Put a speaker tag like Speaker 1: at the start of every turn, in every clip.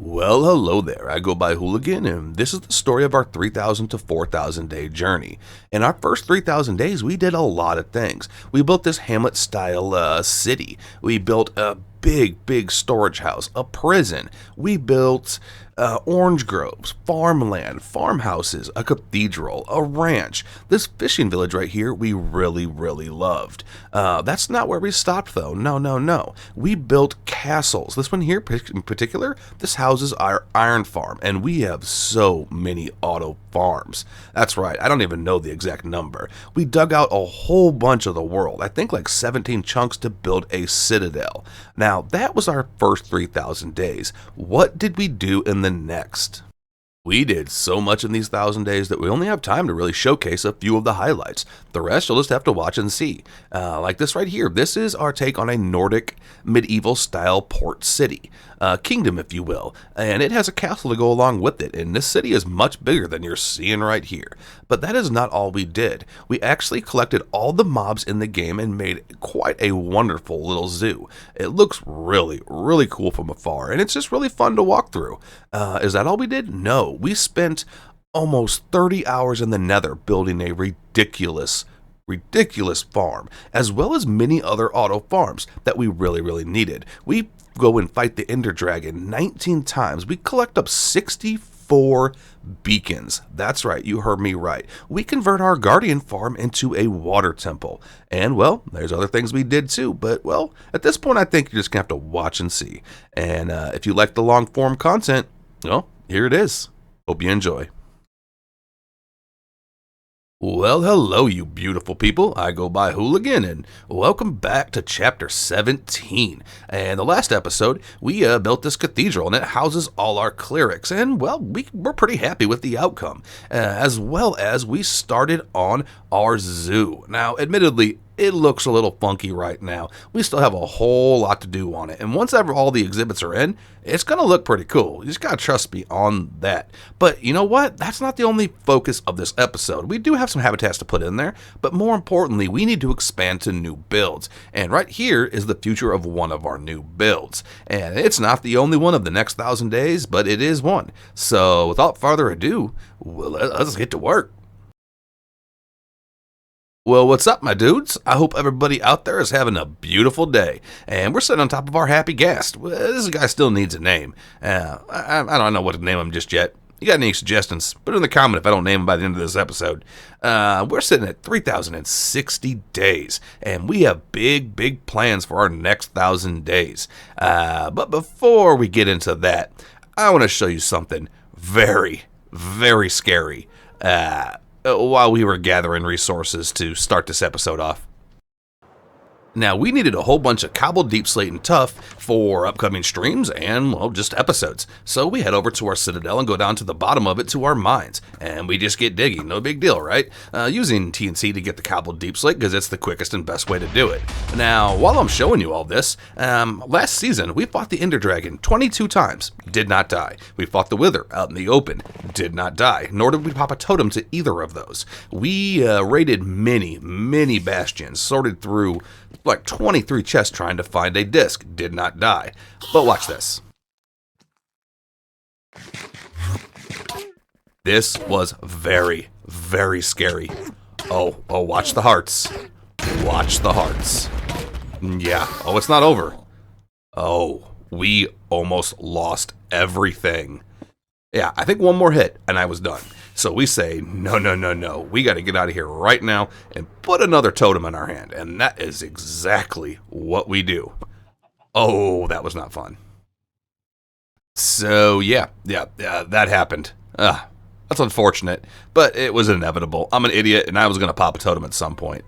Speaker 1: Well, hello there. I go by Hooligan, and this is the story of our 3,000 to 4,000 day journey. In our first 3,000 days, we did a lot of things. We built this hamlet style city. We built a big storage house, a prison. We built orange groves, farmland, farmhouses, a cathedral, a ranch. This fishing village right here, we really loved. That's not where we stopped, though. No. We built castles. This one here in particular, this houses our iron farm, and we have so many auto farms. That's right, I don't even know the exact number. We dug out a whole bunch of the world, I think like 17 chunks to build a citadel. Now, that was our first 3,000 days. What did we do in the next? We did so much in these 1,000 days that we only have time to really showcase a few of the highlights. The rest you'll just have to watch and see. Like this right here. This is our take on a Nordic medieval style port city. Kingdom, if you will. And it has a castle to go along with it. And this city is much bigger than you're seeing right here. But that is not all we did. We actually collected all the mobs in the game and made quite a wonderful little zoo. It looks really cool from afar. And it's just really fun to walk through. Is that all we did? No. We spent almost 30 hours in the Nether building a ridiculous farm, as well as many other auto farms that we really needed. We go and fight the Ender Dragon 19 times. We collect up 64 beacons. That's right, you heard me right. We convert our Guardian farm into a water temple. And, well, there's other things we did too, but, well, at this point I think you're just going to have to watch and see. And if you like the long form content, well, here it is. Hope you enjoy. Well, hello, you beautiful people. I go by Hooligan, and welcome back to Chapter 17. And the last episode, we built this cathedral, and it houses all our clerics. And, well, we're pretty happy with the outcome, as well as we started on our zoo. Now, admittedly, it looks a little funky right now. We still have a whole lot to do on it. And once ever all the exhibits are in, it's going to look pretty cool. You just got to trust me on that. But you know what? That's not the only focus of this episode. We do have some habitats to put in there, but more importantly, we need to expand to new builds. And right here is the future of one of our new builds. And it's not the only one of the next 1,000 days, but it is one. So without further ado, let's get to work. Well, what's up, my dudes? I hope everybody out there is having a beautiful day. And we're sitting on top of our happy Ghast. This guy still needs a name. I don't know what to name him just yet. You got any suggestions? Put it in the comment if I don't name him by the end of this episode. We're sitting at 3,060 days. And we have big plans for our next 1,000 days. But before we get into that, I want to show you something very scary. While we were gathering resources to start this episode off. Now, we needed a whole bunch of cobbled deep slate and tuff for upcoming streams and, well, just episodes. So we head over to our citadel and go down to the bottom of it to our mines. And we just get digging. No big deal, right? Using TNT to get the cobbled deep slate because it's the quickest and best way to do it. Now, while I'm showing you all this, last season we fought the Ender Dragon 22 times. Did not die. We fought the Wither out in the open. Did not die. Nor did we pop a totem to either of those. We raided many bastions, sorted through like 23 chests trying to find a disc. Did not die. But watch this. This was very scary. Oh, watch the hearts. Watch the hearts. Yeah. Oh, it's not over. Oh, we almost lost everything. Yeah, I think one more hit and I was done. So we say, no. We got to get out of here right now and put another totem in our hand. And that is exactly what we do. Oh, that was not fun. So, yeah, that happened. That's unfortunate, but it was inevitable. I'm an idiot, and I was going to pop a totem at some point.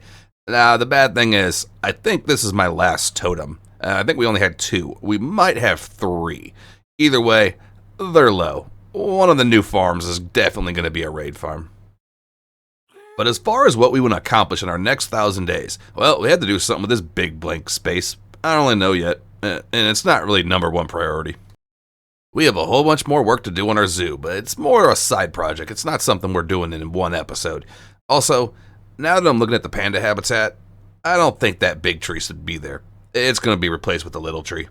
Speaker 1: Now, the bad thing is, I think this is my last totem. I think we only had 2. We might have 3. Either way, they're low. One of the new farms is definitely going to be a raid farm. But as far as what we want to accomplish in our next 1,000 days, well, we had to do something with this big blank space. I don't really know yet, and it's not really #1 priority. We have a whole bunch more work to do on our zoo, but it's more a side project. It's not something we're doing in one episode. Also, now that I'm looking at the panda habitat, I don't think that big tree should be there. It's going to be replaced with a little tree.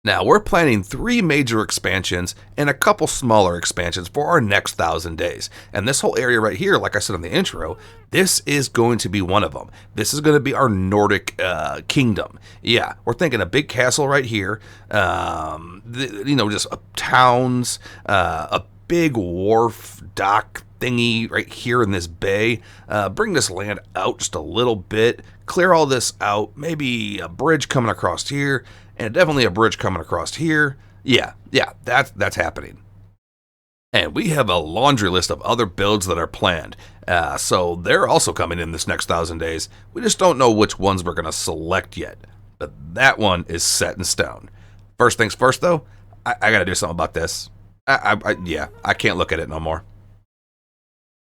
Speaker 1: Now, we're planning 3 major expansions and a couple smaller expansions for our next 1,000 days. And this whole area right here, like I said in the intro, this is going to be one of them. This is going to be our Nordic kingdom. Yeah, we're thinking a big castle right here, just towns, a big wharf dock thingy right here in this bay. Bring this land out just a little bit, clear all this out, maybe a bridge coming across here, and definitely a bridge coming across here. Yeah, that's happening. And we have a laundry list of other builds that are planned. So they're also coming in this next 1,000 days. We just don't know which ones we're going to select yet. But that one is set in stone. First things first, though, I got to do something about this. I can't look at it no more.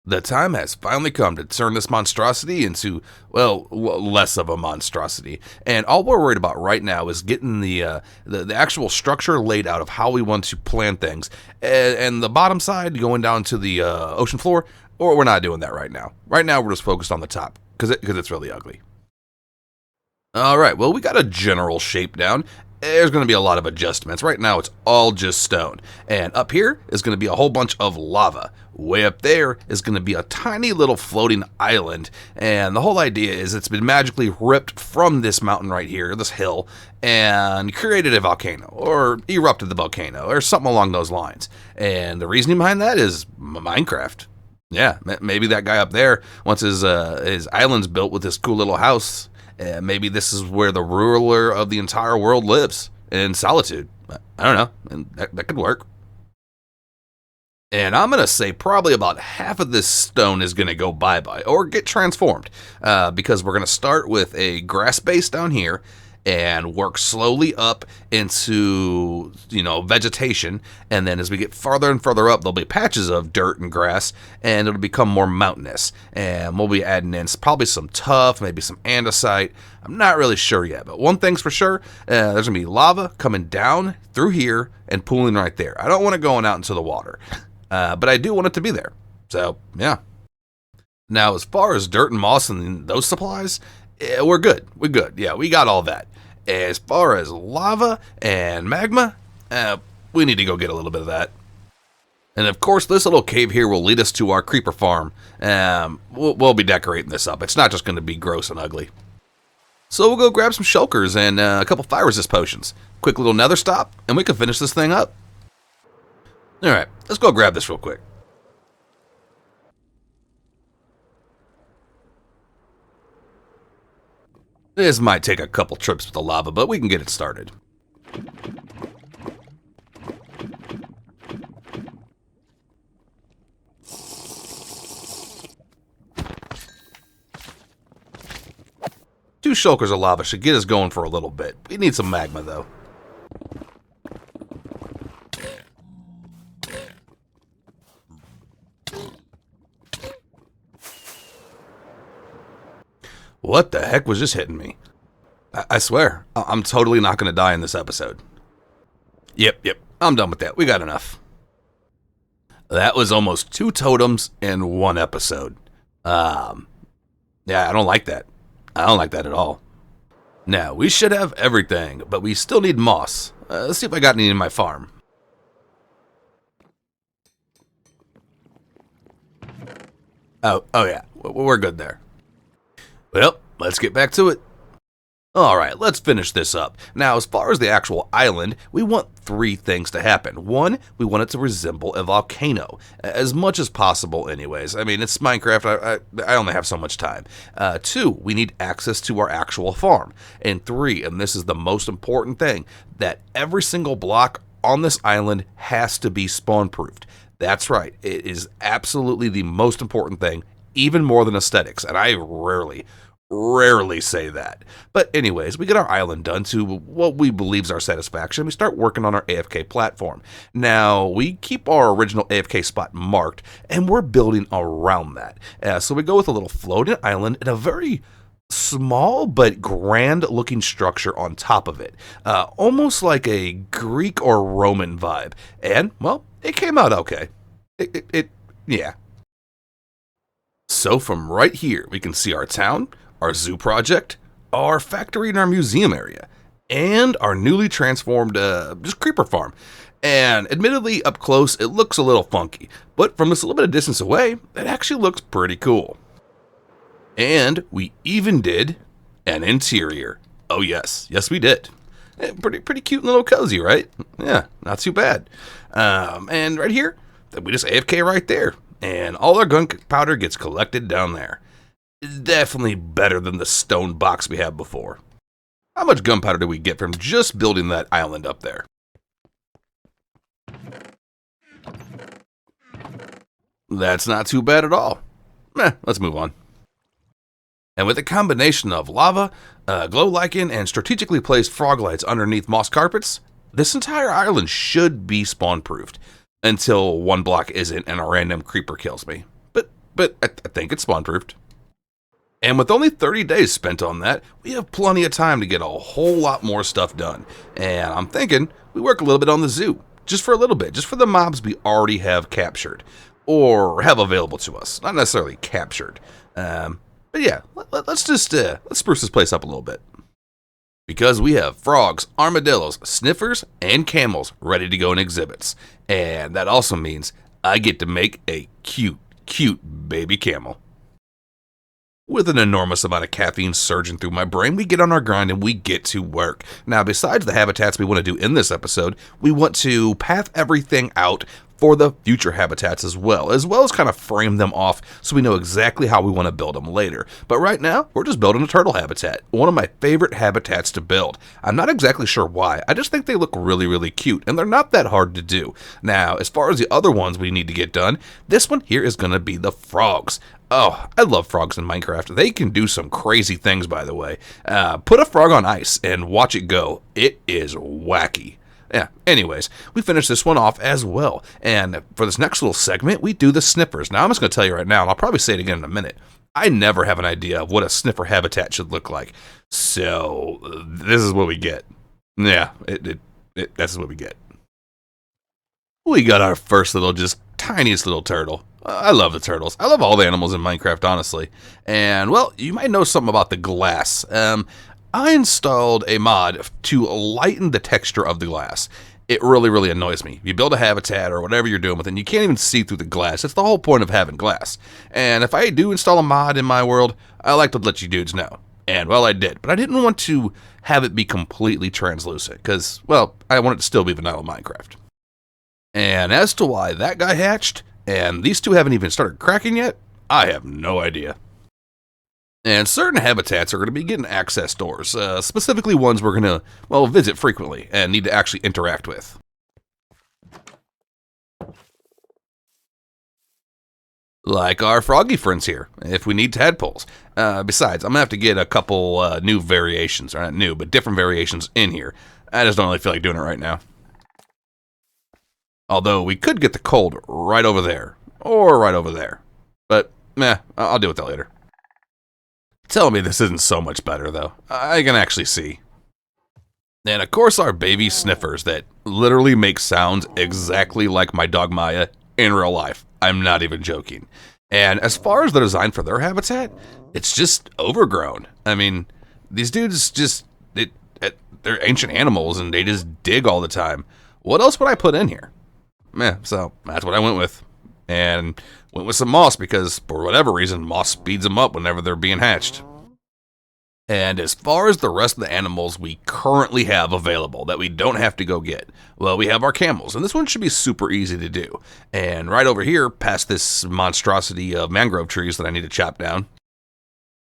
Speaker 1: The time has finally come to turn this monstrosity into, well, less of a monstrosity. And all we're worried about right now is getting the actual structure laid out of how we want to plan things. And the bottom side going down to the ocean floor, or we're not doing that right now. Right now we're just focused on the top because it's really ugly. All right, well, we got a general shape down. There's going to be a lot of adjustments. Right now, it's all just stone. And up here is going to be a whole bunch of lava. Way up there is going to be a tiny little floating island. And the whole idea is it's been magically ripped from this mountain right here, this hill, and created a volcano, or erupted the volcano, or something along those lines. And the reasoning behind that is Minecraft. Yeah, maybe that guy up there, once his island's built with this cool little house, maybe this is where the ruler of the entire world lives, in solitude. I don't know, and that could work. And I'm going to say probably about half of this stone is going to go bye-bye, or get transformed, because we're going to start with a grass base down here, and work slowly up into, vegetation. And then as we get farther and further up, there'll be patches of dirt and grass, and it'll become more mountainous. And we'll be adding in probably some tuff, maybe some andesite. I'm not really sure yet, but one thing's for sure, there's going to be lava coming down through here and pooling right there. I don't want it going out into the water, but I do want it to be there. So, yeah. Now, as far as dirt and moss and those supplies, we're good. We're good. Yeah, we got all that. As far as lava and magma, we need to go get a little bit of that. And of course, this little cave here will lead us to our creeper farm. We'll be decorating this up. It's not just going to be gross and ugly. So we'll go grab some shulkers and a couple fire resist potions. Quick little nether stop, and we can finish this thing up. Alright, let's go grab this real quick. This might take a couple trips with the lava, but we can get it started. Two shulkers of lava should get us going for a little bit. We need some magma, though. What the heck was just hitting me? I swear, I'm totally not going to die in this episode. Yep, I'm done with that. We got enough. That was almost 2 totems in 1 episode. Yeah, I don't like that. I don't like that at all. Now, we should have everything, but we still need moss. Let's see if I got any in my farm. Oh yeah, we're good there. Well, let's get back to it. Alright, let's finish this up. Now, as far as the actual island, we want 3 things to happen. 1, we want it to resemble a volcano. As much as possible, anyways. I mean, it's Minecraft, I only have so much time. 2, we need access to our actual farm. And 3, and this is the most important thing, that every single block on this island has to be spawn-proofed. That's right, it is absolutely the most important thing, even more than aesthetics, and I rarely say that. But anyways, we get our island done to what we believe is our satisfaction. We start working on our AFK platform. Now, we keep our original AFK spot marked, and we're building around that. So we go with a little floating island and a very small but grand looking structure on top of it. Almost like a Greek or Roman vibe. And, well, it came out okay. Yeah. So from right here, we can see our town, our zoo project, our factory, and our museum area. and our newly transformed just creeper farm. And admittedly, up close, it looks a little funky, but from this little bit of distance away, it actually looks pretty cool. And we even did an interior. Oh yes, yes we did. Pretty cute and little cozy, right? Yeah, not too bad. And right here, we just AFK right there, and all our gunpowder gets collected down there. Definitely better than the stone box we had before. How much gunpowder did we get from just building that island up there? That's not too bad at all. Let's move on. And with a combination of lava, glow lichen, and strategically placed frog lights underneath moss carpets, this entire island should be spawn-proofed. Until one block isn't and a random creeper kills me. But I think it's spawn-proofed. And with only 30 days spent on that, we have plenty of time to get a whole lot more stuff done. And I'm thinking we work a little bit on the zoo. Just for a little bit. Just for the mobs we already have captured. Or have available to us. Not necessarily captured. But yeah, let's just let's spruce this place up a little bit. Because we have frogs, armadillos, sniffers, and camels ready to go in exhibits. And that also means I get to make a cute baby camel. With an enormous amount of caffeine surging through my brain, we get on our grind and we get to work. Now, besides the habitats we want to do in this episode, we want to path everything out for the future habitats as well as kind of frame them off so we know exactly how we want to build them later. But right now, we're just building a turtle habitat, one of my favorite habitats to build. I'm not exactly sure why, I just think they look really cute, and they're not that hard to do. Now, as far as the other ones we need to get done, this one here is going to be the frogs. Oh, I love frogs in Minecraft. They can do some crazy things, by the way. Put a frog on ice and watch it go. It is wacky. Yeah, anyways, we finished this one off as well. And for this next little segment, we do the sniffers. Now, I'm just going to tell you right now, and I'll probably say it again in a minute. I never have an idea of what a sniffer habitat should look like. So, this is what we get. Yeah, that's what we get. We got our first little, just tiniest little turtle. I love the turtles. I love all the animals in Minecraft, honestly. And, well, you might know something about the glass. I installed a mod to lighten the texture of the glass. It really annoys me. You build a habitat or whatever you're doing with it, and you can't even see through the glass. That's the whole point of having glass. And if I do install a mod in my world, I like to let you dudes know. And, well, I did. But I didn't want to have it be completely translucent, because, well, I want it to still be vanilla Minecraft. And as to why that guy hatched, and these two haven't even started cracking yet, I have no idea. And certain habitats are going to be getting access doors, specifically ones we're going to, well, visit frequently and need to actually interact with. Like our froggy friends here, if we need tadpoles. Besides, I'm going to have to get a couple new variations, or not new, but different variations in here. I just don't really feel like doing it right now. Although we could get the cold right over there, or right over there. But, I'll deal with that later. Tell me this isn't so much better, though. I can actually see. And of course our baby sniffers that literally make sounds exactly like my dog Maya in real life. I'm not even joking. And as far as the design for their habitat, it's just overgrown. I mean, these dudes just, they're ancient animals and they just dig all the time. What else would I put in here? So that's what I went with. And went with some moss because, for whatever reason, moss speeds them up whenever they're being hatched. And as far as the rest of the animals we currently have available that we don't have to go get, well, we have our camels, and this one should be super easy to do. And right over here, past this monstrosity of mangrove trees that I need to chop down,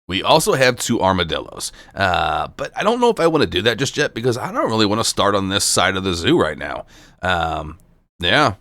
Speaker 1: we also have 2 armadillos. But I don't know if I want to do that just yet because I don't really want to start on this side of the zoo right now. Yeah,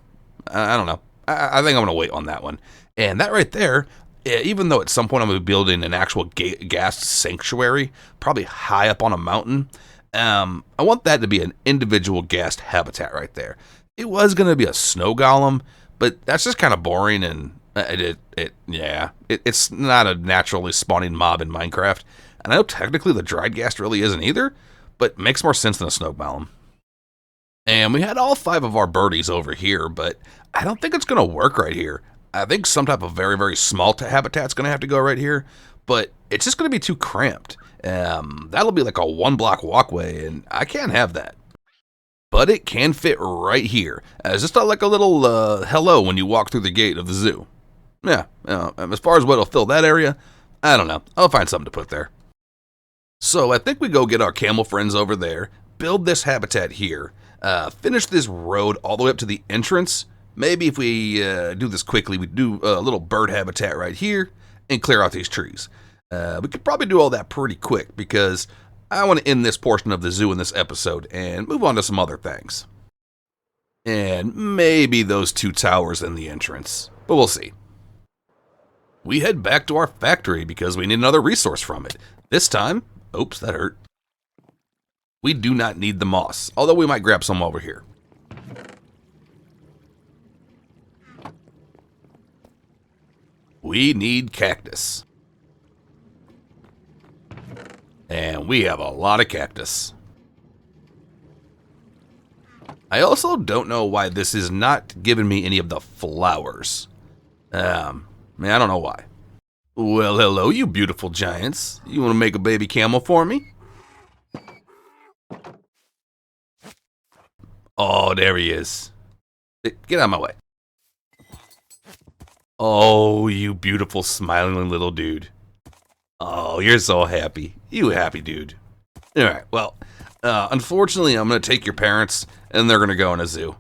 Speaker 1: I don't know. I think I'm going to wait on that one. And that right there, even though at some point I'm going to be building an actual ghast sanctuary, probably high up on a mountain, I want that to be an individual ghast habitat right there. It was going to be a snow golem, but that's just kind of boring, and it's not a naturally spawning mob in Minecraft. And I know technically the dried ghast really isn't either, but it makes more sense than a snow golem. And we had all 5 of our birdies over here, but I don't think it's going to work right here. I think some type of very small habitat's going to have to go right here. but it's just going to be too cramped. That'll be like a 1 block walkway, and I can't have that. But it can fit right here, as just like a little hello when you walk through the gate of the zoo. Yeah, as far as what'll fill that area, I don't know. I'll find something to put there. So I think we go get our camel friends over there, build this habitat here, finish this road all the way up to the entrance. Maybe if we do this quickly, we do a little bird habitat right here and clear out these trees. We could probably do all that pretty quick because I want to end this portion of the zoo in this episode and move on to some other things. And maybe those 2 towers in the entrance, but we'll see. We head back to our factory because we need another resource from it. This time, oops, that hurt. We do not need the moss, although we might grab some over here. We need cactus. And we have a lot of cactus. I also don't know why this is not giving me any of the flowers. I don't know why. Well, hello, you beautiful giants. You want to make a baby camel for me? Oh, there he is. Get out of my way. Oh, you beautiful, smiling little dude. Oh, you're so happy. You happy dude. Alright, well, unfortunately, I'm going to take your parents, and they're going to go in a zoo.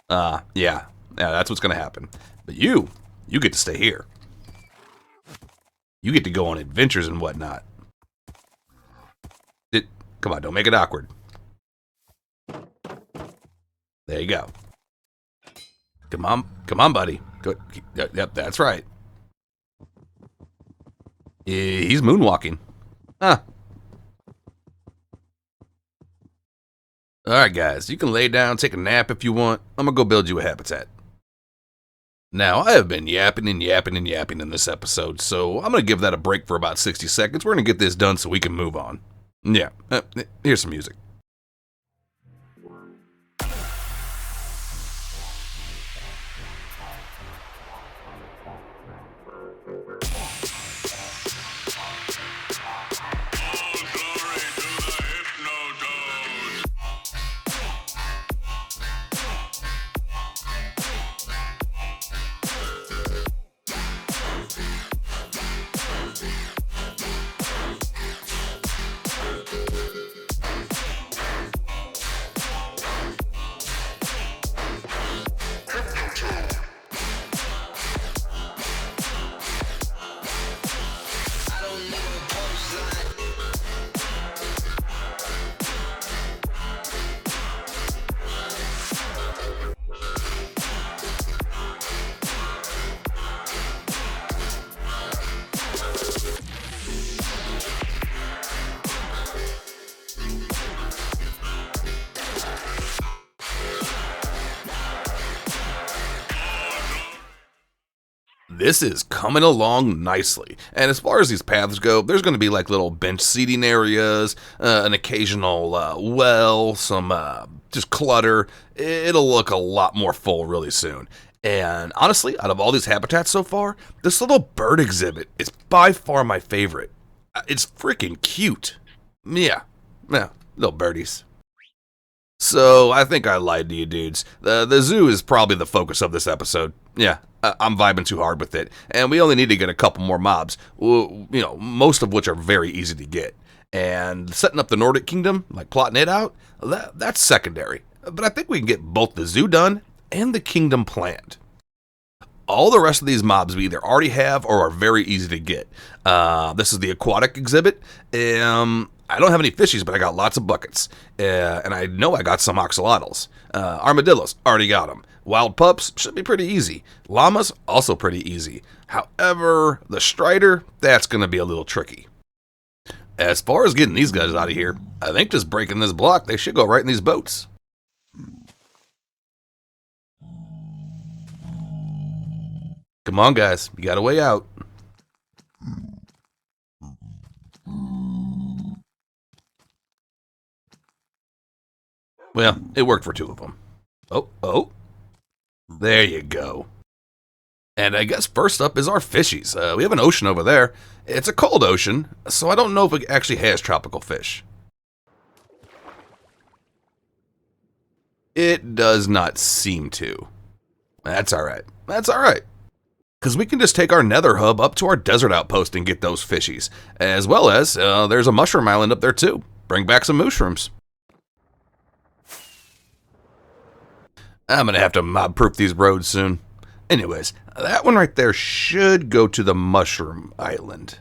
Speaker 1: Yeah, that's what's going to happen. But you get to stay here. You get to go on adventures and whatnot. Come on, don't make it awkward. There you go. Come on, buddy. Go, yep, that's right. He's moonwalking. Huh. Alright, guys, you can lay down, take a nap if you want. I'm gonna go build you a habitat. Now, I have been yapping and yapping and yapping in this episode, so I'm gonna give that a break for about 60 seconds. We're gonna get this done so we can move on. Yeah, here's some music. This is coming along nicely. And as far as these paths go, there's going to be like little bench seating areas, an occasional well, some just clutter. It'll look a lot more full really soon. And honestly, out of all these habitats so far, this little bird exhibit is by far my favorite. It's freaking cute. Yeah, little birdies. So, I think I lied to you dudes. The zoo is probably the focus of this episode. Yeah, I'm vibing too hard with it. And we only need to get a couple more mobs, most of which are very easy to get. And setting up the Nordic Kingdom, like plotting it out, that's secondary. But I think we can get both the zoo done and the kingdom planned. All the rest of these mobs we either already have or are very easy to get. This is the aquatic exhibit. I don't have any fishies, but I got lots of buckets. And I know I got some axolotls. Armadillos, already got them. Wild pups, should be pretty easy. Llamas, also pretty easy. However, the strider, that's going to be a little tricky. As far as getting these guys out of here, I think just breaking this block, they should go right in these boats. Come on, guys. You got a way out. Well, it worked for 2 of them. Oh. There you go. And I guess first up is our fishies. We have an ocean over there. It's a cold ocean, so I don't know if it actually has tropical fish. It does not seem to. That's alright. That's alright. Because we can just take our nether hub up to our desert outpost and get those fishies. As well as, there's a mushroom island up there too. Bring back some mushrooms. I'm going to have to mob-proof these roads soon. Anyways, that one right there should go to the mushroom island.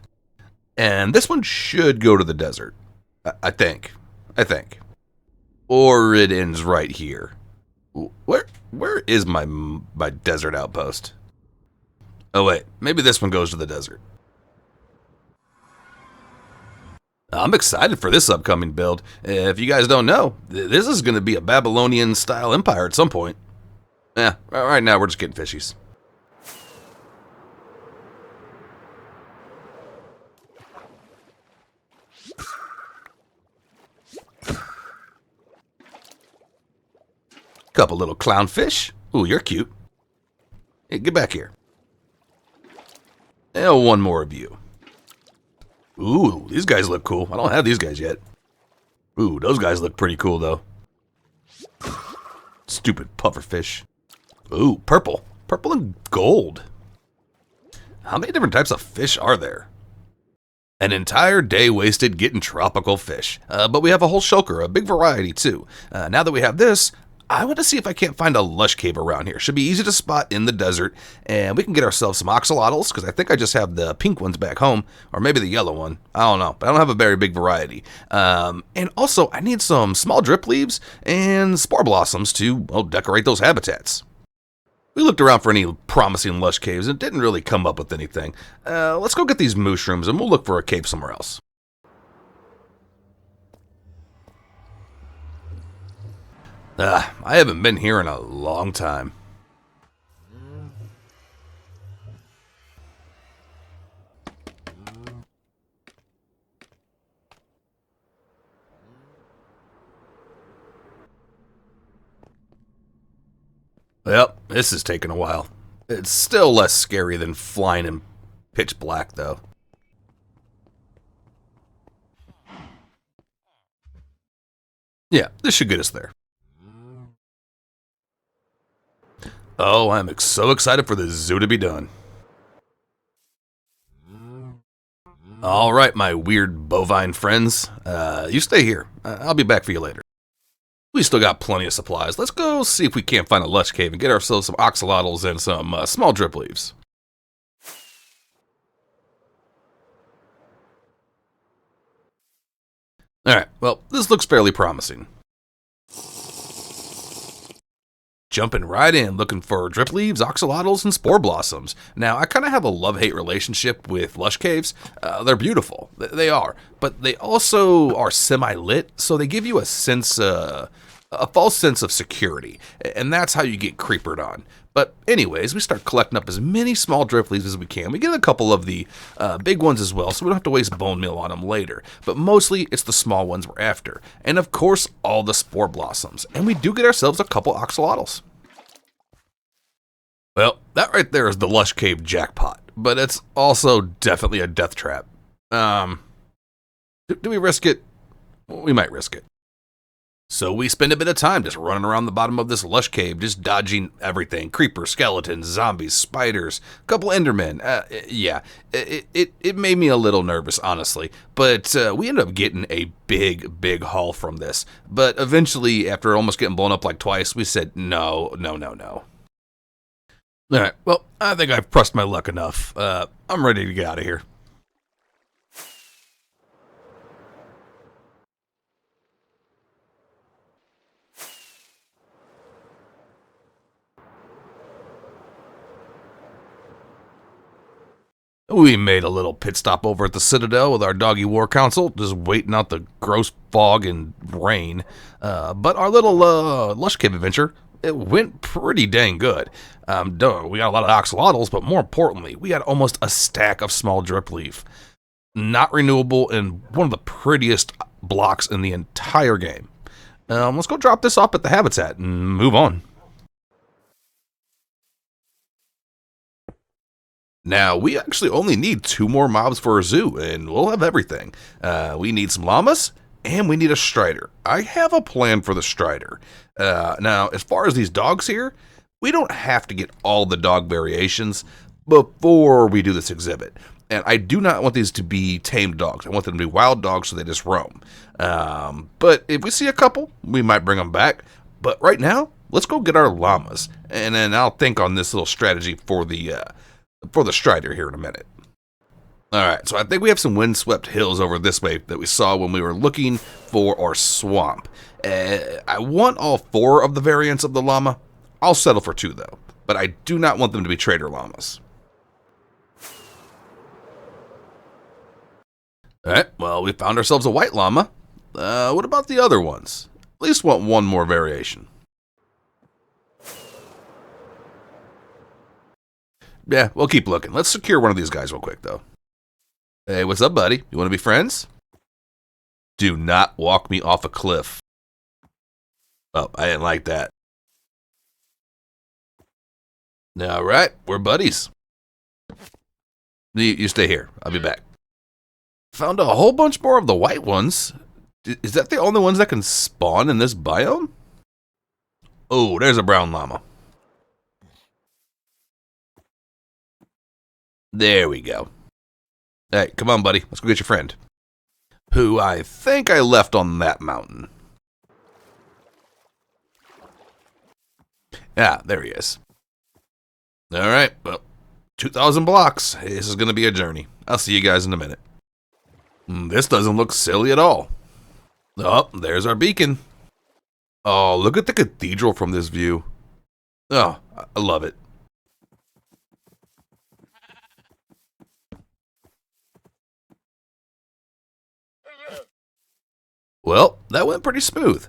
Speaker 1: And this one should go to the desert. I think. Or it ends right here. Where is my desert outpost? Oh wait, maybe this one goes to the desert. I'm excited for this upcoming build. If you guys don't know, this is going to be a Babylonian-style empire at some point. Right now we're just getting fishies. Couple little clownfish. Ooh, you're cute. Hey, get back here. And one more of you. Ooh, these guys look cool. I don't have these guys yet. Ooh, those guys look pretty cool, though. Stupid pufferfish. Ooh, purple. Purple and gold. How many different types of fish are there? An entire day wasted getting tropical fish. But we have a whole shulker, a big variety, too. Now that we have this, I want to see if I can't find a lush cave around here. Should be easy to spot in the desert, and we can get ourselves some axolotls, because I think I just have the pink ones back home, or maybe the yellow one. I don't know, but I don't have a very big variety. And also, I need some small drip leaves and spore blossoms to, well, decorate those habitats. We looked around for any promising lush caves and didn't really come up with anything. Let's go get these mushrooms, and we'll look for a cave somewhere else. I haven't been here in a long time. Well, this is taking a while. It's still less scary than flying in pitch black, though. Yeah, this should get us there. Oh, I'm so excited for the zoo to be done. All right, my weird bovine friends. You stay here. I'll be back for you later. We still got plenty of supplies. Let's go see if we can't find a lush cave and get ourselves some axolotls and some small drip leaves. Alright, well, this looks fairly promising. Jumping right in, looking for drip leaves, axolotls, and spore blossoms. Now, I kind of have a love-hate relationship with lush caves. They're beautiful. They are. But they also are semi-lit, so they give you a sense, a false sense of security. And that's how you get creepered on. But anyways, we start collecting up as many small drip leaves as we can. We get a couple of the big ones as well, so we don't have to waste bone meal on them later. But mostly, it's the small ones we're after. And of course, all the spore blossoms. And we do get ourselves a couple axolotls. Well, that right there is the lush cave jackpot. But it's also definitely a death trap. Do we risk it? We might risk it. So we spend a bit of time just running around the bottom of this lush cave, just dodging everything. Creepers, skeletons, zombies, spiders, a couple endermen. Yeah, it made me a little nervous, honestly. But we ended up getting a big haul from this. But eventually, after almost getting blown up like twice, we said, no. Alright, well, I think I've pressed my luck enough. I'm ready to get out of here. We made a little pit stop over at the Citadel with our doggy war council, just waiting out the gross fog and rain. But our little lush cave adventure, it went pretty dang good. We got a lot of axolotls, but more importantly, we got almost a stack of small drip leaf. Not renewable and one of the prettiest blocks in the entire game. Let's go drop this off at the habitat and move on. Now, we actually only need 2 more mobs for a zoo, and we'll have everything. We need some llamas, and we need a strider. I have a plan for the strider. Now, as far as these dogs here, we don't have to get all the dog variations before we do this exhibit. And I do not want these to be tamed dogs. I want them to be wild dogs so they just roam. But if we see a couple, we might bring them back. But right now, let's go get our llamas. And then I'll think on this little strategy for the strider here in a minute. Alright, so I think we have some windswept hills over this way that we saw when we were looking for our swamp. I want all 4 of the variants of the llama. I'll settle for 2 though, but I do not want them to be trader llamas. Alright, well, we found ourselves a white llama. What about the other ones? At least want 1 more variation. Yeah, we'll keep looking. Let's secure one of these guys real quick, though. Hey, what's up, buddy? You want to be friends? Do not walk me off a cliff. Oh, I didn't like that. All right, we're buddies. You stay here. I'll be back. Found a whole bunch more of the white ones. Is that the only ones that can spawn in this biome? Oh, there's a brown llama. There we go. Hey, come on, buddy. Let's go get your friend. Who I think I left on that mountain. Yeah, there he is. All right, well, 2,000 blocks. This is going to be a journey. I'll see you guys in a minute. This doesn't look silly at all. Oh, there's our beacon. Oh, look at the cathedral from this view. Oh, I love it. Well, that went pretty smooth.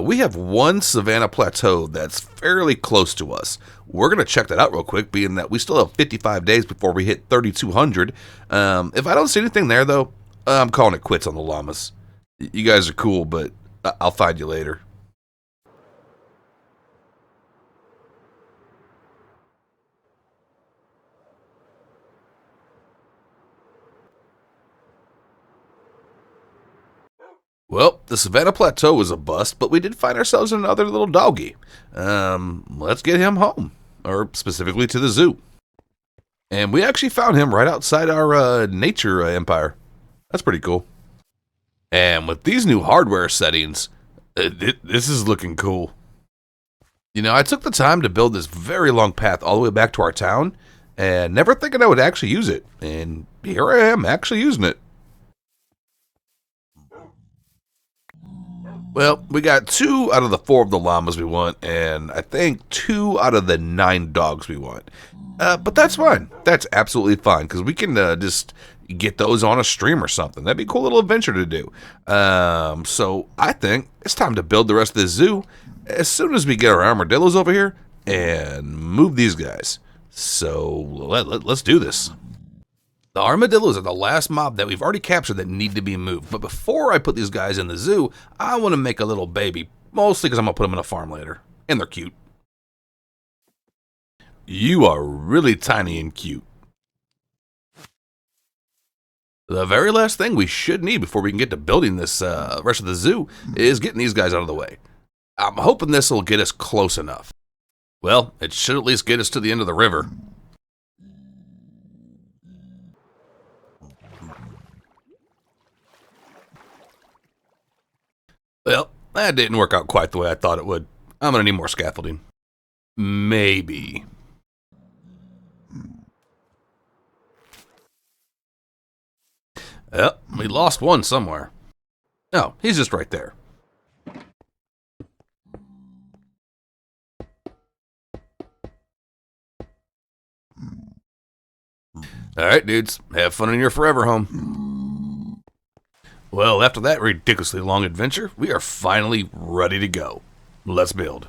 Speaker 1: We have 1 Savannah Plateau that's fairly close to us. We're going to check that out real quick, being that we still have 55 days before we hit 3,200. If I don't see anything there, though, I'm calling it quits on the llamas. You guys are cool, but I'll find you later. Well, the Savannah Plateau was a bust, but we did find ourselves another little doggy. Let's get him home, or specifically to the zoo. And we actually found him right outside our nature empire. That's pretty cool. And with these new hardware settings, this is looking cool. You know, I took the time to build this very long path all the way back to our town, and never thinking I would actually use it. And here I am, actually using it. Well, we got 2 out of the 4 of the llamas we want, and I think 2 out of the 9 dogs we want. But that's fine. That's absolutely fine, because we can just get those on a stream or something. That'd be a cool little adventure to do. So I think it's time to build the rest of the zoo as soon as we get our armadillos over here and move these guys. So let's do this. The armadillos are the last mob that we've already captured that need to be moved. But before I put these guys in the zoo, I want to make a little baby. Mostly because I'm going to put them in a farm later. And they're cute. You are really tiny and cute. The very last thing we should need before we can get to building this rest of the zoo is getting these guys out of the way. I'm hoping this will get us close enough. Well, it should at least get us to the end of the river. Well, that didn't work out quite the way I thought it would. I'm going to need more scaffolding. Maybe. Well, we lost one somewhere. Oh, he's just right there. Alright, dudes. Have fun in your forever home. Well, after that ridiculously long adventure, we are finally ready to go. Let's build.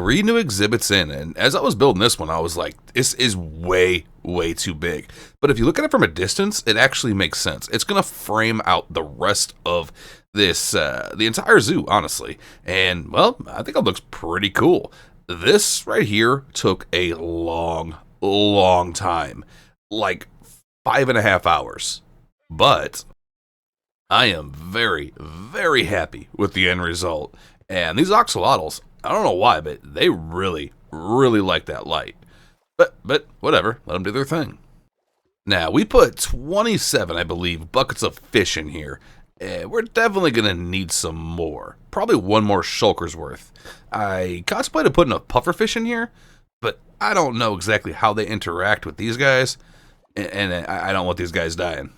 Speaker 1: 3 new exhibits in, and as I was building this one, I was like, this is way, way too big. But if you look at it from a distance, it actually makes sense. It's going to frame out the rest of this, the entire zoo, honestly. And, well, I think it looks pretty cool. This right here took a long, long time, like 5.5 hours. But I am very, very happy with the end result. And these axolotls, I don't know why, but they really, really like that light. But whatever, let them do their thing. Now, we put 27, I believe, buckets of fish in here. We're definitely going to need some more. Probably one more shulker's worth. I contemplated putting a pufferfish in here, but I don't know exactly how they interact with these guys, and I don't want these guys dying.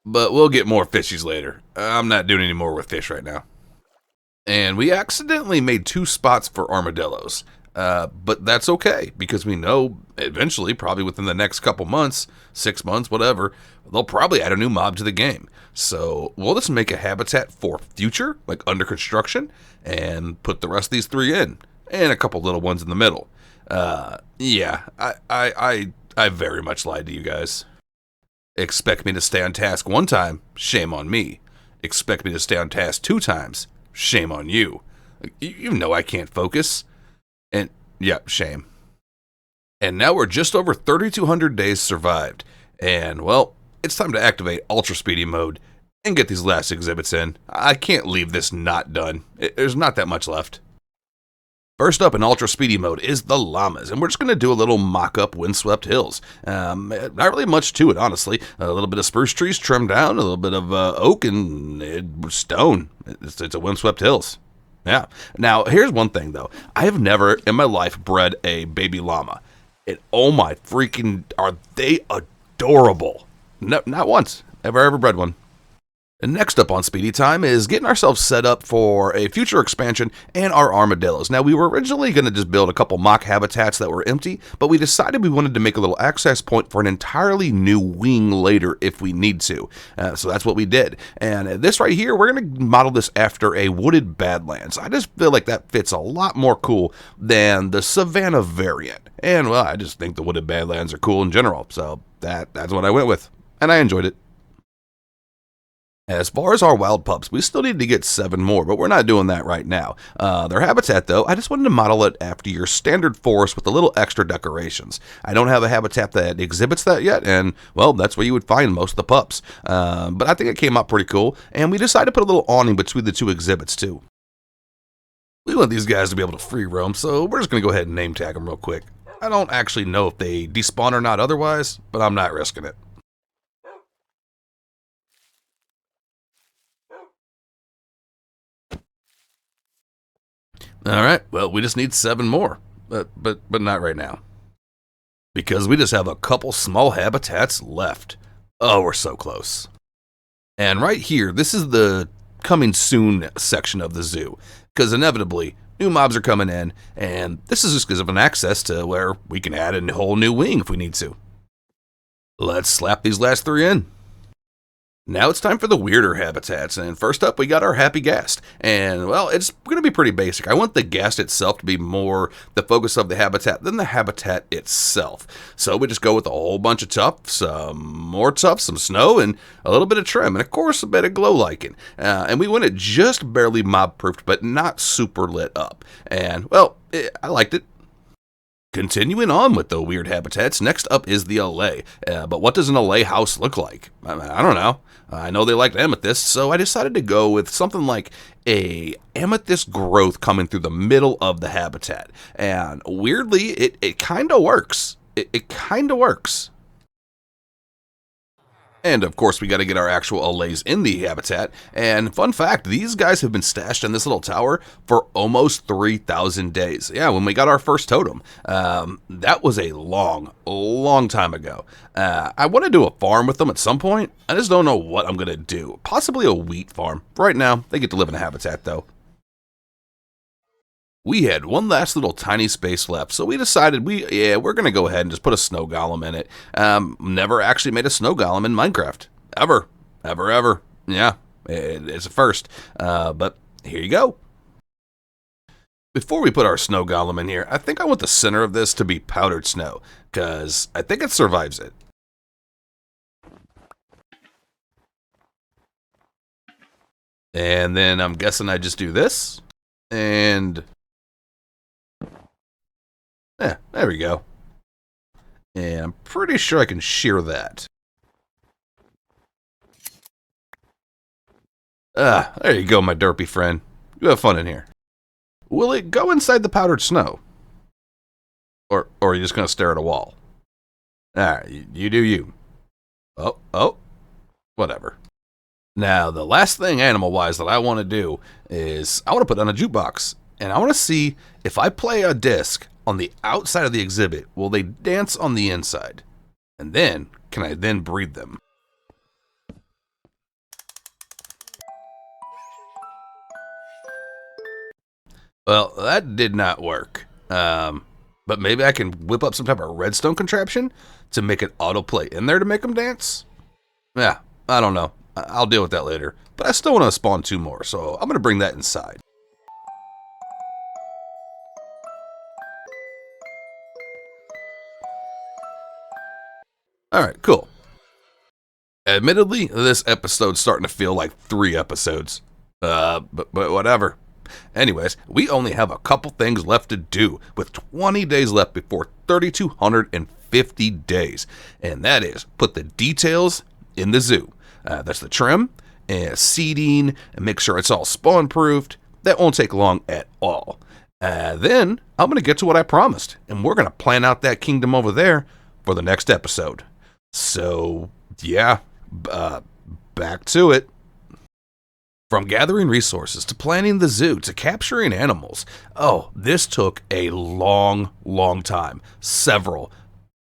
Speaker 1: But we'll get more fishies later. I'm not doing any more with fish right now. And we accidentally made 2 spots for armadillos. But that's okay, because we know eventually, probably within the next couple months, 6 months, whatever, they'll probably add a new mob to the game. So we'll just make a habitat for future, like under construction, and put the rest of these 3 in, and a couple little ones in the middle. Yeah, I very much lied to you guys. Expect me to stay on task 1 time, shame on me. Expect me to stay on task 2 times, shame on you. You know I can't focus. And, yeah, shame. And now we're just over 3,200 days survived. And, well, it's time to activate Ultra Speedy mode and get these last exhibits in. I can't leave this not done. There's not that much left. First up in Ultra Speedy mode is the llamas, and we're just going to do a little mock-up windswept hills. Not really much to it, honestly. A little bit of spruce trees trimmed down, a little bit of oak and stone. It's a windswept hills. Yeah. Now, here's one thing, though. I have never in my life bred a baby llama. And oh my freaking, are they adorable. No, not once. Ever bred one. And next up on Speedy Time is getting ourselves set up for a future expansion and our armadillos. Now, we were originally going to just build a couple mock habitats that were empty, but we decided we wanted to make a little access point for an entirely new wing later if we need to. So that's what we did. And this right here, we're going to model this after a wooded badlands. I just feel like that fits a lot more cool than the savanna variant. And, well, I just think the wooded badlands are cool in general. So that's what I went with. And I enjoyed it. As far as our wild pups, we still need to get 7 more, but we're not doing that right now. Their habitat, though, I just wanted to model it after your standard forest with a little extra decorations. I don't have a habitat that exhibits that yet, and, well, that's where you would find most of the pups. But I think it came out pretty cool, and we decided to put a little awning between the 2 exhibits, too. We want these guys to be able to free roam, so we're just going to go ahead and name tag them real quick. I don't actually know if they despawn or not otherwise, but I'm not risking it. All right, well, we just need 7 more, but not right now. Because we just have a couple small habitats left. Oh, we're so close. And right here, this is the coming soon section of the zoo, because inevitably, new mobs are coming in, and this is just because of an access to where we can add a whole new wing if we need to. Let's slap these last 3 in. Now it's time for the weirder habitats, and first up we got our happy ghast. And, well, it's going to be pretty basic. I want the ghast itself to be more the focus of the habitat than the habitat itself. So we just go with a whole bunch of tufts, some more tufts, some snow, and a little bit of trim, and of course a bit of glow lichen. And we want it just barely mob-proofed, but not super lit up. And, well, I liked it. Continuing on with the weird habitats, next up is the allay. But what does an allay house look like? I don't know. I know they liked amethyst, so I decided to go with something like a amethyst growth coming through the middle of the habitat. And weirdly, it kind of works. It kind of works. And of course, we got to get our actual allays in the habitat. And fun fact, these guys have been stashed in this little tower for almost 3,000 days. Yeah, when we got our first totem. That was a long time ago. I want to do a farm with them at some point. I just don't know what I'm going to do. Possibly a wheat farm. Right now, they get to live in a habitat, though. We had one last little tiny space left, so we decided we're going to go ahead and just put a snow golem in it. Never actually made a snow golem in Minecraft. Ever. Yeah, it's a first. But here you go. Before we put our snow golem in here, I think I want the center of this to be powdered snow, because I think it survives it. And then I'm guessing I just do this, and yeah, there we go. And I'm pretty sure I can shear that. There you go, my derpy friend. You have fun in here. Will it go inside the powdered snow? Or are you just going to stare at a wall? Alright, you do you. Oh, whatever. Now, the last thing animal-wise that I want to do is I want to put on a jukebox. And I want to see if I play a disc on the outside of the exhibit, will they dance on the inside? And then, can I then breed them? Well, that did not work. But maybe I can whip up some type of redstone contraption to make it autoplay in there to make them dance? Yeah, I don't know. I'll deal with that later. But I still want to spawn 2 more, so I'm going to bring that inside. Alright, cool. Admittedly, this episode's starting to feel like 3 episodes. But whatever. Anyways, we only have a couple things left to do, with 20 days left before 3,250 days. And that is, put the details in the zoo. That's the trim, and seeding, and make sure it's all spawn-proofed. That won't take long at all. Then, I'm going to get to what I promised, and we're going to plan out that kingdom over there for the next episode. So, yeah, back to it. From gathering resources to planning the zoo to capturing animals. Oh, this took a long time. Several,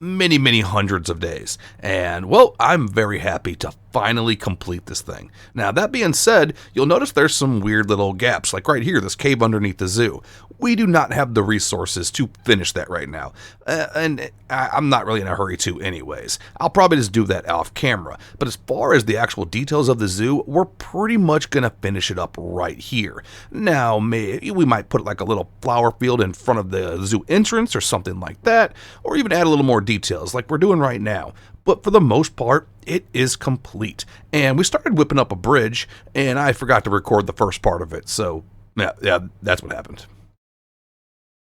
Speaker 1: many hundreds of days. And, well, I'm very happy to finally complete this thing. Now, that being said, you'll notice there's some weird little gaps, like right here, this cave underneath the zoo. We do not have the resources to finish that right now. And I'm not really in a hurry to anyways. I'll probably just do that off camera. But as far as the actual details of the zoo, we're pretty much going to finish it up right here. Now, maybe we might put like a little flower field in front of the zoo entrance or something like that. Or even add a little more details like we're doing right now. But for the most part, it is complete. And we started whipping up a bridge, and I forgot to record the first part of it. So, yeah, that's what happened.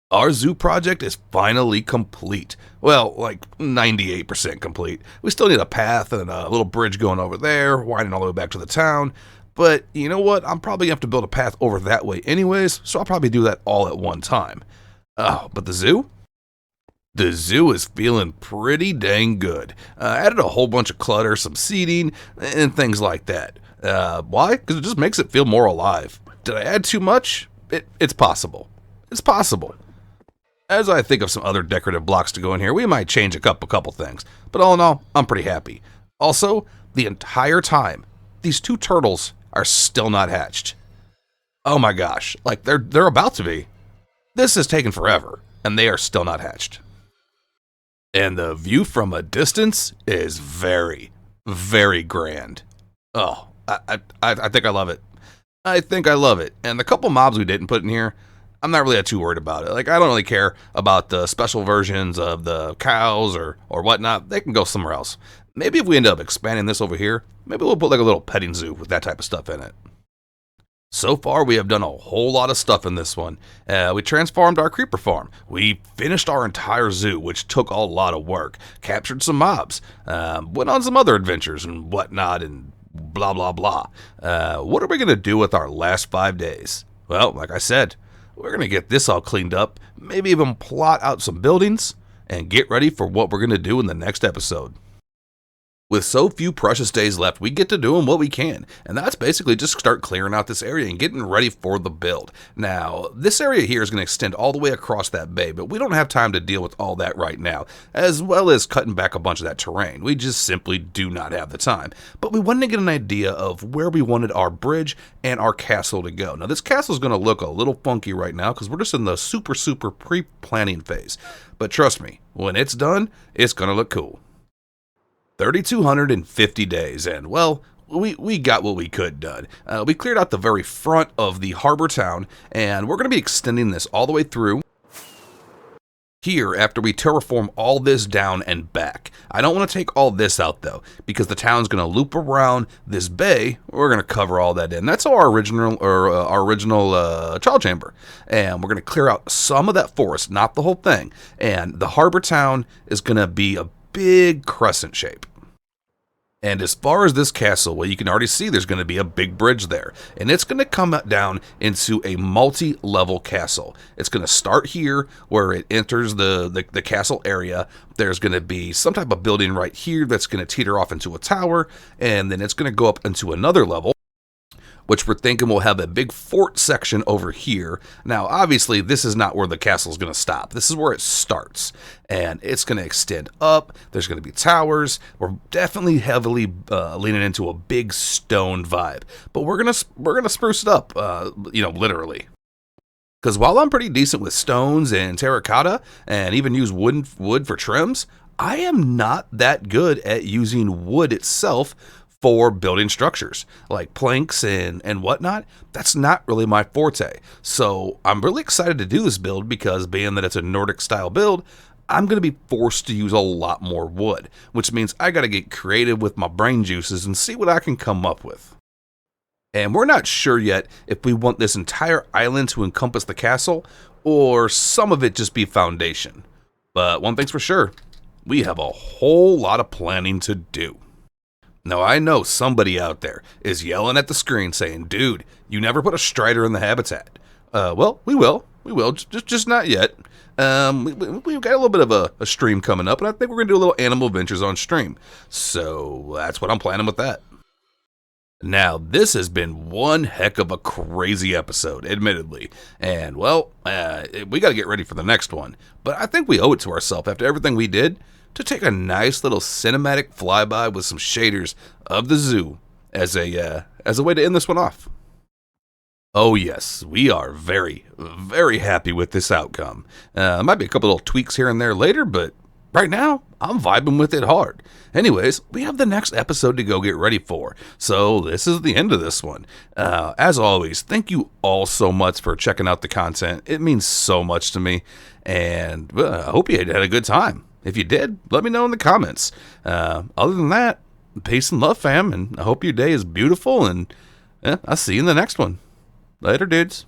Speaker 1: Our zoo project is finally complete. Well, like 98% complete. We still need a path and a little bridge going over there, winding all the way back to the town. But you know what? I'm probably going to have to build a path over that way anyways, so I'll probably do that all at one time. Oh, but the zoo? The zoo is feeling pretty dang good. Added a whole bunch of clutter, some seating, and things like that. Why? Because it just makes it feel more alive. Did I add too much? It's possible. It's possible. As I think of some other decorative blocks to go in here, we might change a couple things. But all in all, I'm pretty happy. Also, the entire time, these 2 turtles are still not hatched. Oh my gosh, like they're about to be. This has taken forever, and they are still not hatched. And the view from a distance is very grand. Oh, I think I love it. I think I love it. And the couple mobs we didn't put in here, I'm not really too worried about it. Like, I don't really care about the special versions of the cows or whatnot. They can go somewhere else. Maybe if we end up expanding this over here, maybe we'll put like a little petting zoo with that type of stuff in it. So far, we have done a whole lot of stuff in this one. We transformed our creeper farm. We finished our entire zoo, which took a lot of work. Captured some mobs. Went on some other adventures and whatnot and blah, blah, blah. What are we going to do with our last 5 days? Well, like I said, we're going to get this all cleaned up, maybe even plot out some buildings, and get ready for what we're going to do in the next episode. With so few precious days left, we get to doing what we can, and that's basically just start clearing out this area and getting ready for the build. Now, this area here is going to extend all the way across that bay, but we don't have time to deal with all that right now, as well as cutting back a bunch of that terrain. We just simply do not have the time. But we wanted to get an idea of where we wanted our bridge and our castle to go. Now, this castle is going to look a little funky right now because we're just in the super pre-planning phase. But trust me, when it's done, it's going to look cool. 3,250 days, and well, we got what we could done. We cleared out the very front of the harbor town, and we're going to be extending this all the way through here after we terraform all this down and back. I don't want to take all this out though, because the town's going to loop around this bay. We're going to cover all that in. That's our original trial chamber, and we're going to clear out some of that forest, not the whole thing. And the harbor town is going to be a big crescent shape. And as far as this castle, well, you can already see there's going to be a big bridge there. And it's going to come down into a multi-level castle. It's going to start here where it enters the castle area. There's going to be some type of building right here that's going to teeter off into a tower. And then it's going to go up into another level, which we're thinking will have a big fort section over here. Now, obviously, this is not where the castle is going to stop. This is where it starts, and it's going to extend up. There's going to be towers. We're definitely heavily leaning into a big stone vibe, but we're gonna spruce it up, literally. Because while I'm pretty decent with stones and terracotta, and even use wood for trims, I am not that good at using wood itself for building structures like planks and whatnot. That's not really my forte. So I'm really excited to do this build because being that it's a Nordic style build, I'm going to be forced to use a lot more wood, which means I got to get creative with my brain juices and see what I can come up with. And we're not sure yet if we want this entire island to encompass the castle or some of it just be foundation. But one thing's for sure, we have a whole lot of planning to do. Now, I know somebody out there is yelling at the screen saying, dude, you never put a strider in the habitat. Well, we will, just not yet. We've got a little bit of a stream coming up, and I think we're going to do a little animal adventures on stream. So that's what I'm planning with that. Now, this has been one heck of a crazy episode, admittedly. And, well, we got to get ready for the next one. But I think we owe it to ourselves after everything we did to take a nice little cinematic flyby with some shaders of the zoo as a way to end this one off. Oh yes, we are very, very happy with this outcome. Might be a couple little tweaks here and there later, but right now, I'm vibing with it hard. Anyways, we have the next episode to go get ready for, so this is the end of this one. As always, thank you all so much for checking out the content. It means so much to me, and I hope you had a good time. If you did, let me know in the comments. Other than that, peace and love, fam, and I hope your day is beautiful, and I'll see you in the next one. Later, dudes.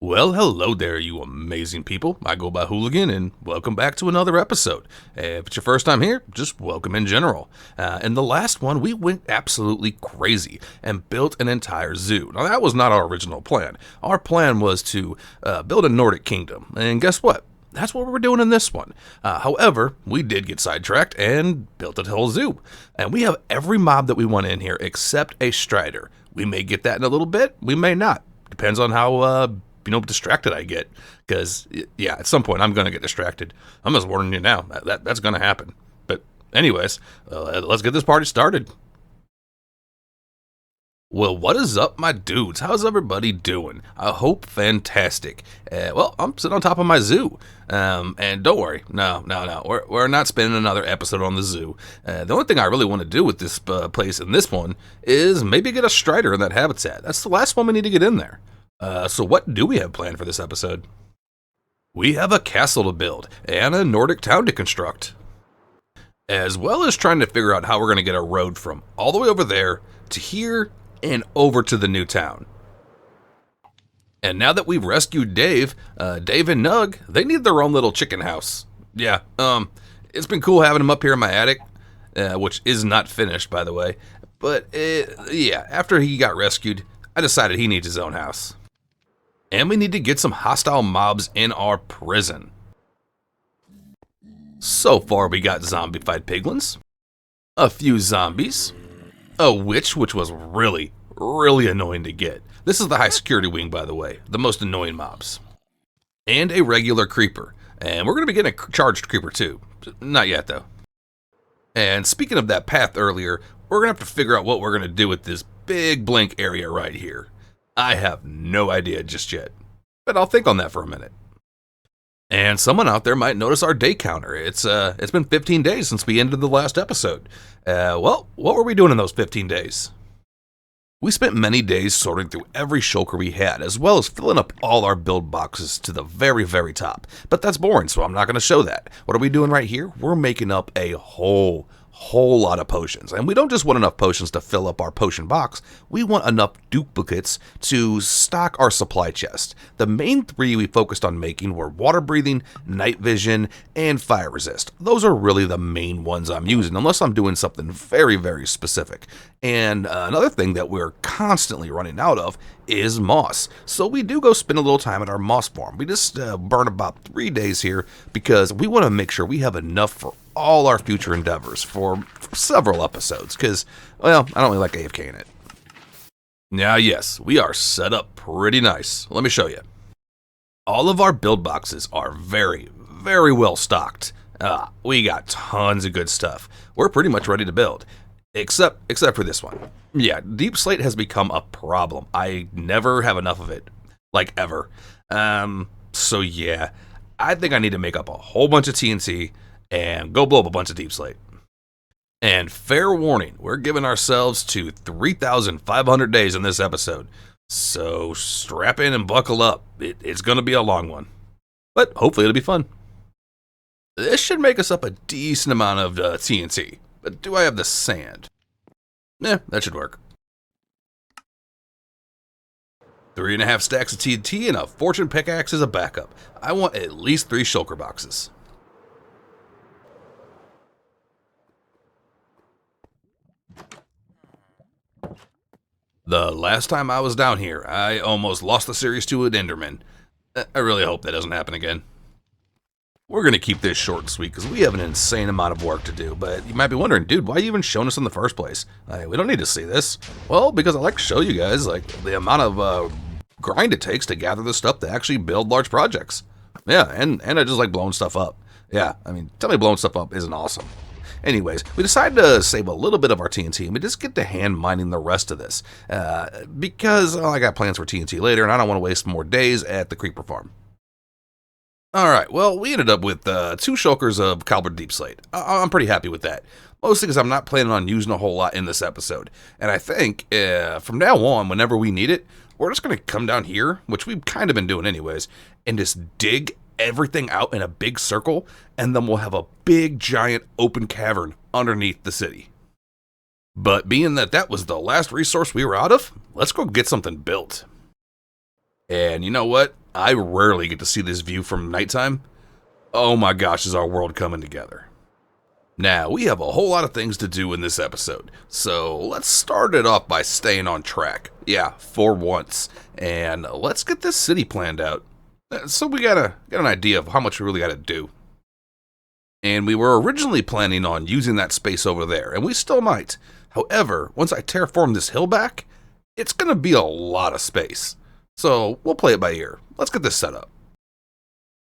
Speaker 1: Well, hello there, you amazing people. I go by Hooligan, and welcome back to another episode. If it's your first time here, just welcome in general. In the last one, we went absolutely crazy and built an entire zoo. Now, that was not our original plan. Our plan was to build a Nordic kingdom, and guess what? That's what we're doing in this one. However, we did get sidetracked and built a whole zoo. And we have every mob that we want in here except a strider. We may get that in a little bit. We may not. Depends on how distracted I get. Because, yeah, at some point I'm going to get distracted. I'm just warning you now. That's going to happen. But anyways, let's get this party started. Well, what is up, my dudes? How's everybody doing? I hope fantastic. Well, I'm sitting on top of my zoo. And don't worry. No. We're not spending another episode on the zoo. The only thing I really want to do with this place in this one is maybe get a strider in that habitat. That's the last one we need to get in there. So what do we have planned for this episode? We have a castle to build and a Nordic town to construct, as well as trying to figure out how we're going to get a road from all the way over there to here and over to the new town. And now that we've rescued Dave and Nug, they need their own little chicken house. Yeah, it's been cool having them up here in my attic, which is not finished, by the way. But, yeah, after he got rescued, I decided he needs his own house. And we need to get some hostile mobs in our prison. So far, we got zombified piglins, a few zombies, a witch, which was really, really annoying to get. This is the high security wing, by the way, the most annoying mobs. And a regular creeper. And we're going to be getting a charged creeper too. Not yet, though. And speaking of that path earlier, we're going to have to figure out what we're going to do with this big blank area right here. I have no idea just yet, but I'll think on that for a minute. And someone out there might notice our day counter. It's been 15 days since we ended the last episode. Well, what were we doing in those 15 days? We spent many days sorting through every shulker we had, as well as filling up all our build boxes to the very, very top. But that's boring, so I'm not going to show that. What are we doing right here? We're making up a whole lot of potions. And we don't just want enough potions to fill up our potion box, we want enough duplicates to stock our supply chest. The main three we focused on making were water breathing, night vision, and fire resist. Those are really the main ones I'm using, unless I'm doing something very, very specific. And another thing that we're constantly running out of is moss. So we do go spend a little time at our moss farm. We just burn about 3 days here because we want to make sure we have enough for all our future endeavors for several episodes, because, well, I don't really like AFK in it. Now, yes, we are set up pretty nice. Let me show you. All of our build boxes are very, very well stocked. We got tons of good stuff. We're pretty much ready to build. Except for this one. Yeah, deep slate has become a problem. I never have enough of it. Like, ever. So yeah, I think I need to make up a whole bunch of TNT and go blow up a bunch of deep slate. And fair warning, we're giving ourselves to 3,500 days in this episode. So strap in and buckle up. It's going to be a long one. But hopefully it'll be fun. This should make us up a decent amount of TNT. But do I have the sand? That should work. 3.5 stacks of TNT and a fortune pickaxe as a backup. I want at least 3 shulker boxes. The last time I was down here, I almost lost the series to an Enderman. I really hope that doesn't happen again. We're going to keep this short and sweet because we have an insane amount of work to do, but you might be wondering, dude, why are you even showing us in the first place? We don't need to see this. Well, because I like to show you guys like the amount of grind it takes to gather the stuff to actually build large projects. Yeah, and I just like blowing stuff up. Yeah, I mean, tell me blowing stuff up isn't awesome. Anyways, we decided to save a little bit of our TNT and we just get to hand mining the rest of this because I got plans for TNT later and I don't want to waste more days at the creeper farm. Alright, well, we ended up with 2 shulkers of caliber deep slate. I'm pretty happy with that. Mostly because I'm not planning on using a whole lot in this episode. And I think from now on, whenever we need it, we're just going to come down here, which we've kind of been doing anyways, and just dig everything out in a big circle, and then we'll have a big, giant, open cavern underneath the city. But being that that was the last resource we were out of, let's go get something built. And you know what? I rarely get to see this view from nighttime. Oh my gosh, is our world coming together. Now, we have a whole lot of things to do in this episode, so let's start it off by staying on track. Yeah, for once. And let's get this city planned out. So we got an idea of how much we really got to do. And we were originally planning on using that space over there, and we still might. However, once I terraform this hill back, it's going to be a lot of space. So we'll play it by ear. Let's get this set up.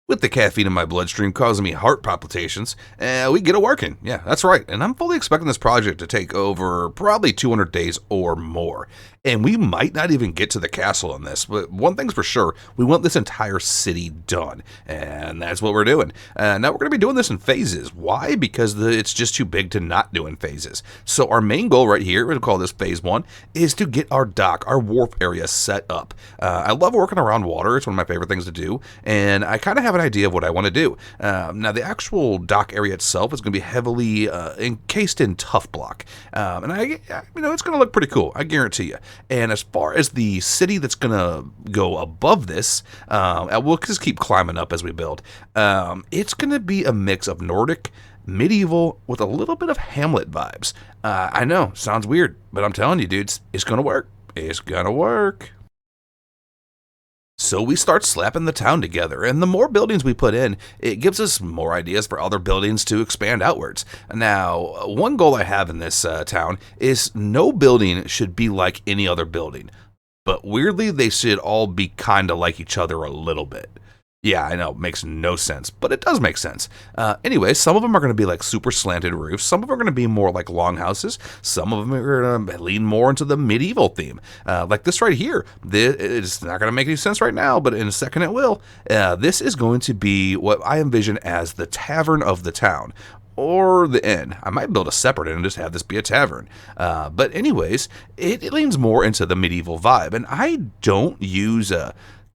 Speaker 1: With the caffeine in my bloodstream causing me heart palpitations, we get it working. Yeah, that's right. And I'm fully expecting this project to take over probably 200 days or more. And we might not even get to the castle on this, but one thing's for sure, we want this entire city done. And that's what we're doing. Now we're going to be doing this in phases. Why? Because it's just too big to not do in phases. So our main goal right here, we'll call this phase 1, is to get our dock, our wharf area set up. I love working around water. It's one of my favorite things to do. And I kind of have an idea of what I want to do. Now the actual dock area itself is going to be heavily encased in tough block. And it's going to look pretty cool. I guarantee you. And as far as the city that's going to go above this, we'll just keep climbing up as we build. It's going to be a mix of Nordic, medieval, with a little bit of Hamlet vibes. I know, sounds weird, but I'm telling you, dudes, it's going to work. It's going to work. So we start slapping the town together, and the more buildings we put in, it gives us more ideas for other buildings to expand outwards. Now, one goal I have in this town is no building should be like any other building, but weirdly, they should all be kind of like each other a little bit. Yeah, I know, makes no sense, but it does make sense. Anyway, some of them are going to be like super slanted roofs. Some of them are going to be more like longhouses. Some of them are going to lean more into the medieval theme. Like this right here. It's not going to make any sense right now, but in a second it will. This is going to be what I envision as the tavern of the town. Or the inn. I might build a separate inn and just have this be a tavern. But anyways, it leans more into the medieval vibe, and I don't use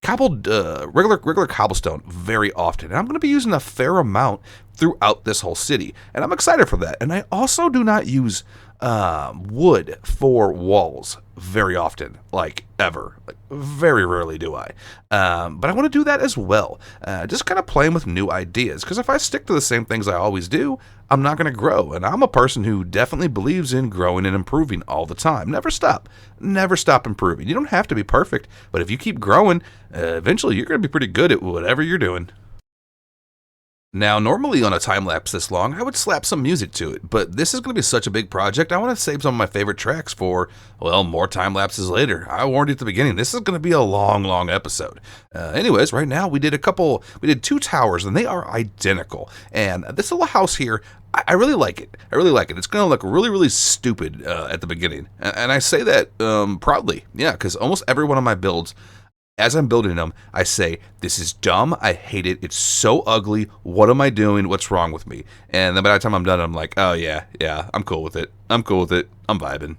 Speaker 1: regular cobblestone very often. And I'm going to be using a fair amount throughout this whole city, and I'm excited for that. And I also do not use wood for walls very often, like ever. Like very rarely do I. But I want to do that as well. Just kind of playing with new ideas, because if I stick to the same things I always do, I'm not going to grow. And I'm a person who definitely believes in growing and improving all the time. Never stop. Never stop improving. You don't have to be perfect, but if you keep growing, eventually you're going to be pretty good at whatever you're doing. Now, normally on a time lapse this long, I would slap some music to it, but this is going to be such a big project, I want to save some of my favorite tracks for, well, more time lapses later. I warned you at the beginning, this is going to be a long episode. Anyways, right now we did two towers, and they are identical. And this little house here, I really like it. I really like it. It's going to look really stupid at the beginning. And I say that proudly, yeah, because almost every one of my builds, as I'm building them, I say, this is dumb, I hate it, it's so ugly, what am I doing, what's wrong with me? And then by the time I'm done, I'm like, oh yeah, I'm cool with it, I'm vibing.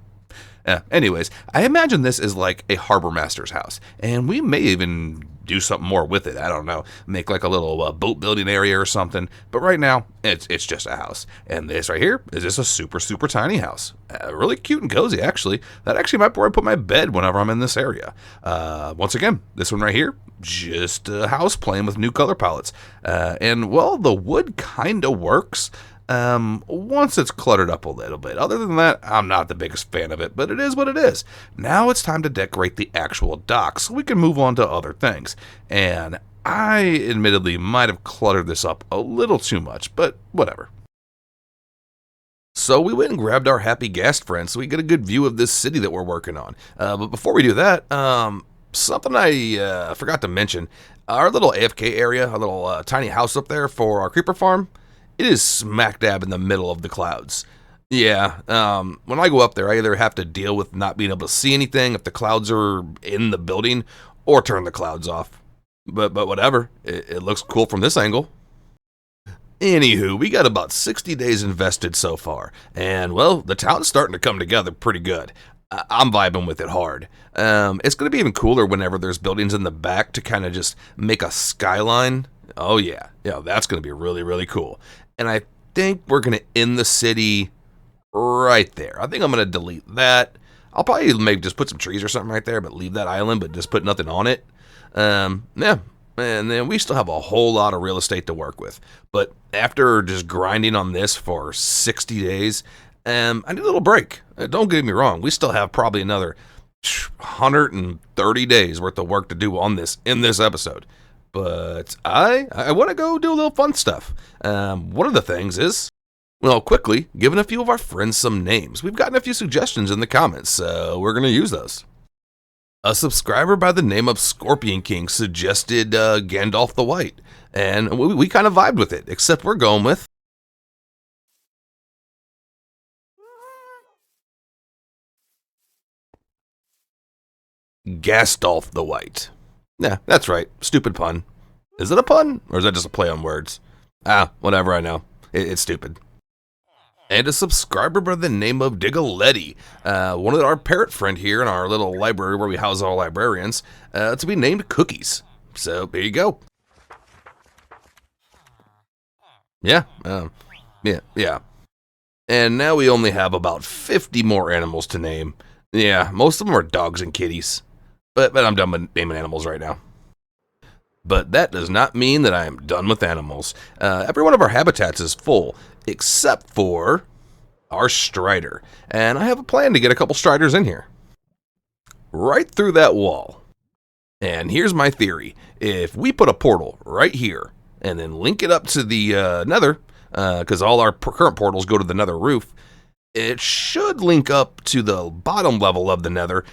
Speaker 1: Anyways, I imagine this is like a harbor master's house, and we may even do something more with it. I don't know, make like a little boat building area or something. But right now, it's just a house, and this right here is just a super tiny house. Really cute and cozy, actually. That actually might be where I put my bed whenever I'm in this area. Once again, this one right here, just a house playing with new color palettes, and well, the wood kind of works. Once it's cluttered up a little bit. Other than that, I'm not the biggest fan of it, but it is what it is. Now it's time to decorate the actual docks so we can move on to other things. And I admittedly might have cluttered this up a little too much, but whatever. So we went and grabbed our happy Ghast friends so we get a good view of this city that we're working on. But before we do that, something I forgot to mention. Our little AFK area, our little tiny house up there for our creeper farm, it is smack dab in the middle of the clouds. Yeah, when I go up there, I either have to deal with not being able to see anything if the clouds are in the building, or turn the clouds off. But whatever, it looks cool from this angle. Anywho, we got about 60 days invested so far, and well, the town's starting to come together pretty good. I'm vibing with it hard. It's going to be even cooler whenever there's buildings in the back to kind of just make a skyline. Oh yeah, that's going to be really cool. And I think we're going to end the city right there. I think I'm going to delete that. I'll probably maybe just put some trees or something right there, but leave that island, but just put nothing on it. Yeah. And then we still have a whole lot of real estate to work with. But after just grinding on this for 60 days, I need a little break. Don't get me wrong. We still have probably another 130 days worth of work to do on this in this episode. But I want to go do a little fun stuff. One of the things is, well, quickly, giving a few of our friends some names. We've gotten a few suggestions in the comments, so we're going to use those. A subscriber by the name of Scorpion King suggested Gandalf the White, and we kind of vibed with it, except we're going with Gastolf the White. Yeah, that's right. Stupid pun. Is it a pun, or is that just a play on words? Whatever, I know. It's stupid. And a subscriber by the name of Digaletti, one of our parrot friend here in our little library where we house our librarians, to be named Cookies. So, here you go. Yeah, yeah. And now we only have about 50 more animals to name. Yeah, most of them are dogs and kitties. But I'm done with naming animals right now. But that does not mean that I am done with animals. Every one of our habitats is full, except for our strider. And I have a plan to get a couple striders in here. Right through that wall. And here's my theory. If we put a portal right here, and then link it up to the nether, because all our current portals go to the nether roof, it should link up to the bottom level of the nether,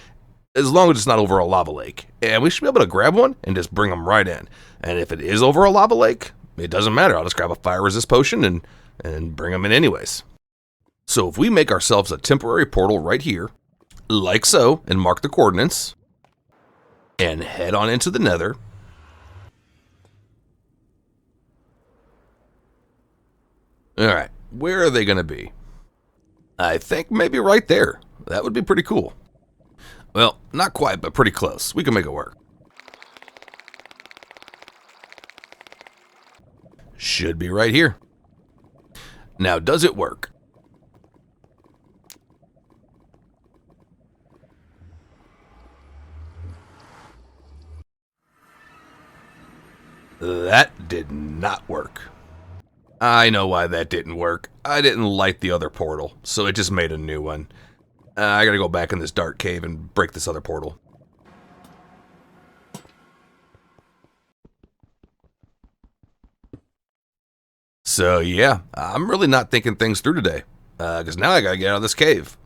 Speaker 1: as long as it's not over a lava lake. And we should be able to grab one and just bring them right in. And if it is over a lava lake, it doesn't matter. I'll just grab a fire resist potion and bring them in anyways. So if we make ourselves a temporary portal right here, like so, and mark the coordinates, and head on into the Nether. Alright, where are they going to be? I think maybe right there. That would be pretty cool. Well, not quite, but pretty close. We can make it work. Should be right here. Now, does it work? That did not work. I know why that didn't work. I didn't light the other portal, so it just made a new one. I gotta go back in this dark cave and break this other portal. So yeah, I'm really not thinking things through today, because now I gotta get out of this cave.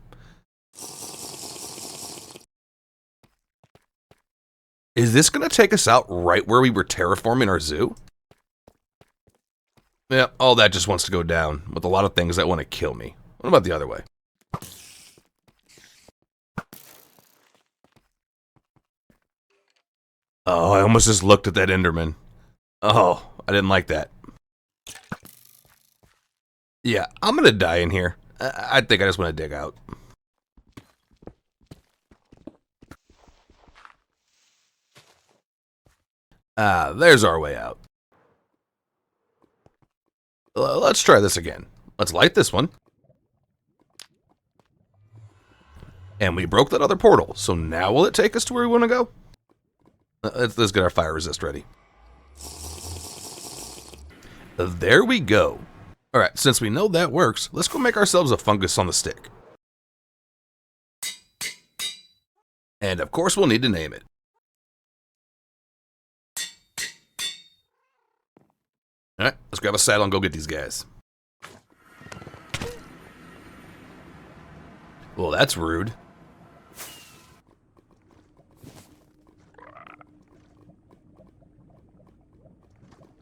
Speaker 1: Is this gonna take us out right where we were terraforming our zoo? Yeah, all that just wants to go down, with a lot of things that want to kill me. What about the other way? Oh, I almost just looked at that Enderman. Oh, I didn't like that. Yeah, I'm gonna die in here. I think I just want to dig out. There's our way out. Let's try this again. Let's light this one. And we broke that other portal, so now will it take us to where we want to go? Let's get our fire resist ready. There we go. Alright, since we know that works, let's go make ourselves a fungus on the stick. And of course we'll need to name it. Alright, let's grab a saddle and go get these guys. Well, that's rude.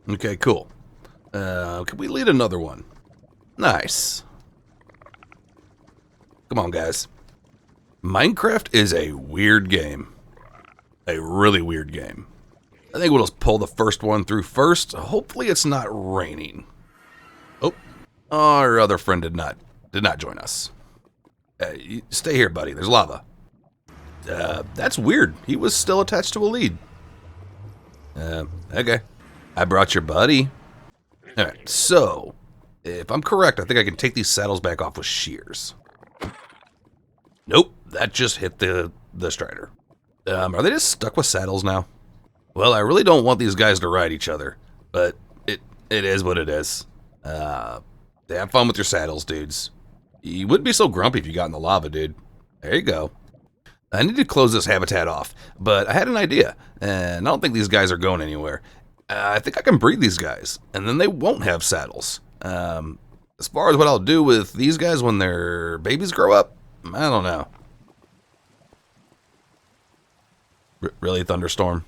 Speaker 1: Okay, cool. Can we lead another one? Nice. Come on, guys. Minecraft is a weird game. A really weird game. I think we'll just pull the first one through first. Hopefully it's not raining. Oh, our other friend did not join us. Stay here, buddy. There's lava. That's weird. He was still attached to a lead. Okay. I brought your buddy. Alright, so, if I'm correct, I think I can take these saddles back off with shears. Nope, that just hit the strider. Are they just stuck with saddles now? Well, I really don't want these guys to ride each other, but it is what it is. Have fun with your saddles, dudes. You wouldn't be so grumpy if you got in the lava, dude. There you go. I need to close this habitat off, but I had an idea, and I don't think these guys are going anywhere. I think I can breed these guys, and then they won't have saddles. As far as what I'll do with these guys when their babies grow up, I don't know. Really, Thunderstorm?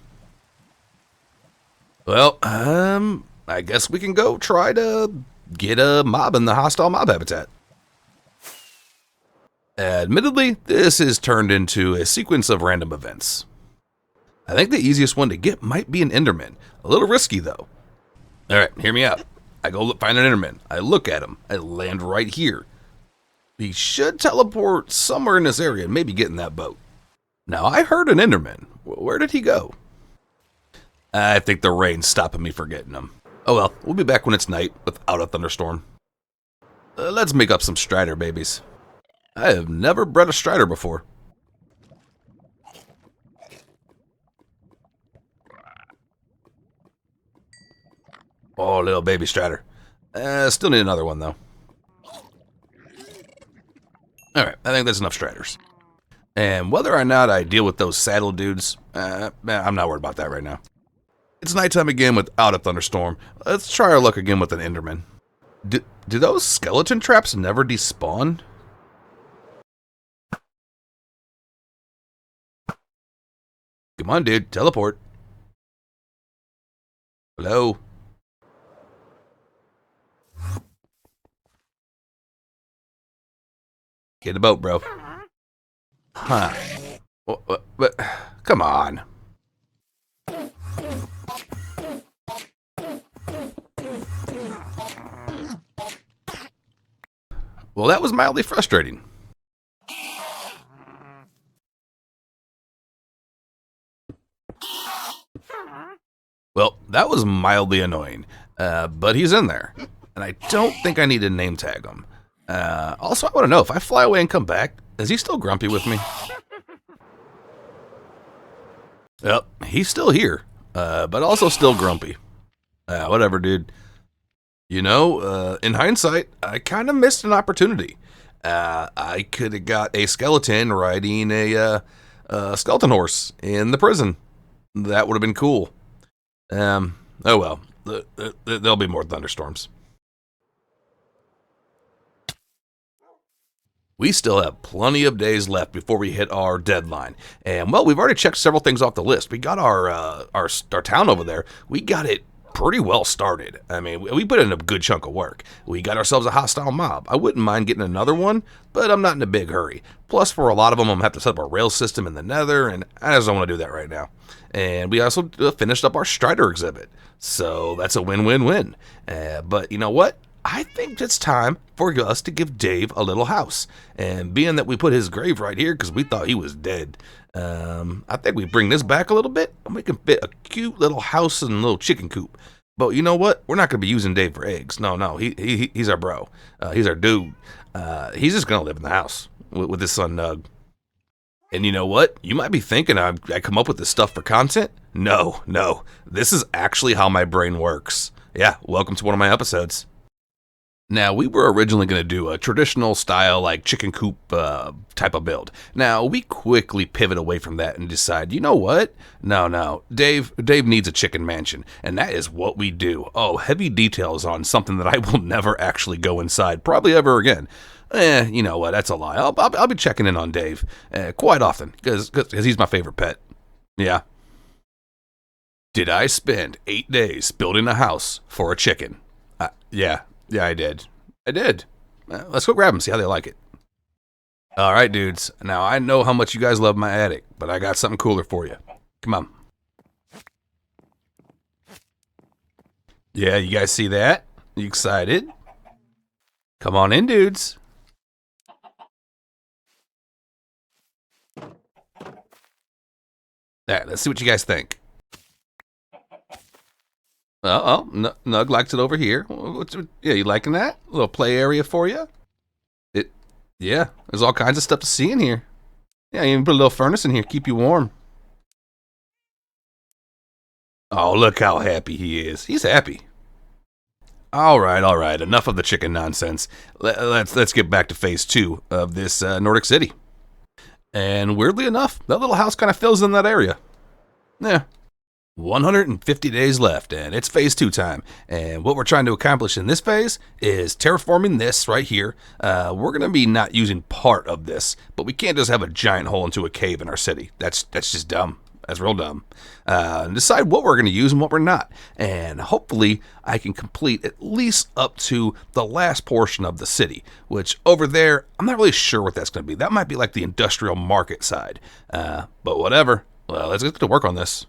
Speaker 1: Well, I guess we can go try to get a mob in the hostile mob habitat. Admittedly, this is turned into a sequence of random events. I think the easiest one to get might be an Enderman. A little risky, though. Alright, hear me out. I go find an Enderman. I look at him. I land right here. He should teleport somewhere in this area and maybe get in that boat. Now, I heard an Enderman. Where did he go? I think the rain's stopping me from getting him. Oh well, we'll be back when it's night without a thunderstorm. Let's make up some strider babies. I have never bred a strider before. Oh, little baby strider. Still need another one, though. Alright, I think that's enough striders. And whether or not I deal with those saddle dudes, I'm not worried about that right now. It's nighttime again without a thunderstorm. Let's try our luck again with an Enderman. Do those skeleton traps never despawn? Come on, dude. Teleport. Hello? Get in the boat, bro. Huh. But come on. Well, that was mildly frustrating. Well, that was mildly annoying. But he's in there. And I don't think I need to name tag him. Also, I want to know, if I fly away and come back, is he still grumpy with me? Yep, he's still here. But also still grumpy. Whatever, dude. You know, in hindsight, I kind of missed an opportunity. I could have got a skeleton riding a skeleton horse in the prison. That would have been cool. Oh well, there'll be more thunderstorms. We still have plenty of days left before we hit our deadline. And well, we've already checked several things off the list. We got our town over there. We got it pretty well started. I mean, we put in a good chunk of work. We got ourselves a hostile mob. I wouldn't mind getting another one, but I'm not in a big hurry. Plus, for a lot of them, I'm going to have to set up a rail system in the Nether, and I just don't want to do that right now. And we also finished up our Strider exhibit. So that's a win-win-win. But you know what? I think it's time for us to give Dave a little house. And being that we put his grave right here because we thought he was dead, I think we bring this back a little bit and we can fit a cute little house and a little chicken coop. But you know what? We're not going to be using Dave for eggs. No, he's our bro. He's our dude. He's just going to live in the house with his son, Nug. And you know what? You might be thinking I come up with this stuff for content. No. This is actually how my brain works. Yeah, welcome to one of my episodes. Now, we were originally going to do a traditional style, like chicken coop type of build. Now, we quickly pivot away from that and decide, you know what? No, Dave needs a chicken mansion, and that is what we do. Oh, heavy details on something that I will never actually go inside, probably ever again. You know what? That's a lie. I'll be checking in on Dave quite often because he's my favorite pet. Yeah. Did I spend 8 days building a house for a chicken? Yeah, I did. Let's go grab them, see how they like it. All right, dudes. Now, I know how much you guys love my attic, but I got something cooler for you. Come on. Yeah, you guys see that? You excited? Come on in, dudes. All right, let's see what you guys think. Nug likes it over here. Yeah, you liking that? A little play area for you? Yeah, there's all kinds of stuff to see in here. Yeah, you even put a little furnace in here, keep you warm. Oh, look how happy he is. He's happy. All right. Enough of the chicken nonsense. Let's get back to phase 2 of this Nordic City. And weirdly enough, that little house kind of fills in that area. Yeah. 150 days left, and it's phase 2 time. And what we're trying to accomplish in this phase is terraforming this right here. We're going to be not using part of this, but we can't just have a giant hole into a cave in our city. That's just dumb. That's real dumb. Decide what we're going to use and what we're not. And hopefully I can complete at least up to the last portion of the city, which over there, I'm not really sure what that's going to be. That might be like the industrial market side. But whatever. Well, let's get to work on this.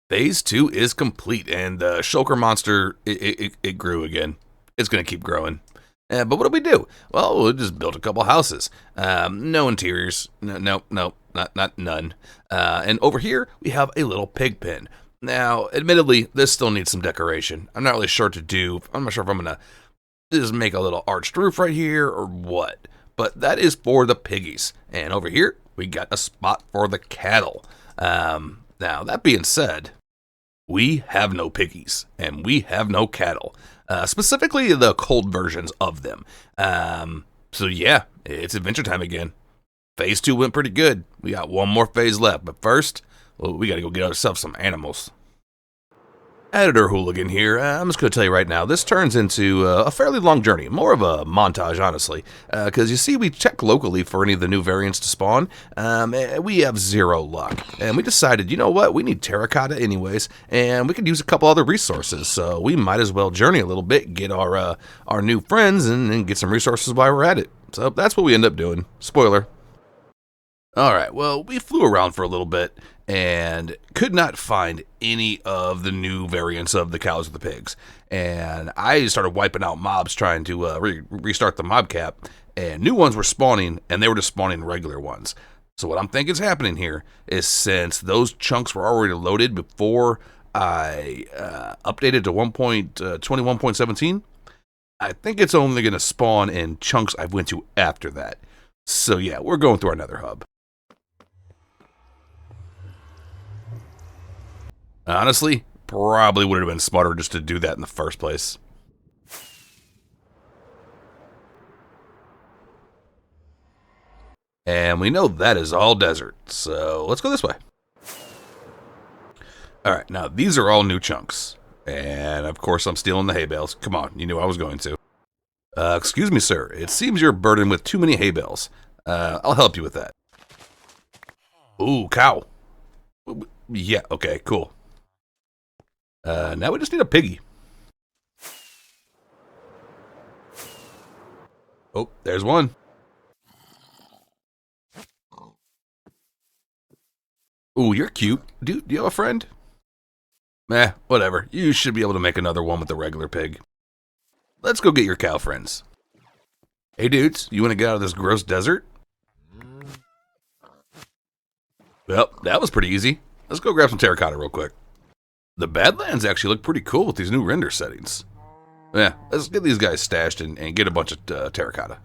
Speaker 1: Phase 2 is complete, and the shulker monster, it grew again. It's going to keep growing. But what do we do? Well, we'll just build a couple houses. No interiors. No, not none. And over here, we have a little pig pen. Now, admittedly, this still needs some decoration. I'm not really sure what to do. I'm not sure if I'm going to just make a little arched roof right here or what. But that is for the piggies. And over here, we got a spot for the cattle. Now, that being said, we have no piggies, and we have no cattle, specifically the cold versions of them. So yeah, it's adventure time again. Phase 2 went pretty good. We got one more phase left, but first, well, we gotta go get ourselves some animals. Editor Hooligan here. I'm just going to tell you right now, this turns into a fairly long journey, more of a montage, honestly, because you see, we checked locally for any of the new variants to spawn. We have zero luck, and we decided, you know what, we need terracotta anyways, and we could use a couple other resources, so we might as well journey a little bit, get our new friends, and get some resources while we're at it. So that's what we end up doing. Spoiler. Alright, well, we flew around for a little bit and could not find any of the new variants of the cows or the pigs. And I started wiping out mobs trying to restart the mob cap, and new ones were spawning, and they were just spawning regular ones. So what I'm thinking is happening here is, since those chunks were already loaded before I updated to 1.21.17, I think it's only going to spawn in chunks I went to after that. So yeah, we're going through our Nether hub. Honestly, probably would have been smarter just to do that in the first place. And we know that is all desert, so let's go this way. Alright, now these are all new chunks. And of course I'm stealing the hay bales. Come on, you knew I was going to. Excuse me, sir. It seems you're burdened with too many hay bales. I'll help you with that. Ooh, cow. Yeah, okay, cool. Now we just need a piggy. Oh, there's one. Ooh, you're cute. Dude, do you have a friend? Meh, whatever. You should be able to make another one with the regular pig. Let's go get your cow friends. Hey dudes, you want to get out of this gross desert? Well, that was pretty easy. Let's go grab some terracotta real quick. The Badlands actually look pretty cool with these new render settings. Yeah, let's get these guys stashed and get a bunch of terracotta.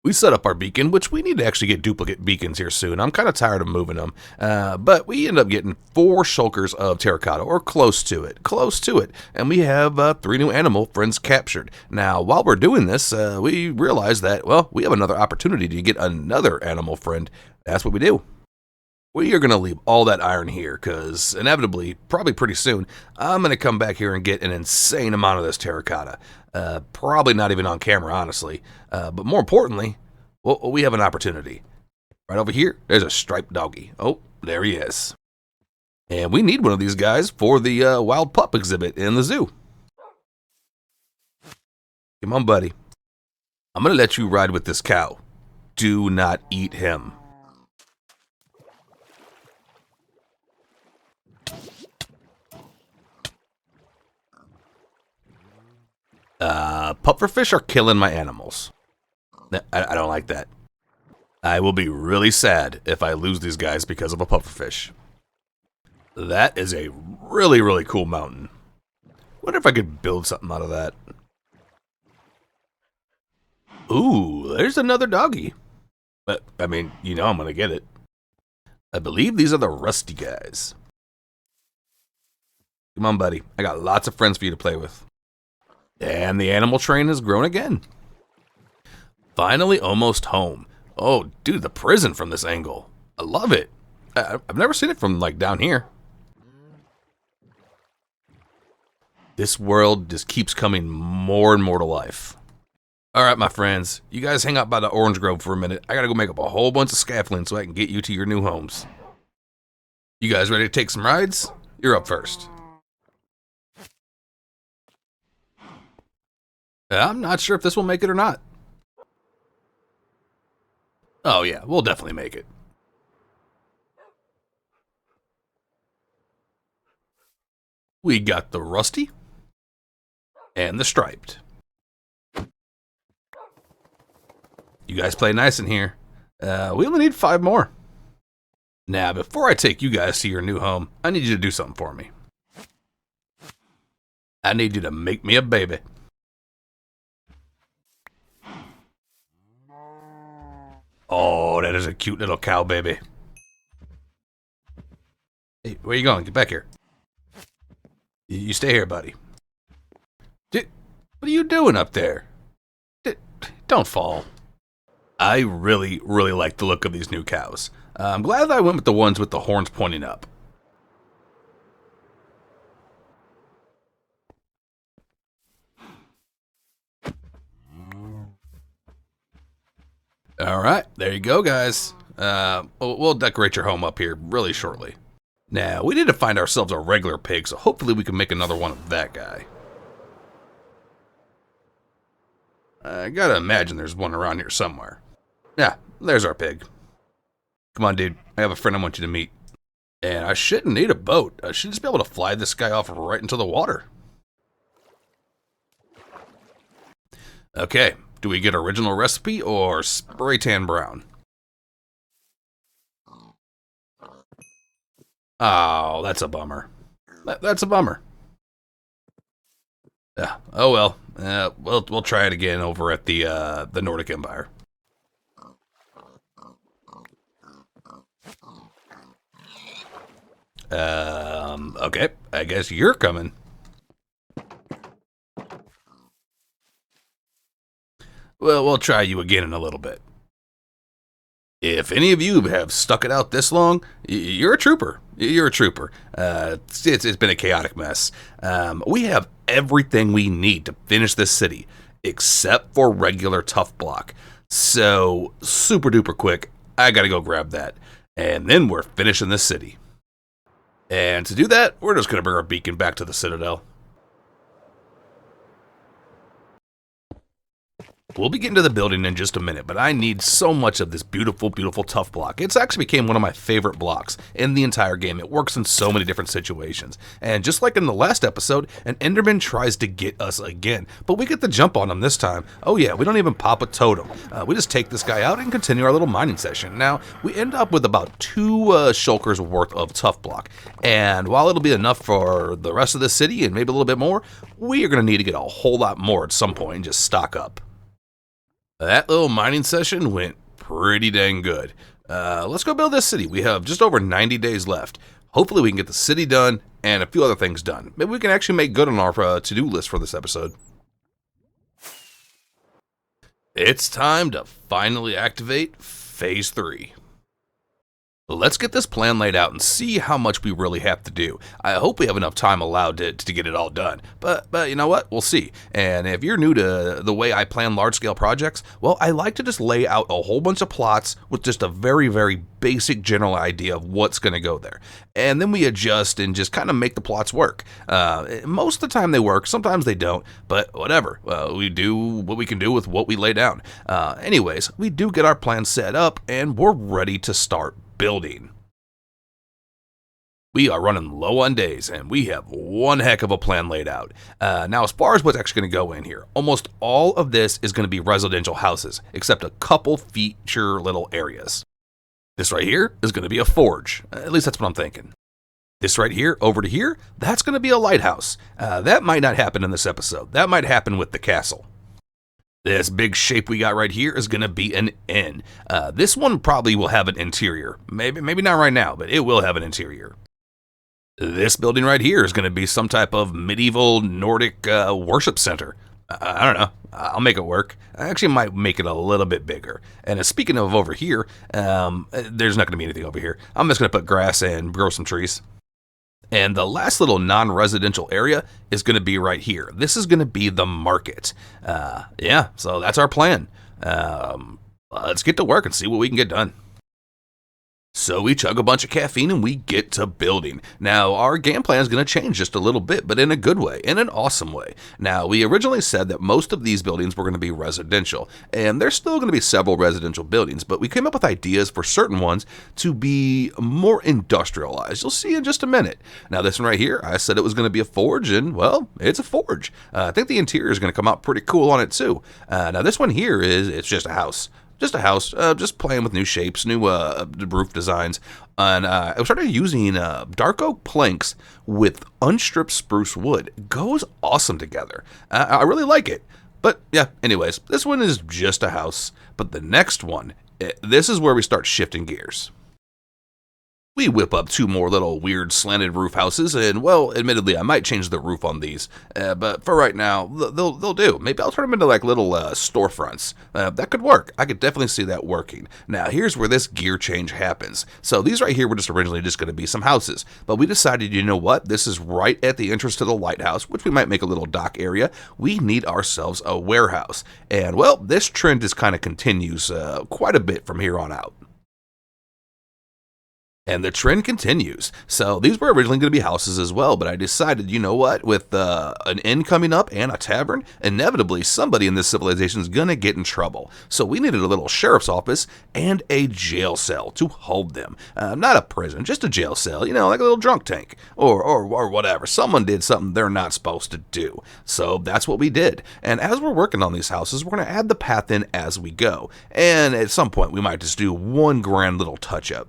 Speaker 1: We set up our beacon, which we need to actually get duplicate beacons here soon. I'm kind of tired of moving them. But we end up getting 4 shulkers of terracotta, or close to it. Close to it. And we have 3 new animal friends captured. Now, while we're doing this, we realize that, well, we have another opportunity to get another animal friend. That's what we do. We are going to leave all that iron here, because inevitably, probably pretty soon, I'm going to come back here and get an insane amount of this terracotta. Probably not even on camera, honestly. But more importantly, well, we have an opportunity. Right over here, there's a striped doggy. Oh, there he is. And we need one of these guys for the wild pup exhibit in the zoo. Come on, buddy. I'm going to let you ride with this cow. Do not eat him. Pufferfish are killing my animals. I don't like that. I will be really sad if I lose these guys because of a pufferfish. That is a really, really cool mountain. Wonder if I could build something out of that. Ooh, there's another doggy. But, I mean, you know I'm gonna get it. I believe these are the rusty guys. Come on, buddy. I got lots of friends for you to play with. And the animal train has grown again. Finally almost home. Oh, dude, the prison from this angle. I love it. I've never seen it from, like, down here. This world just keeps coming more and more to life. Alright, my friends. You guys hang out by the orange grove for a minute. I gotta go make up a whole bunch of scaffolding so I can get you to your new homes. You guys ready to take some rides? You're up first. I'm not sure if this will make it or not. Oh yeah, we'll definitely make it. We got the rusty and the striped. You guys play nice in here. We only need 5 more. Now, before I take you guys to your new home, I need you to do something for me. I need you to make me a baby. Oh, that is a cute little cow baby. Hey, where you going? Get back here. You stay here, buddy. What are you doing up there? Don't fall. I really, really like the look of these new cows. I'm glad that I went with the ones with the horns pointing up. All right, there you go, guys. We'll decorate your home up here really shortly. Now, we need to find ourselves a regular pig, so hopefully we can make another one of that guy. I gotta imagine there's one around here somewhere. Yeah, there's our pig. Come on, dude. I have a friend I want you to meet. And I shouldn't need a boat. I should just be able to fly this guy off right into the water. Okay, do we get original recipe or spray tan brown? Oh, that's a bummer. That's a bummer. Yeah. Oh well. We'll try it again over at the Nordic Empire. Okay. I guess you're coming. Well, we'll try you again in a little bit. If any of you have stuck it out this long, you're a trooper. You're a trooper. It's been a chaotic mess. We have everything we need to finish this city, except for regular tough block. So, super duper quick, I gotta go grab that. And then we're finishing this city. And to do that, we're just gonna bring our beacon back to the Citadel. We'll be getting to the building in just a minute, but I need so much of this beautiful, beautiful tough block. It's actually became one of my favorite blocks in the entire game. It works in so many different situations. And just like in the last episode, an Enderman tries to get us again, but we get the jump on him this time. Oh yeah, we don't even pop a totem. We just take this guy out and continue our little mining session. Now, we end up with about 2 shulkers worth of tough block. And while it'll be enough for the rest of the city and maybe a little bit more, we are going to need to get a whole lot more at some point and just stock up. That little mining session went pretty dang good. Let's go build this city. We have just over 90 days left. Hopefully we can get the city done and a few other things done. Maybe we can actually make good on our to-do list for this episode. It's time to finally activate Phase 3. Let's get this plan laid out and see how much we really have to do. I hope we have enough time allowed to get it all done. But you know what? We'll see. And if you're new to the way I plan large-scale projects, well, I like to just lay out a whole bunch of plots with just a very, very basic general idea of what's going to go there. And then we adjust and just kind of make the plots work. Most of the time they work. Sometimes they don't. But whatever. We do what we can do with what we lay down. Anyways, we do get our plan set up, and we're ready to start building. We are running low on days, and we have one heck of a plan laid out. Now, as far as what's actually going to go in here, almost all of this is going to be residential houses, except a couple feature little areas. This right here is going to be a forge. At least that's what I'm thinking. This right here, over to here, that's going to be a lighthouse. That might not happen in this episode. That might happen with the castle. This big shape we got right here is going to be an inn. This one probably will have an interior. Maybe not right now, but it will have an interior. This building right here is going to be some type of medieval Nordic worship center. I don't know. I'll make it work. I actually might make it a little bit bigger. And speaking of over here, there's not going to be anything over here. I'm just going to put grass and grow some trees. And the last little non-residential area is going to be right here. This is going to be the market. Yeah, so that's our plan. Let's get to work and see what we can get done. So we chug a bunch of caffeine and we get to building. Now, our game plan is going to change just a little bit, but in a good way, in an awesome way. Now, we originally said that most of these buildings were going to be residential, and there's still going to be several residential buildings, but we came up with ideas for certain ones to be more industrialized. You'll see in just a minute. Now, this one right here, I said it was going to be a forge, and well, it's a forge. I think the interior is going to come out pretty cool on it too. Now, this one here it's just a house. Just a house, just playing with new shapes, new roof designs. And I started using dark oak planks with unstripped spruce wood. It goes awesome together. I really like it. But yeah, anyways, this one is just a house. But the next one, this is where we start shifting gears. We whip up two more little weird slanted roof houses, and well, admittedly, I might change the roof on these, but for right now, they'll do. Maybe I'll turn them into like little storefronts. That could work. I could definitely see that working. Now, here's where this gear change happens. So these right here were just originally just going to be some houses, but we decided, you know what? This is right at the entrance to the lighthouse, which we might make a little dock area. We need ourselves a warehouse, and well, this trend just kind of continues quite a bit from here on out. And the trend continues. So these were originally going to be houses as well, but I decided, you know what, with an inn coming up and a tavern, inevitably somebody in this civilization is going to get in trouble. So we needed a little sheriff's office and a jail cell to hold them. Not a prison, just a jail cell, you know, like a little drunk tank or whatever. Someone did something they're not supposed to do. So that's what we did. And as we're working on these houses, we're going to add the path in as we go. And at some point, we might just do one grand little touch up.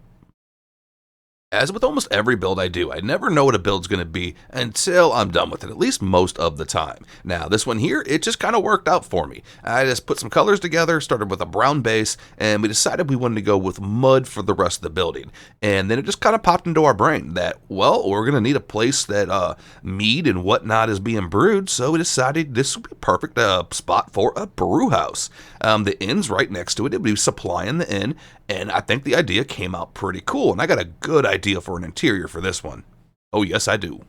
Speaker 1: As with almost every build I do, I never know what a build's going to be until I'm done with it, at least most of the time. Now, this one here, it just kind of worked out for me. I just put some colors together, started with a brown base, and we decided we wanted to go with mud for the rest of the building. And then it just kind of popped into our brain that, well, we're going to need a place that mead and whatnot is being brewed, so we decided this would be a perfect spot for a brew house. The inn's right next to it. It would be supplying the inn, and I think the idea came out pretty cool, and I got a good idea for an interior for this one. Oh, yes, I do.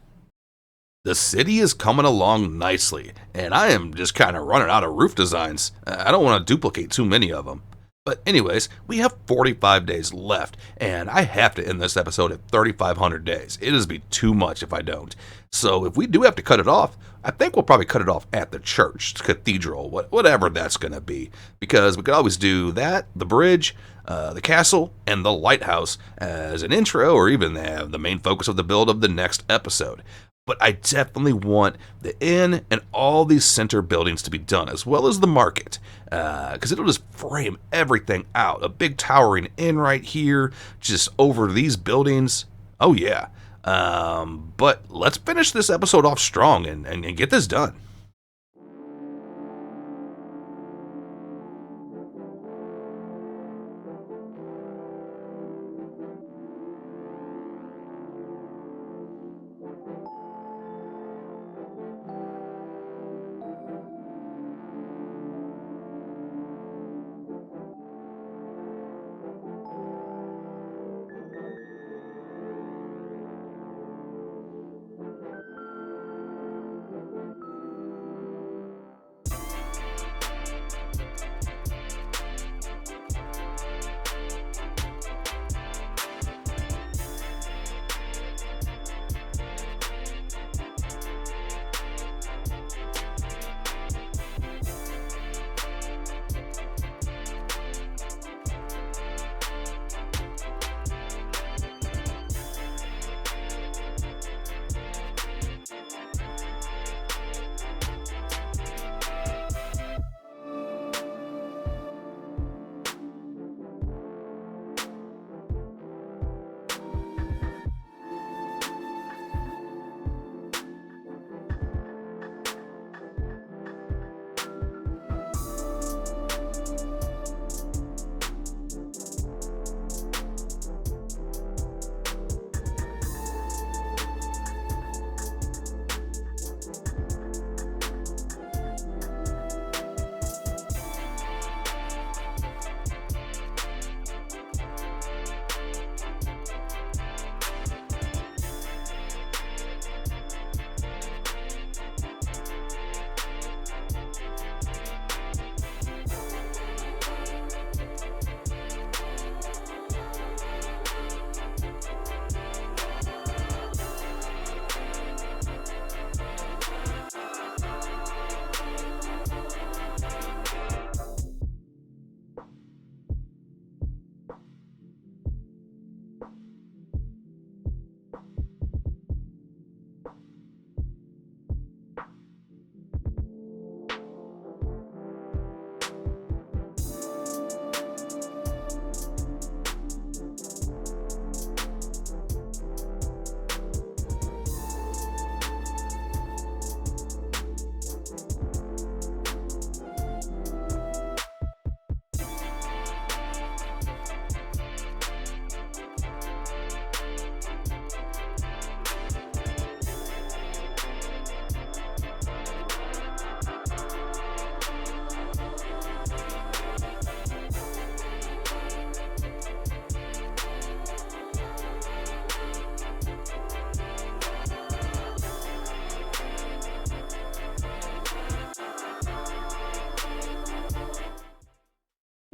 Speaker 1: The city is coming along nicely, and I am just kind of running out of roof designs. I don't want to duplicate too many of them. But anyways, we have 45 days left, and I have to end this episode at 3,500 days. It is be too much if I don't. So if we do have to cut it off, I think we'll probably cut it off at the church, cathedral, whatever that's going to be. Because we could always do that, the bridge, the castle, and the lighthouse as an intro, or even the main focus of the build of the next episode. But I definitely want the inn and all these center buildings to be done, as well as the market, because it'll just frame everything out. A big towering inn right here, just over these buildings. Oh, yeah. But let's finish this episode off strong and get this done.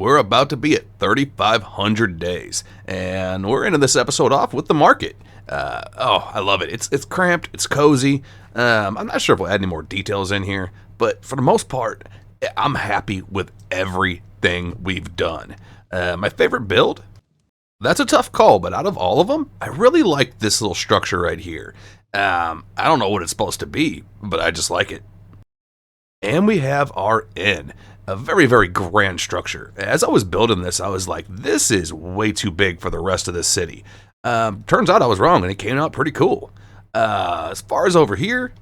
Speaker 1: We're about to be at 3,500 days, and we're ending this episode off with the market. I love it. It's cramped, it's cozy. I'm not sure if we'll add any more details in here, but for the most part, I'm happy with everything we've done. My favorite build? That's a tough call, but out of all of them, I really like this little structure right here. I don't know what it's supposed to be, but I just like it. And we have our inn. A very, very grand structure. As I was building this, I was like, this is way too big for the rest of the city. Turns out I was wrong, and it came out pretty cool. As far as over here,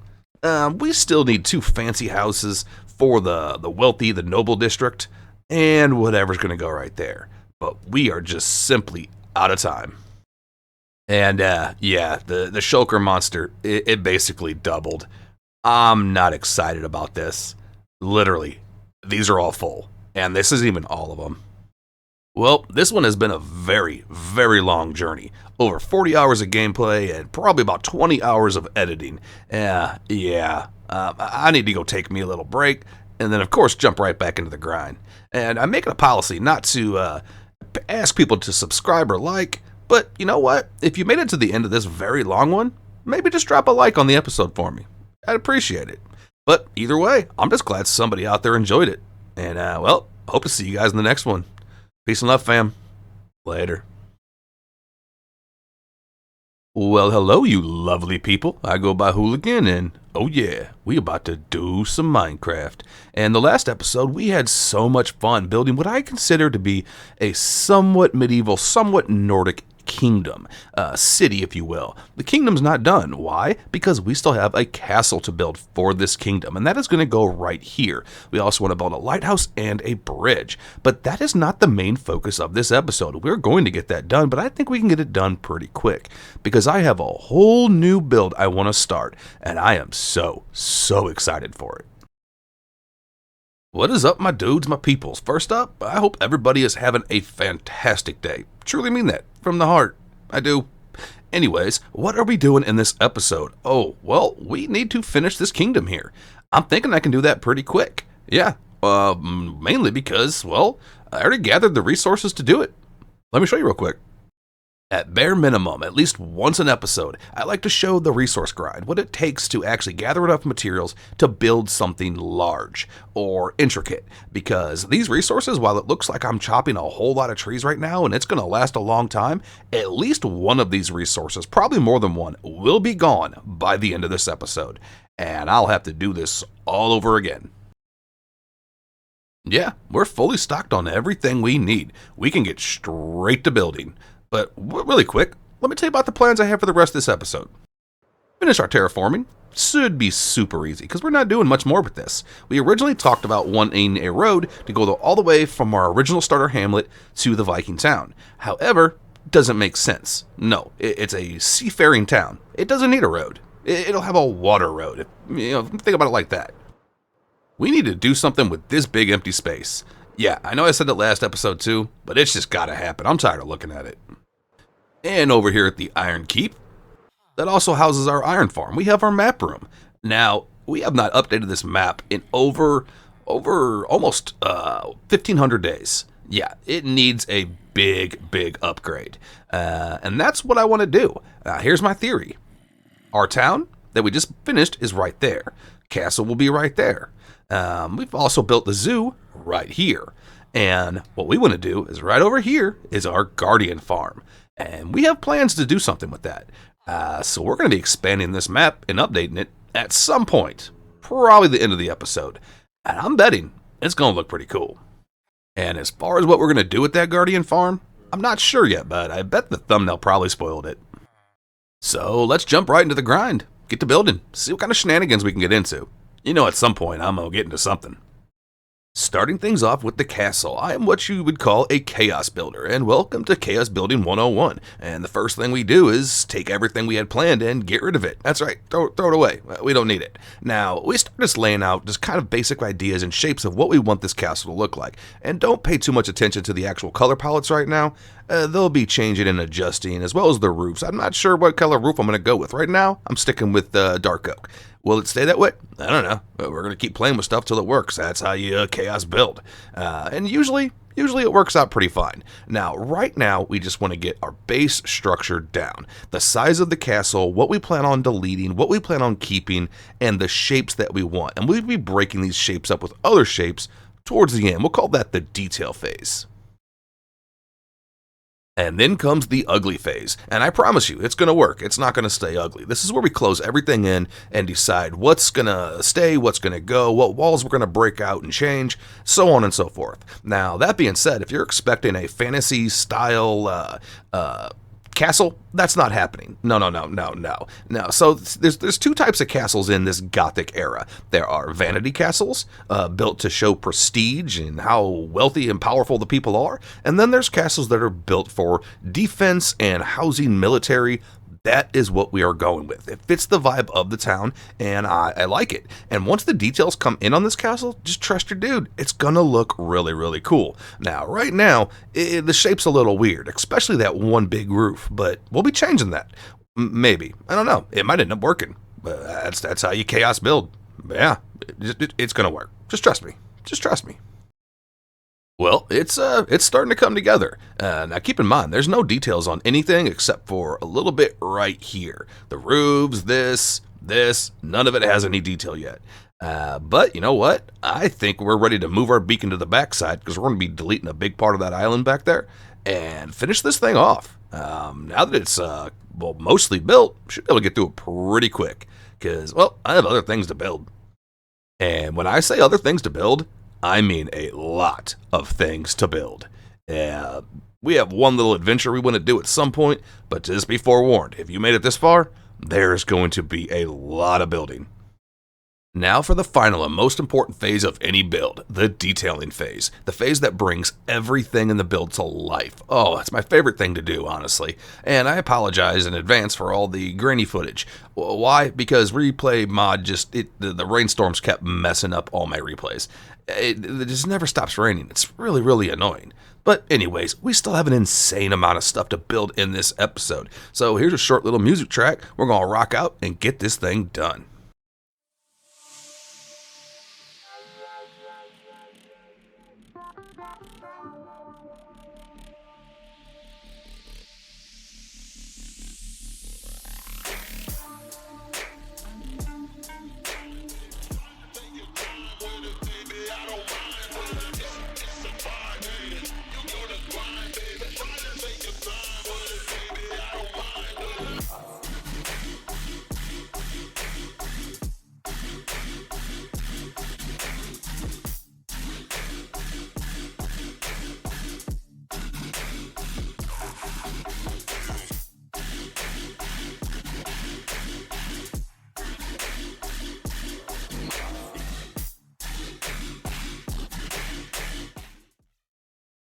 Speaker 1: we still need 2 fancy houses for the wealthy, the noble district, and whatever's going to go right there. But we are just simply out of time. And yeah, the shulker monster, it basically doubled. I'm not excited about this. Literally, these are all full, and this isn't even all of them. Well, this one has been a very, very long journey. Over 40 hours of gameplay and probably about 20 hours of editing. I need to go take me a little break, and then of course jump right back into the grind. And I'm making a policy not to ask people to subscribe or like, but you know what? If you made it to the end of this very long one, maybe just drop a like on the episode for me. I'd appreciate it. But either way, I'm just glad somebody out there enjoyed it. And, hope to see you guys in the next one. Peace and love, fam. Later. Well, hello, you lovely people. I go by Hooligan, and oh yeah, we about to do some Minecraft. And the last episode, we had so much fun building what I consider to be a somewhat medieval, somewhat Nordic kingdom, city, if you will. The kingdom's not done. Why? Because we still have a castle to build for this kingdom, and that is going to go right here. We also want to build a lighthouse and a bridge, but that is not the main focus of this episode. We're going to get that done, but I think we can get it done pretty quick, because I have a whole new build I want to start, and I am so excited for it. What is up, my dudes, my peoples? First up, I hope everybody is having a fantastic day. Truly mean that, from the heart. I do. Anyways, what are we doing in this episode? Oh, well, we need to finish this kingdom here. I'm thinking I can do that pretty quick. Yeah, mainly because, well, I already gathered the resources to do it. Let me show you real quick. At bare minimum, at least once an episode, I like to show the resource grind, what it takes to actually gather enough materials to build something large or intricate. Because these resources, while it looks like I'm chopping a whole lot of trees right now and it's going to last a long time, at least one of these resources, probably more than one, will be gone by the end of this episode. And I'll have to do this all over again. Yeah, we're fully stocked on everything we need. We can get straight to building. But really quick, let me tell you about the plans I have for the rest of this episode. Finish our terraforming. Should be super easy, because we're not doing much more with this. We originally talked about wanting a road to go all the way from our original starter hamlet to the Viking town. However, it doesn't make sense. No, it's a seafaring town. It doesn't need a road. It'll have a water road. Think about it like that. We need to do something with this big empty space. Yeah, I know I said it last episode too, but it's just gotta happen. I'm tired of looking at it. And over here at the Iron Keep, that also houses our iron farm. We have our map room. Now, we have not updated this map in over almost 1,500 days. Yeah, it needs a big upgrade. And that's what I want to do. Here's my theory. Our town that we just finished is right there. Castle will be right there. We've also built the zoo right here. And what we want to do is right over here is our Guardian farm. And we have plans to do something with that. So we're going to be expanding this map and updating it at some point. Probably the end of the episode. And I'm betting it's going to look pretty cool. And as far as what we're going to do with that Guardian farm, I'm not sure yet, but I bet the thumbnail probably spoiled it. So let's jump right into the grind. Get to building. See what kind of shenanigans we can get into. At some point I'm going to get into something. Starting things off with the castle, I am what you would call a chaos builder, and welcome to Chaos Building 101. And the first thing we do is take everything we had planned and get rid of it. That's right, throw it away. We don't need it. Now, we start just laying out just kind of basic ideas and shapes of what we want this castle to look like. And don't pay too much attention to the actual color palettes right now. They'll be changing and adjusting, as well as the roofs. I'm not sure what color roof I'm going to go with. Right now, I'm sticking with dark oak. Will it stay that way? I don't know. We're going to keep playing with stuff till it works. That's how you chaos build. And usually it works out pretty fine. Now, right now, we just want to get our base structure down. The size of the castle, what we plan on deleting, what we plan on keeping, and the shapes that we want. And we'll be breaking these shapes up with other shapes towards the end. We'll call that the detail phase. And then comes the ugly phase. And I promise you, it's going to work. It's not going to stay ugly. This is where we close everything in and decide what's going to stay, what's going to go, what walls we're going to break out and change, so on and so forth. Now, that being said, if you're expecting a fantasy style castle, that's not happening. No. So there's two types of castles in this Gothic era. There are vanity castles, built to show prestige and how wealthy and powerful the people are. And then there's castles that are built for defense and housing military. That is what we are going with. It fits the vibe of the town, and I like it. And once the details come in on this castle, just trust your dude. It's gonna look really, really cool. Now, right now, the shape's a little weird, especially that one big roof, but we'll be changing that. Maybe. I don't know. It might end up working. But that's how you chaos build. But yeah, it's gonna work. Just trust me. Just trust me. Well, it's starting to come together. Now keep in mind, there's no details on anything except for a little bit right here. The roofs, this, none of it has any detail yet. But you know what? I think we're ready to move our beacon to the backside because we're going to be deleting a big part of that island back there and finish this thing off. Now that it's mostly built, should be able to get through it pretty quick because, well, I have other things to build. And when I say other things to build, I mean a lot of things to build. We have one little adventure we want to do at some point, but just be forewarned, if you made it this far, there's going to be a lot of building. Now for the final and most important phase of any build, the detailing phase. The phase that brings everything in the build to life. Oh, that's my favorite thing to do, honestly. And I apologize in advance for all the grainy footage. Why? Because replay mod the rainstorms kept messing up all my replays. It just never stops raining. It's really, really annoying. But anyways, we still have an insane amount of stuff to build in this episode. So here's a short little music track. We're going to rock out and get this thing done.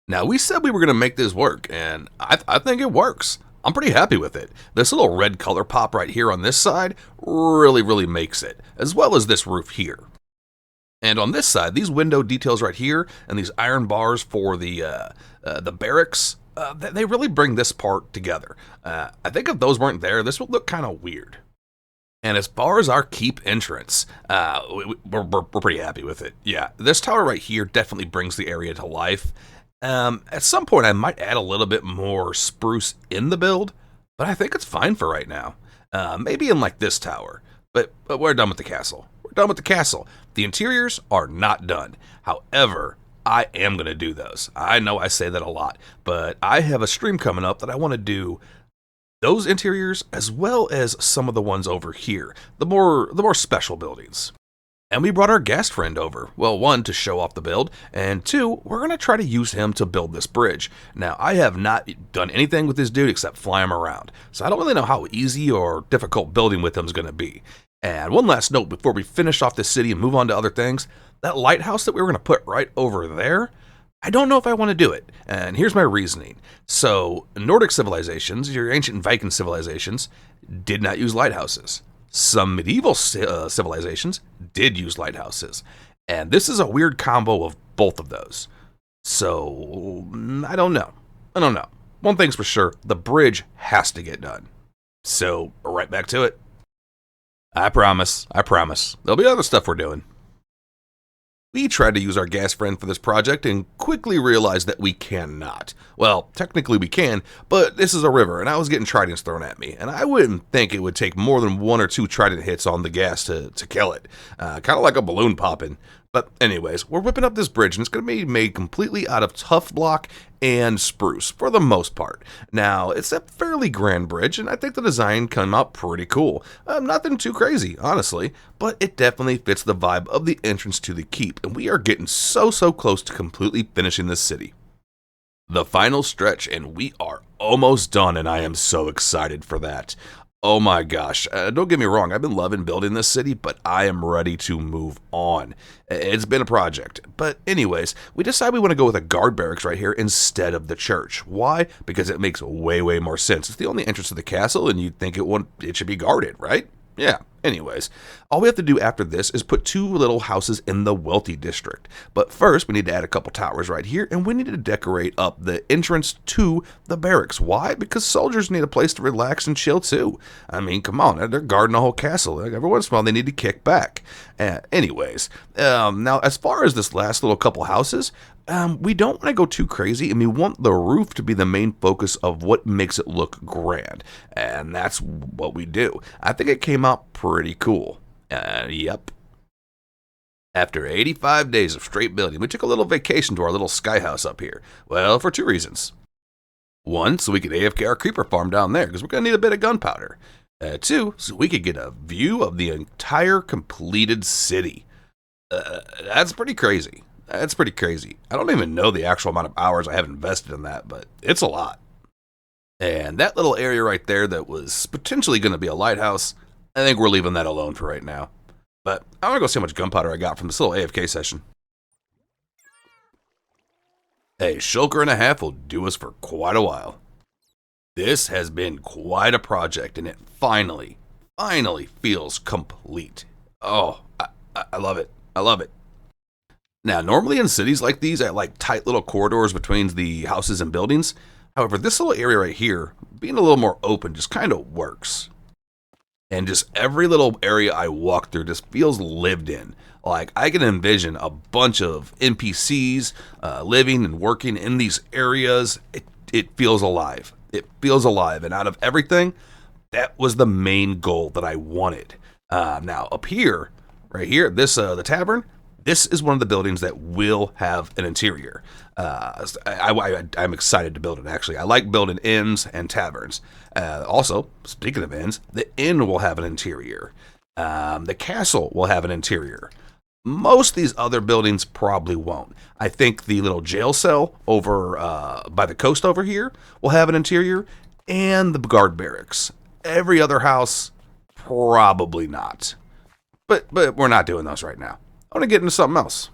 Speaker 1: Now, we said we were going to make this work, and I think it works. I'm pretty happy with it. This little red color pop right here on this side really, really makes it, as well as this roof here. And on this side, these window details right here and these iron bars for the barracks, they really bring this part together. I think if those weren't there, this would look kind of weird. And as far as our keep entrance, we're pretty happy with it. Yeah, this tower right here definitely brings the area to life. At some point, I might add a little bit more spruce in the build, but I think it's fine for right now. Maybe in like this tower, but we're done with the castle. We're done with the castle. The interiors are not done. However, I am going to do those. I know I say that a lot, but I have a stream coming up that I want to do those interiors as well as some of the ones over here, the more special buildings. And we brought our Ghast friend over. Well, one, to show off the build, and two, we're going to try to use him to build this bridge. Now, I have not done anything with this dude except fly him around, so I don't really know how easy or difficult building with him is going to be. And one last note before we finish off this city and move on to other things, that lighthouse that we were going to put right over there, I don't know if I want to do it, and here's my reasoning. So, Nordic civilizations, your ancient Viking civilizations, did not use lighthouses. Some medieval civilizations did use lighthouses, and this is a weird combo of both of those. So, I don't know. One thing's for sure, the bridge has to get done. So, right back to it. I promise. I promise. There'll be other stuff we're doing. We tried to use our gas friend for this project and quickly realized that we cannot. Well, technically we can, but this is a river and I was getting tridents thrown at me, and I wouldn't think it would take more than 1 or 2 trident hits on the gas to kill it. Kind of like a balloon popping. But anyways, we're whipping up this bridge and it's going to be made completely out of tough block and spruce for the most part. Now, it's a fairly grand bridge and I think the design came out pretty cool. Nothing too crazy, honestly, but it definitely fits the vibe of the entrance to the keep, and we are getting so close to completely finishing this city. The final stretch, and we are almost done, and I am so excited for that. Oh my gosh, don't get me wrong, I've been loving building this city, but I am ready to move on. It's been a project. But anyways, we decided we want to go with a guard barracks right here instead of the church. Why? Because it makes way more sense. It's the only entrance to the castle, and you'd think it should be guarded, right? Yeah. Anyways, all we have to do after this is put 2 little houses in the wealthy district. But first, we need to add a couple towers right here, and we need to decorate up the entrance to the barracks. Why? Because soldiers need a place to relax and chill too. I mean, come on, they're guarding the whole castle. Like, every once in a while, they need to kick back. Anyways, now as far as this last little couple houses, we don't want to go too crazy, and we want the roof to be the main focus of what makes it look grand. And that's what we do. I think it came out pretty cool. Yep. After 85 days of straight building, we took a little vacation to our little sky house up here. Well, for 2 reasons. 1, so we could AFK our creeper farm down there, because we're going to need a bit of gunpowder. 2, so we could get a view of the entire completed city. That's pretty crazy. That's pretty crazy. I don't even know the actual amount of hours I have invested in that, but it's a lot. And that little area right there that was potentially going to be a lighthouse, I think we're leaving that alone for right now. But I want to go see how much gunpowder I got from this little AFK session. A shulker and a half will do us for quite a while. This has been quite a project, and it finally feels complete. Oh, I love it. I love it. Now, normally in cities like these, I like tight little corridors between the houses and buildings. However, this little area right here, being a little more open, just kind of works. And just every little area I walk through just feels lived in. Like, I can envision a bunch of NPCs living and working in these areas. It feels alive. It feels alive. And out of everything, that was the main goal that I wanted. Now, up here, right here, the tavern, this is one of the buildings that will have an interior. I'm excited to build it, actually. I like building inns and taverns. Also, speaking of inns, the inn will have an interior. The castle will have an interior. Most of these other buildings probably won't. I think the little jail cell over by the coast over here will have an interior, and the guard barracks. Every other house, probably not. But we're not doing those right now. I want to get into something else.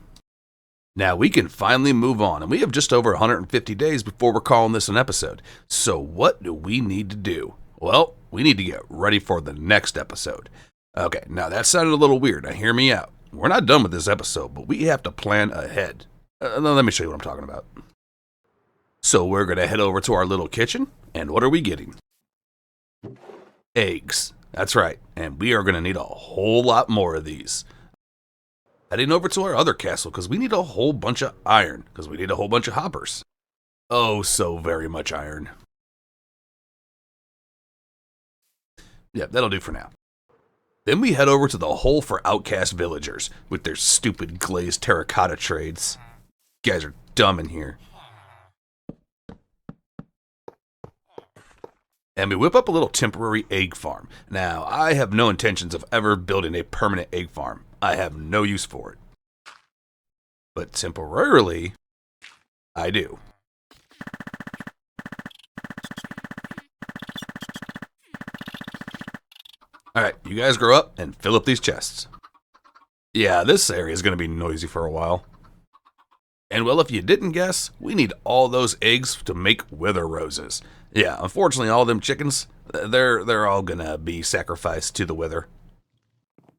Speaker 1: Now we can finally move on, and we have just over 150 days before we're calling this an episode. So what do we need to do? Well, we need to get ready for the next episode. Okay, now that sounded a little weird. Now hear me out. We're not done with this episode, but we have to plan ahead. Let me show you what I'm talking about. So we're going to head over to our little kitchen, and what are we getting? Eggs. That's right, and we are going to need a whole lot more of these. Heading over to our other castle, because we need a whole bunch of iron, because we need a whole bunch of hoppers. Oh, so very much iron. Yeah, that'll do for now. Then we head over to the hole for outcast villagers, with their stupid glazed terracotta trades. You guys are dumb in here. And we whip up a little temporary egg farm. Now, I have no intentions of ever building a permanent egg farm. I have no use for it. But temporarily, I do. Alright, you guys grow up and fill up these chests. Yeah, this area is going to be noisy for a while. And well, if you didn't guess, we need all those eggs to make wither roses. Yeah, unfortunately, all them chickens, they're all going to be sacrificed to the wither.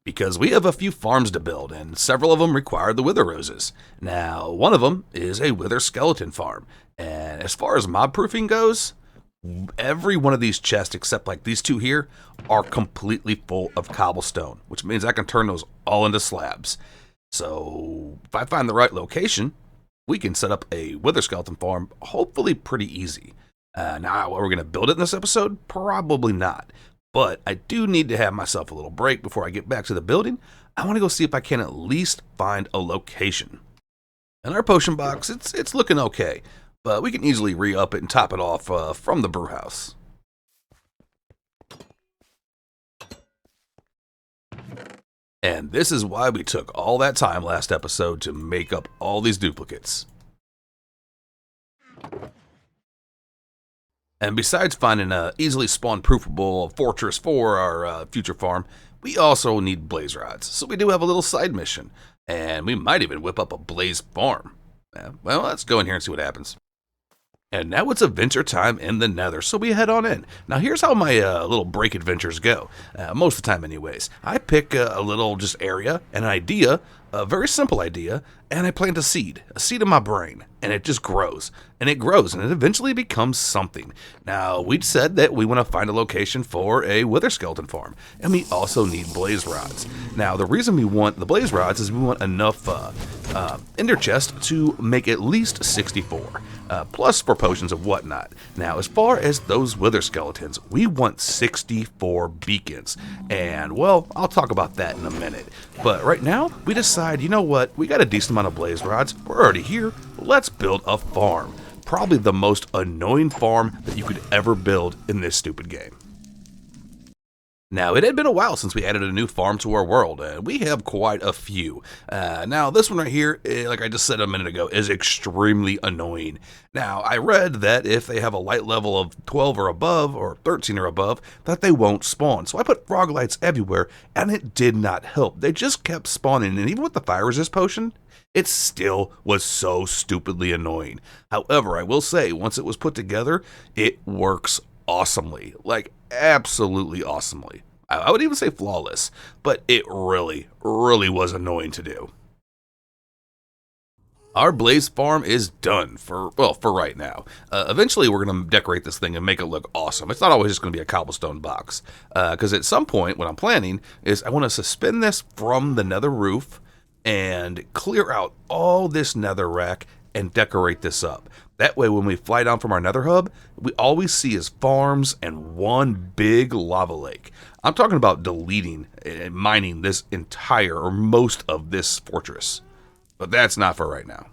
Speaker 1: Because we have a few farms to build, and several of them require the wither roses. Now, one of them is a wither skeleton farm. And as far as mob proofing goes, Every one of these chests, except like these two here, are completely full of cobblestone, which means I can turn those all into slabs. So if I find the right location, we can set up a wither skeleton farm, hopefully pretty easy. Now, are we going to build it in this episode? Probably not. But I do need to have myself a little break before I get back to the building. I want to go see if I can at least find a location. And our potion box, it's looking okay, but we can easily re-up it and top it off from the brew house. And this is why we took all that time last episode to make up all these duplicates. And besides finding an easily spawn-proofable fortress for our future farm, we also need blaze rods. So we do have a little side mission, and we might even whip up a blaze farm. Well, let's go in here and see what happens. And now it's adventure time in the Nether, so we head on in. Now here's how my little break adventures go, most of the time anyways. I pick a little just area, an idea, a very simple idea, and I plant a seed in my brain, and it just grows, and it grows, and it eventually becomes something. Now, we'd said that we want to find a location for a wither skeleton farm, and we also need blaze rods. Now, the reason we want the blaze rods is we want enough ender chest to make at least 64. Plus for potions and whatnot. Now, as far as those wither skeletons, we want 64 beacons. And, well, I'll talk about that in a minute. But right now, we decide, you know what, we got a decent amount of blaze rods. We're already here. Let's build a farm. Probably the most annoying farm that you could ever build in this stupid game. Now, it had been a while since we added a new farm to our world, and we have quite a few. Now, this one right here, like I just said a minute ago, is extremely annoying. Now, I read that if they have a light level of 12 or above, or 13 or above, that they won't spawn. So I put frog lights everywhere, and it did not help. They just kept spawning, and even with the fire resist potion, it still was so stupidly annoying. However, I will say, once it was put together, it works awesomely. Like, absolutely awesomely. I would even say flawless, but it really, really was annoying to do. Our blaze farm is done for right now. Eventually, we're going to decorate this thing and make it look awesome. It's not always just going to be a cobblestone box, because at some point, what I'm planning is I want to suspend this from the nether roof and clear out all this nether rack and decorate this up. That way, when we fly down from our nether hub, we always see is farms and one big lava lake. I'm talking about deleting and mining this entire or most of this fortress. But that's not for right now.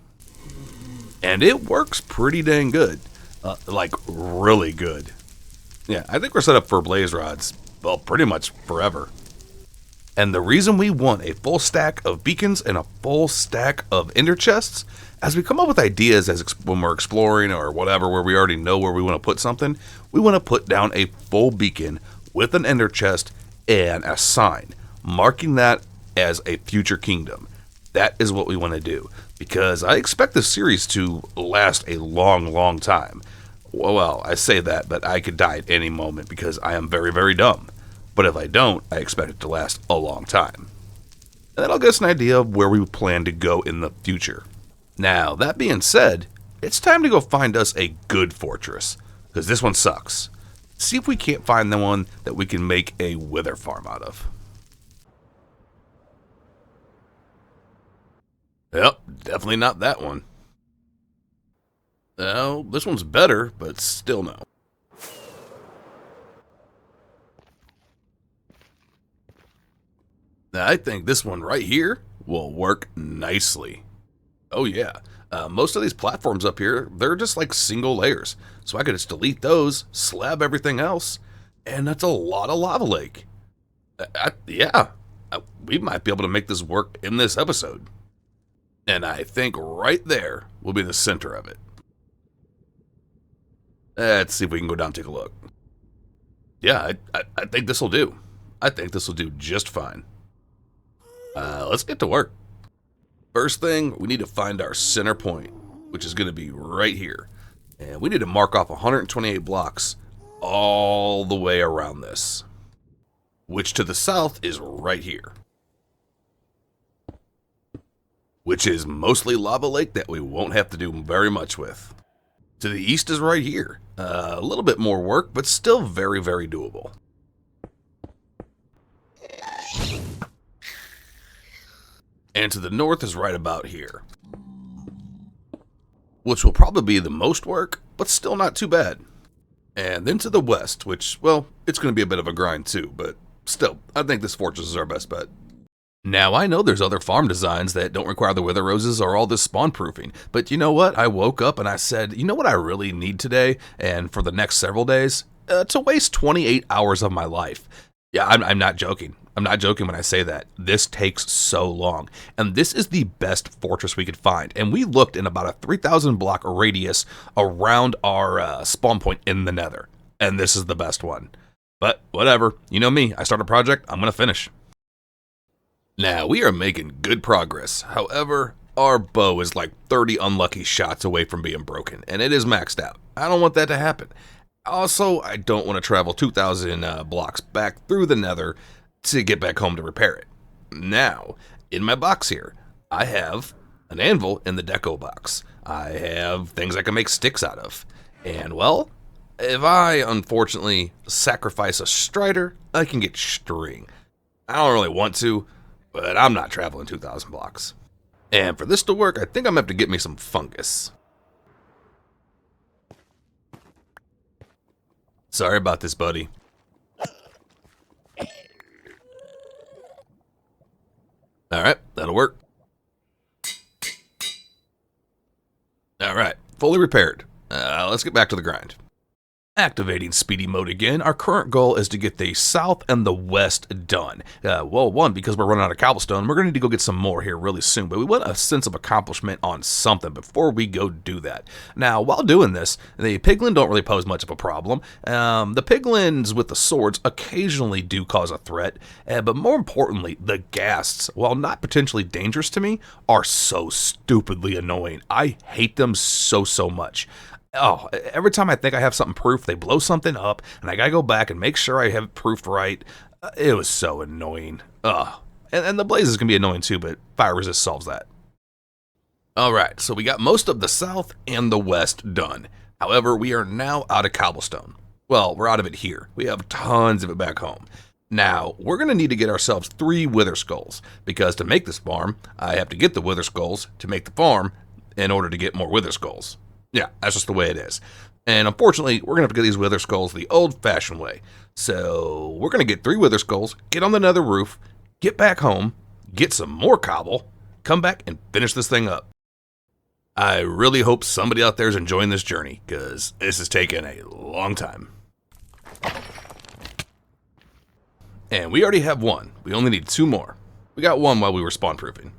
Speaker 1: And it works pretty dang good. Like, really good. Yeah, I think we're set up for blaze rods, well, pretty much forever. And the reason we want a full stack of beacons and a full stack of ender chests, as we come up with ideas when we're exploring or whatever, where we already know where we want to put something, we want to put down a full beacon with an ender chest and a sign, marking that as a future kingdom. That is what we want to do, because I expect this series to last a long, long time. Well, I say that, but I could die at any moment because I am very, very dumb. But if I don't, I expect it to last a long time. And that'll give us an idea of where we plan to go in the future. Now, that being said, it's time to go find us a good fortress, because this one sucks. See if we can't find the one that we can make a wither farm out of. Yep, definitely not that one. Well, this one's better, but still no. I think this one right here will work nicely. Oh yeah, most of these platforms up here, they're just like single layers. So I could just delete those, slab everything else, and that's a lot of lava lake. We might be able to make this work in this episode. And I think right there will be the center of it. Let's see if we can go down and take a look. Yeah, I think this will do. I think this will do just fine. Let's get to work. First thing, we need to find our center point, which is going to be right here. And we need to mark off 128 blocks all the way around this, which to the south is right here, which is mostly lava lake that we won't have to do very much with. To the east is right here. A little bit more work, but still very, very doable. And to the north is right about here, which will probably be the most work, but still not too bad. And then to the west, which, well, it's going to be a bit of a grind too, but still, I think this fortress is our best bet. Now, I know there's other farm designs that don't require the wither roses or all this spawn proofing, but you know what? I woke up and I said, you know what I really need today, and for the next several days? To waste 28 hours of my life. Yeah, I'm not joking. I'm not joking when I say that. This takes so long. And this is the best fortress we could find. And we looked in about a 3,000 block radius around our spawn point in the Nether. And this is the best one. But whatever. You know me. I start a project, I'm going to finish. Now, we are making good progress. However, our bow is like 30 unlucky shots away from being broken. And it is maxed out. I don't want that to happen. Also, I don't want to travel 2,000 blocks back through the Nether to get back home to repair it. Now, in my box here, I have an anvil in the deco box. I have things I can make sticks out of. And, well, if I, unfortunately, sacrifice a strider, I can get string. I don't really want to, but I'm not traveling 2,000 blocks. And for this to work, I think I'm going to have to get me some fungus. Sorry about this, buddy. Alright, that'll work. Alright, fully repaired. Let's get back to the grind. Activating speedy mode again, our current goal is to get the south and the west done. Well, one, because we're running out of cobblestone, we're going to need to go get some more here really soon, but we want a sense of accomplishment on something before we go do that. Now, while doing this, the piglin don't really pose much of a problem. The piglins with the swords occasionally do cause a threat, but more importantly, the ghasts, while not potentially dangerous to me, are so stupidly annoying. I hate them so much. Oh, every time I think I have something proofed, they blow something up, and I gotta go back and make sure I have it proofed right. It was so annoying. Ugh. And the blazes can be annoying too, but fire resist solves that. Alright, so we got most of the south and the west done. However, we are now out of cobblestone. Well, we're out of it here. We have tons of it back home. Now, we're going to need to get ourselves 3 wither skulls, because to make this farm, I have to get the wither skulls to make the farm in order to get more wither skulls. Yeah, that's just the way it is. And unfortunately, we're going to have to get these wither skulls the old-fashioned way. So we're going to get 3 wither skulls, get on the nether roof, get back home, get some more cobble, come back and finish this thing up. I really hope somebody out there is enjoying this journey, because this has taken a long time. And we already have 1. We only need 2 more. We got 1 while we were spawn proofing.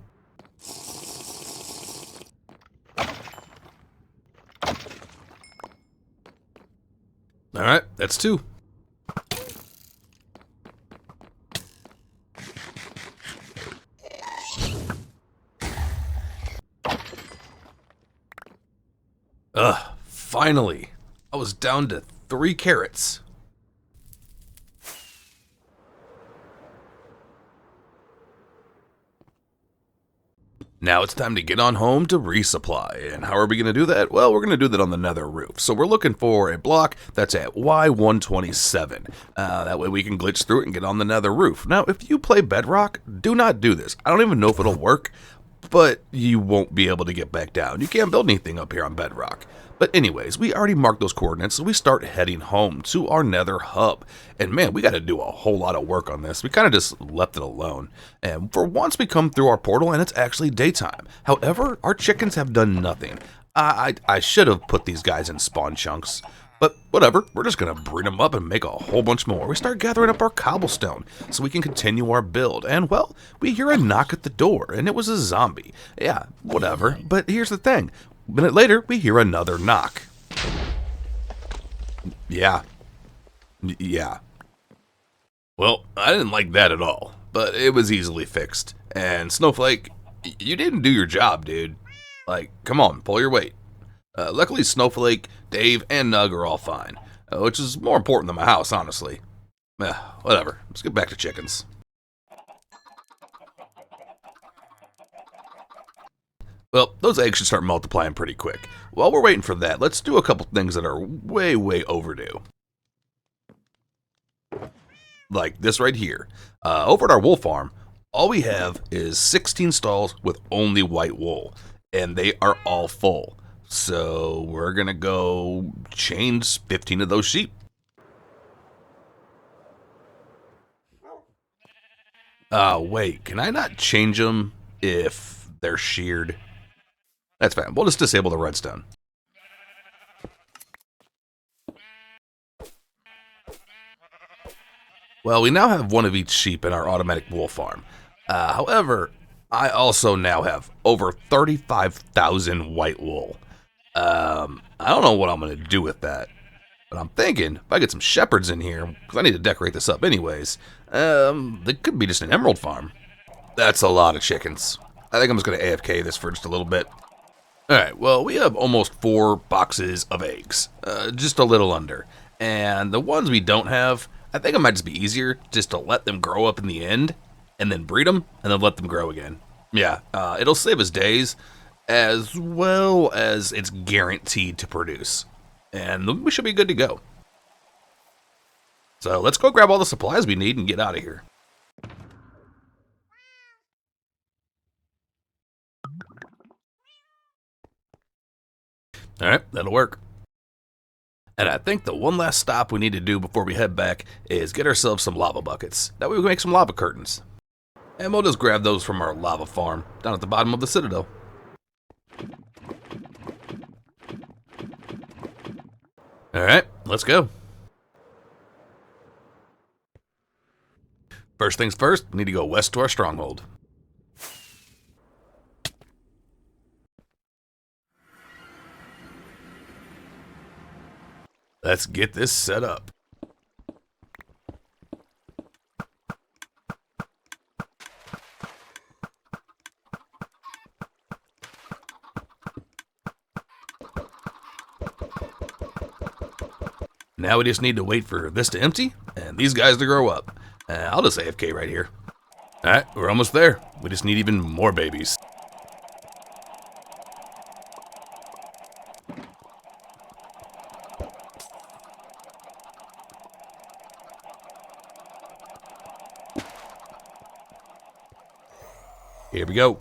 Speaker 1: Alright, that's 2. Finally. I was down to 3 carrots. Now it's time to get on home to resupply. And how are we going to do that? Well, we're going to do that on the nether roof. So we're looking for a block that's at Y127. That way we can glitch through it and get on the nether roof. Now, if you play Bedrock, do not do this. I don't even know if it'll work, but you won't be able to get back down. You can't build anything up here on Bedrock. But anyways, we already marked those coordinates, so we start heading home to our nether hub. And man, we got to do a whole lot of work on this. We kind of just left it alone. And for once we come through our portal and it's actually daytime. However, our chickens have done nothing. I should have put these guys in spawn chunks. But whatever, we're just going to breed them up and make a whole bunch more. We start gathering up our cobblestone so we can continue our build. And well, we hear a knock at the door and it was a zombie. Yeah, whatever. But here's the thing. A minute later, we hear another knock. Yeah. Well, I didn't like that at all, but it was easily fixed. And Snowflake, you didn't do your job, dude. Like, come on, pull your weight. Luckily, Snowflake, Dave, and Nug are all fine, which is more important than my house, honestly. Whatever, let's get back to chickens. Well, those eggs should start multiplying pretty quick. While we're waiting for that, let's do a couple things that are way, way overdue. Like this right here. Over at our wool farm, all we have is 16 stalls with only white wool, and they are all full. So we're gonna go change 15 of those sheep. Wait, can I not change them if they're sheared? That's fine. We'll just disable the redstone. Well, we now have one of each sheep in our automatic wool farm. However, I also now have over 35,000 white wool. I don't know what I'm going to do with that, but I'm thinking if I get some shepherds in here, because I need to decorate this up anyways, it could be just an emerald farm. That's a lot of chickens. I think I'm just going to AFK this for just a little bit. Alright, well, we have almost 4 boxes of eggs, just a little under. And the ones we don't have, I think it might just be easier just to let them grow up in the end, and then breed them, and then let them grow again. Yeah, it'll save us days, as well as it's guaranteed to produce. And we should be good to go. So let's go grab all the supplies we need and get out of here. Alright, that'll work. And I think the one last stop we need to do before we head back is get ourselves some lava buckets. That way we can make some lava curtains. And we'll just grab those from our lava farm down at the bottom of the citadel. Alright, let's go. First things first, we need to go west to our stronghold. Let's get this set up. Now we just need to wait for this to empty and these guys to grow up. I'll just AFK right here. Alright, we're almost there. We just need even more babies. Here we go.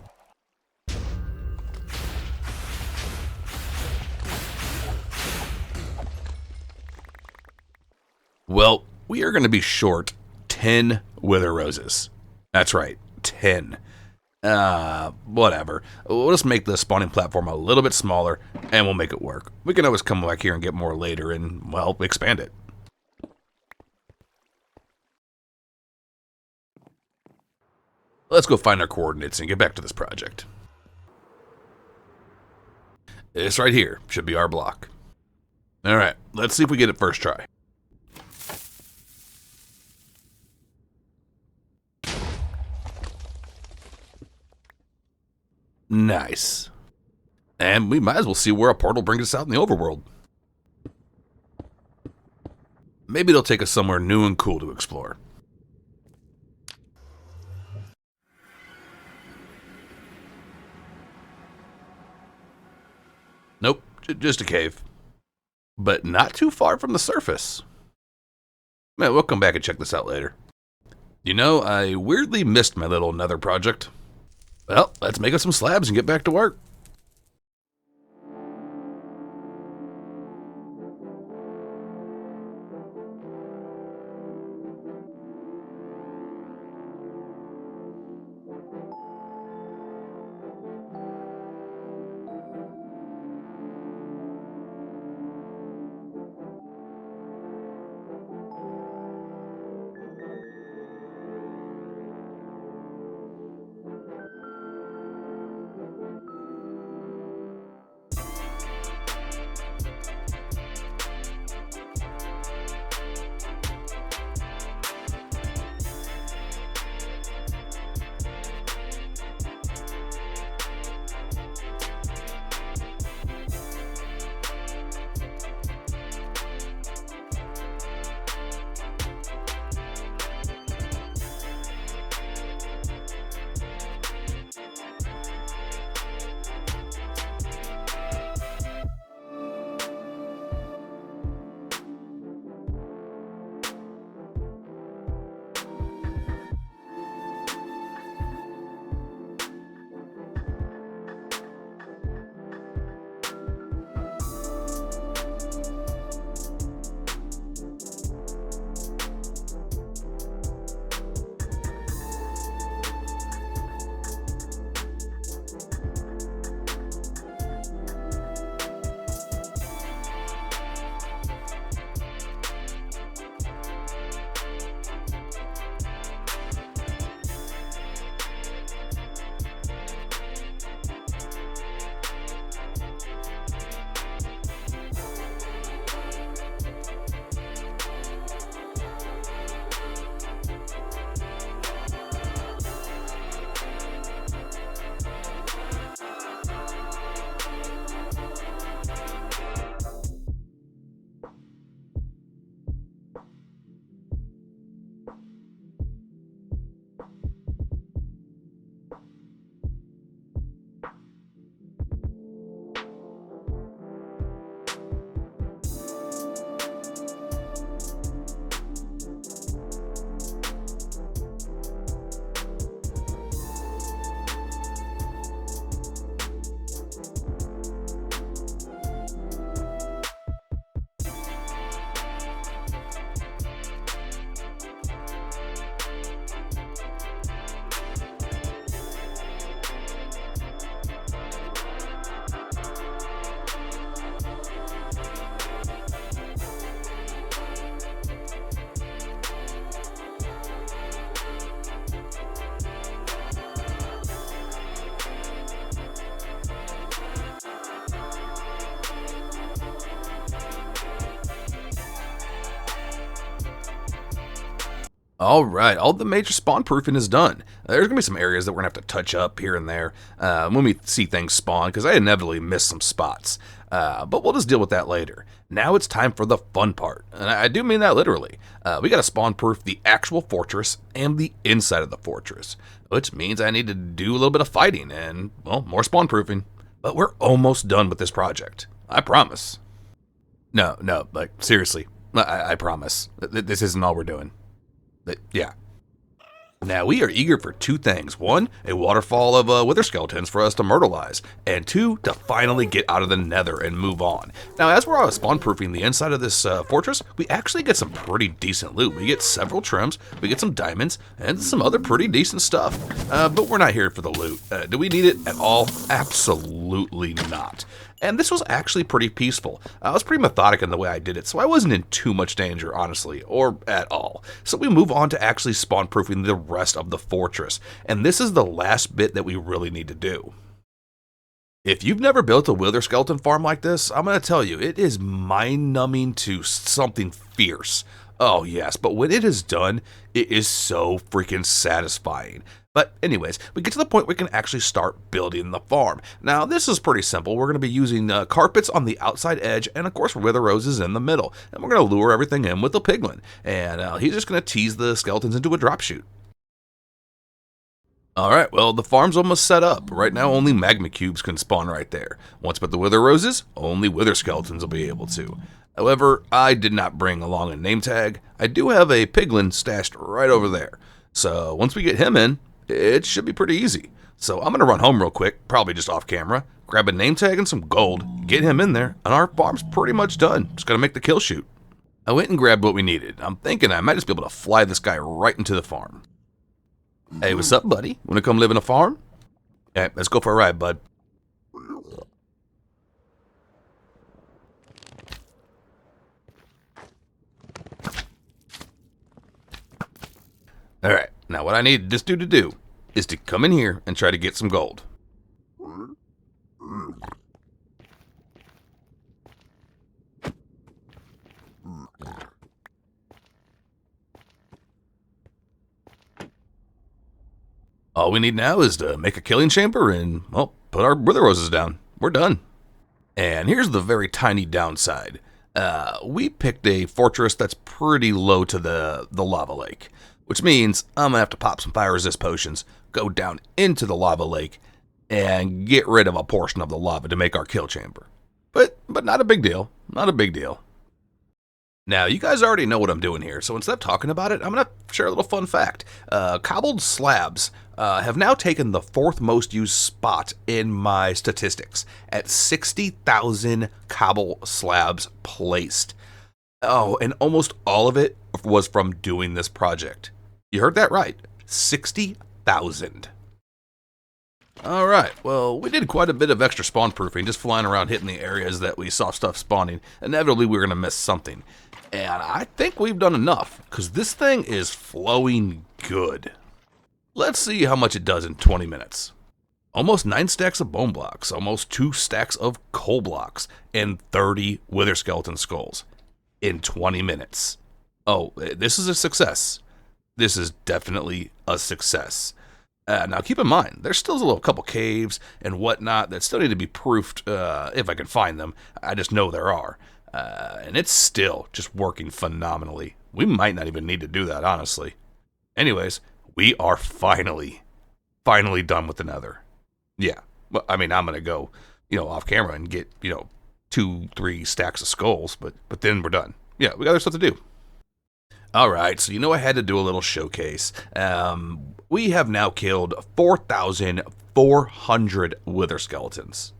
Speaker 1: Well, we are going to be short 10 wither roses. That's right, 10. Whatever. We'll just make the spawning platform a little bit smaller, and we'll make it work. We can always come back here and get more later and, well, expand it. Let's go find our coordinates and get back to this project. This right here should be our block. Alright, let's see if we get it first try. Nice. And we might as well see where a portal brings us out in the overworld. Maybe it'll take us somewhere new and cool to explore. Nope, just a cave. But not too far from the surface. Man, we'll come back and check this out later. You know, I weirdly missed my little Nether project. Well, let's make us some slabs and get back to work. All right, all the major spawn proofing is done. There's gonna be some areas that we're gonna have to touch up here and there when we see things spawn, because I inevitably miss some spots. But we'll just deal with that later. Now it's time for the fun part, and I do mean that literally. We gotta spawn proof the actual fortress and the inside of the fortress, which means I need to do a little bit of fighting and, well, more spawn proofing. But we're almost done with this project. I promise. No, like seriously, I promise. This isn't all we're doing. Yeah. Now, we are eager for two things. One, a waterfall of wither skeletons for us to myrtleize. And two, to finally get out of the nether and move on. Now, as we're spawn proofing the inside of this fortress, we actually get some pretty decent loot. We get several trims, we get some diamonds, and some other pretty decent stuff. But we're not here for the loot. Do we need it at all? Absolutely not. And this was actually pretty peaceful. I was pretty methodic in the way I did it, so I wasn't in too much danger, honestly, or at all. So we move on to actually spawn proofing the rest of the fortress. And this is the last bit that we really need to do. If you've never built a wither skeleton farm like this, I'm going to tell you, it is mind-numbing to something fierce. Oh yes, but when it is done, it is so freaking satisfying. But anyways, we get to the point where we can actually start building the farm. Now, this is pretty simple. We're going to be using carpets on the outside edge and, of course, wither roses in the middle. And we're going to lure everything in with a piglin. And he's just going to tease the skeletons into a drop chute. Alright, well, the farm's almost set up. Right now, only magma cubes can spawn right there. Once with the wither roses, only wither skeletons will be able to. However, I did not bring along a name tag. I do have a piglin stashed right over there. So once we get him in, it should be pretty easy. So I'm going to run home real quick, probably just off camera, grab a name tag and some gold, get him in there, and our farm's pretty much done. Just got to make the kill shoot. I went and grabbed what we needed. I'm thinking I might just be able to fly this guy right into the farm. Hey, what's up, buddy? Want to come live in a farm? Hey, let's go for a ride, bud. Alright, now what I need this dude to do is to come in here and try to get some gold. All we need now is to make a killing chamber and, well, put our wither roses down. We're done. And here's the very tiny downside. We picked a fortress that's pretty low to the lava lake, which means I'm going to have to pop some fire resist potions, go down into the lava lake, and get rid of a portion of the lava to make our kill chamber. But not a big deal. Not a big deal. Now, you guys already know what I'm doing here, so instead of talking about it, I'm going to share a little fun fact. Cobbled slabs have now taken the fourth most used spot in my statistics at 60,000 cobble slabs placed. Oh, and almost all of it was from doing this project. You heard that right. 60,000. Alright, well, we did quite a bit of extra spawn proofing, just flying around hitting the areas that we saw stuff spawning. Inevitably, we were going to miss something. And I think we've done enough, because this thing is flowing good. Let's see how much it does in 20 minutes. Almost 9 stacks of bone blocks, almost 2 stacks of coal blocks, and 30 wither skeleton skulls in 20 minutes. Oh, this is a success. This is definitely a success. Now, keep in mind, there's still a little couple caves and whatnot that still need to be proofed if I can find them. I just know there are. And it's still just working phenomenally. We might not even need to do that, honestly. Anyways, we are finally done with the Nether. Yeah, well, I mean, I'm going to go, off camera and get, 2-3 stacks of skulls, but then we're done. Yeah, we got other stuff to do. Alright, so I had to do a little showcase. We have now killed 4,400 wither skeletons.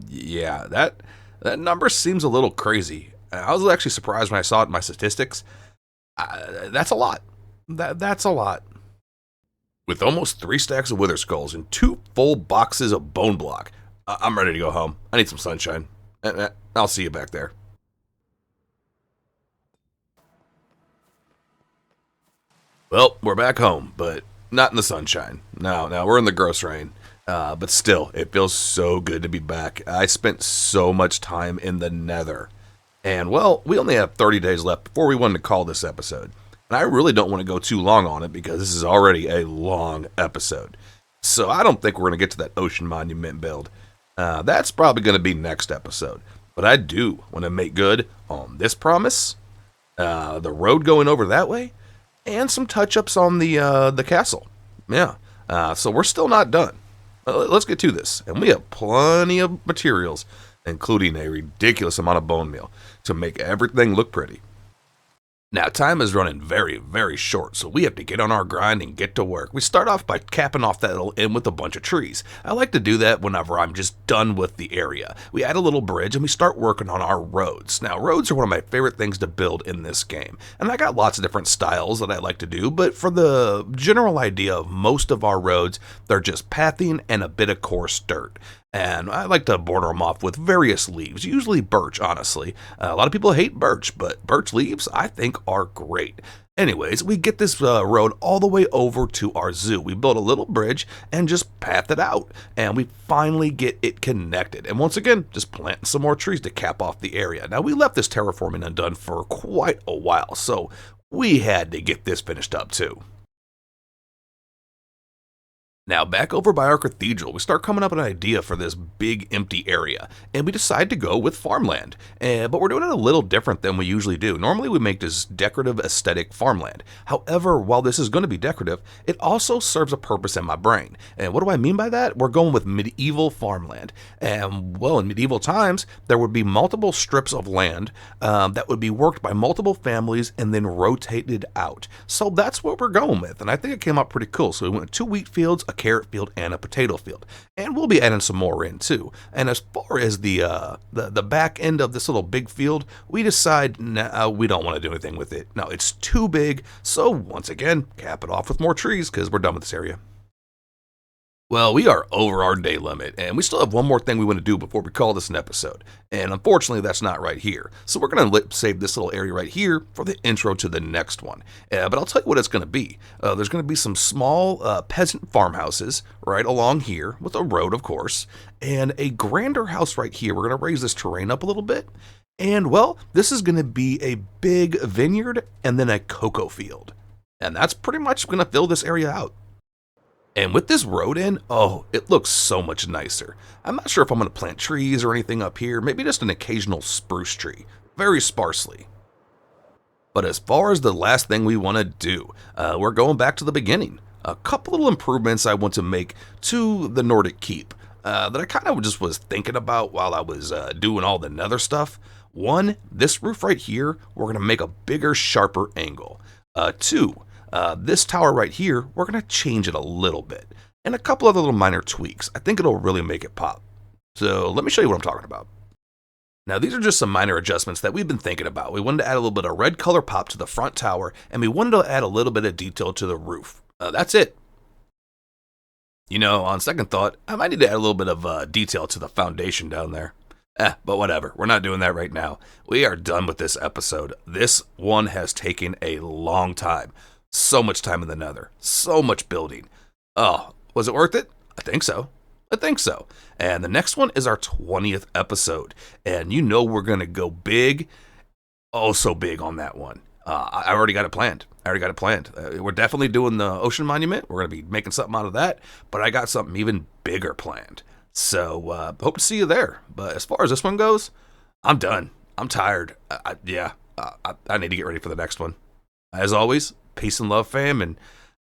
Speaker 1: Yeah, that number seems a little crazy. I was actually surprised when I saw it in my statistics. That's a lot. That's a lot. With almost 3 stacks of wither skulls and 2 full boxes of bone block, I'm ready to go home. I need some sunshine. I'll see you back there. Well, we're back home, but not in the sunshine. No, we're in the gross rain. But still, it feels so good to be back. I spent so much time in the Nether. And, well, we only have 30 days left before we wanted to call this episode. And I really don't want to go too long on it because this is already a long episode. So I don't think we're going to get to that ocean monument build. That's probably going to be next episode. But I do want to make good on this promise, the road going over that way, and some touch-ups on the castle. Yeah. So we're still not done. Let's get to this. And we have plenty of materials, including a ridiculous amount of bone meal, to make everything look pretty. Now, time is running very, very short, so we have to get on our grind and get to work. We start off by capping off that little inn with a bunch of trees. I like to do that whenever I'm just done with the area. We add a little bridge and we start working on our roads. Now, roads are one of my favorite things to build in this game, and I got lots of different styles that I like to do, but for the general idea of most of our roads, they're just pathing and a bit of coarse dirt. And I like to border them off with various leaves, usually birch, honestly. A lot of people hate birch, but birch leaves, I think, are great. Anyways, we get this road all the way over to our zoo. We build a little bridge and just path it out, and we finally get it connected. And once again, just planting some more trees to cap off the area. Now, we left this terraforming undone for quite a while, so we had to get this finished up too. Now, back over by our cathedral, we start coming up with an idea for this big empty area, and we decide to go with farmland. But we're doing it a little different than we usually do. Normally, we make this decorative aesthetic farmland. However, while this is going to be decorative, it also serves a purpose in my brain. And what do I mean by that? We're going with medieval farmland. And, well, in medieval times, there would be multiple strips of land that would be worked by multiple families and then rotated out. So that's what we're going with, and I think it came out pretty cool. So we went with 2 wheat fields, a carrot field, and a potato field, and we'll be adding some more in too. And as far as the back end of this little big field, we decide we don't want to do anything with it. No, it's too big. So once again, cap it off with more trees because we're done with this area. Well, we are over our day limit, and we still have one more thing we want to do before we call this an episode. And unfortunately, that's not right here. So we're going to save this little area right here for the intro to the next one. But I'll tell you what it's going to be. There's going to be some small peasant farmhouses right along here, with a road, of course, and a grander house right here. We're going to raise this terrain up a little bit. And, well, this is going to be a big vineyard and then a cocoa field. And that's pretty much going to fill this area out. And with this road in, oh, it looks so much nicer. I'm not sure if I'm going to plant trees or anything up here, maybe just an occasional spruce tree, very sparsely. But as far as the last thing we want to do, we're going back to the beginning. A couple little improvements I want to make to the Nordic Keep that I kind of just was thinking about while I was doing all the Nether stuff. One, this roof right here, we're going to make a bigger, sharper angle. Two, this tower right here, we're going to change it a little bit. And a couple other little minor tweaks. I think it'll really make it pop. So let me show you what I'm talking about. Now, these are just some minor adjustments that we've been thinking about. We wanted to add a little bit of red color pop to the front tower, and we wanted to add a little bit of detail to the roof. That's it. You know, on second thought, I might need to add a little bit of detail to the foundation down there. But whatever, we're not doing that right now. We are done with this episode. This one has taken a long time. So much time in the Nether. So much building. Oh, was it worth it? I think so. And the next one is our 20th episode. And you know we're going to go big. Oh, so big on that one. I already got it planned. We're definitely doing the ocean monument. We're going to be making something out of that. But I got something even bigger planned. So hope to see you there. But as far as this one goes, I'm done. I'm tired. I need to get ready for the next one. As always, peace and love, fam, and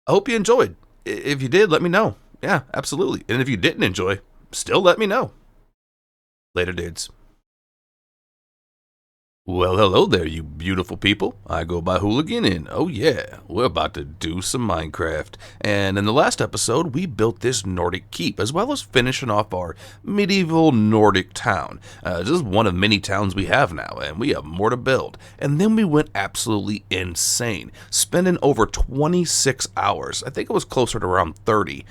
Speaker 1: I hope you enjoyed. If you did, let me know. Yeah, absolutely. And if you didn't enjoy, still let me know. Later, dudes. Well, hello there, you beautiful people. I go by Hooligan, and oh yeah, we're about to do some Minecraft. And in the last episode, we built this Nordic keep, as well as finishing off our medieval Nordic town. This is one of many towns we have now, and we have more to build. And then we went absolutely insane, spending over 26 hours, I think it was closer to around 30,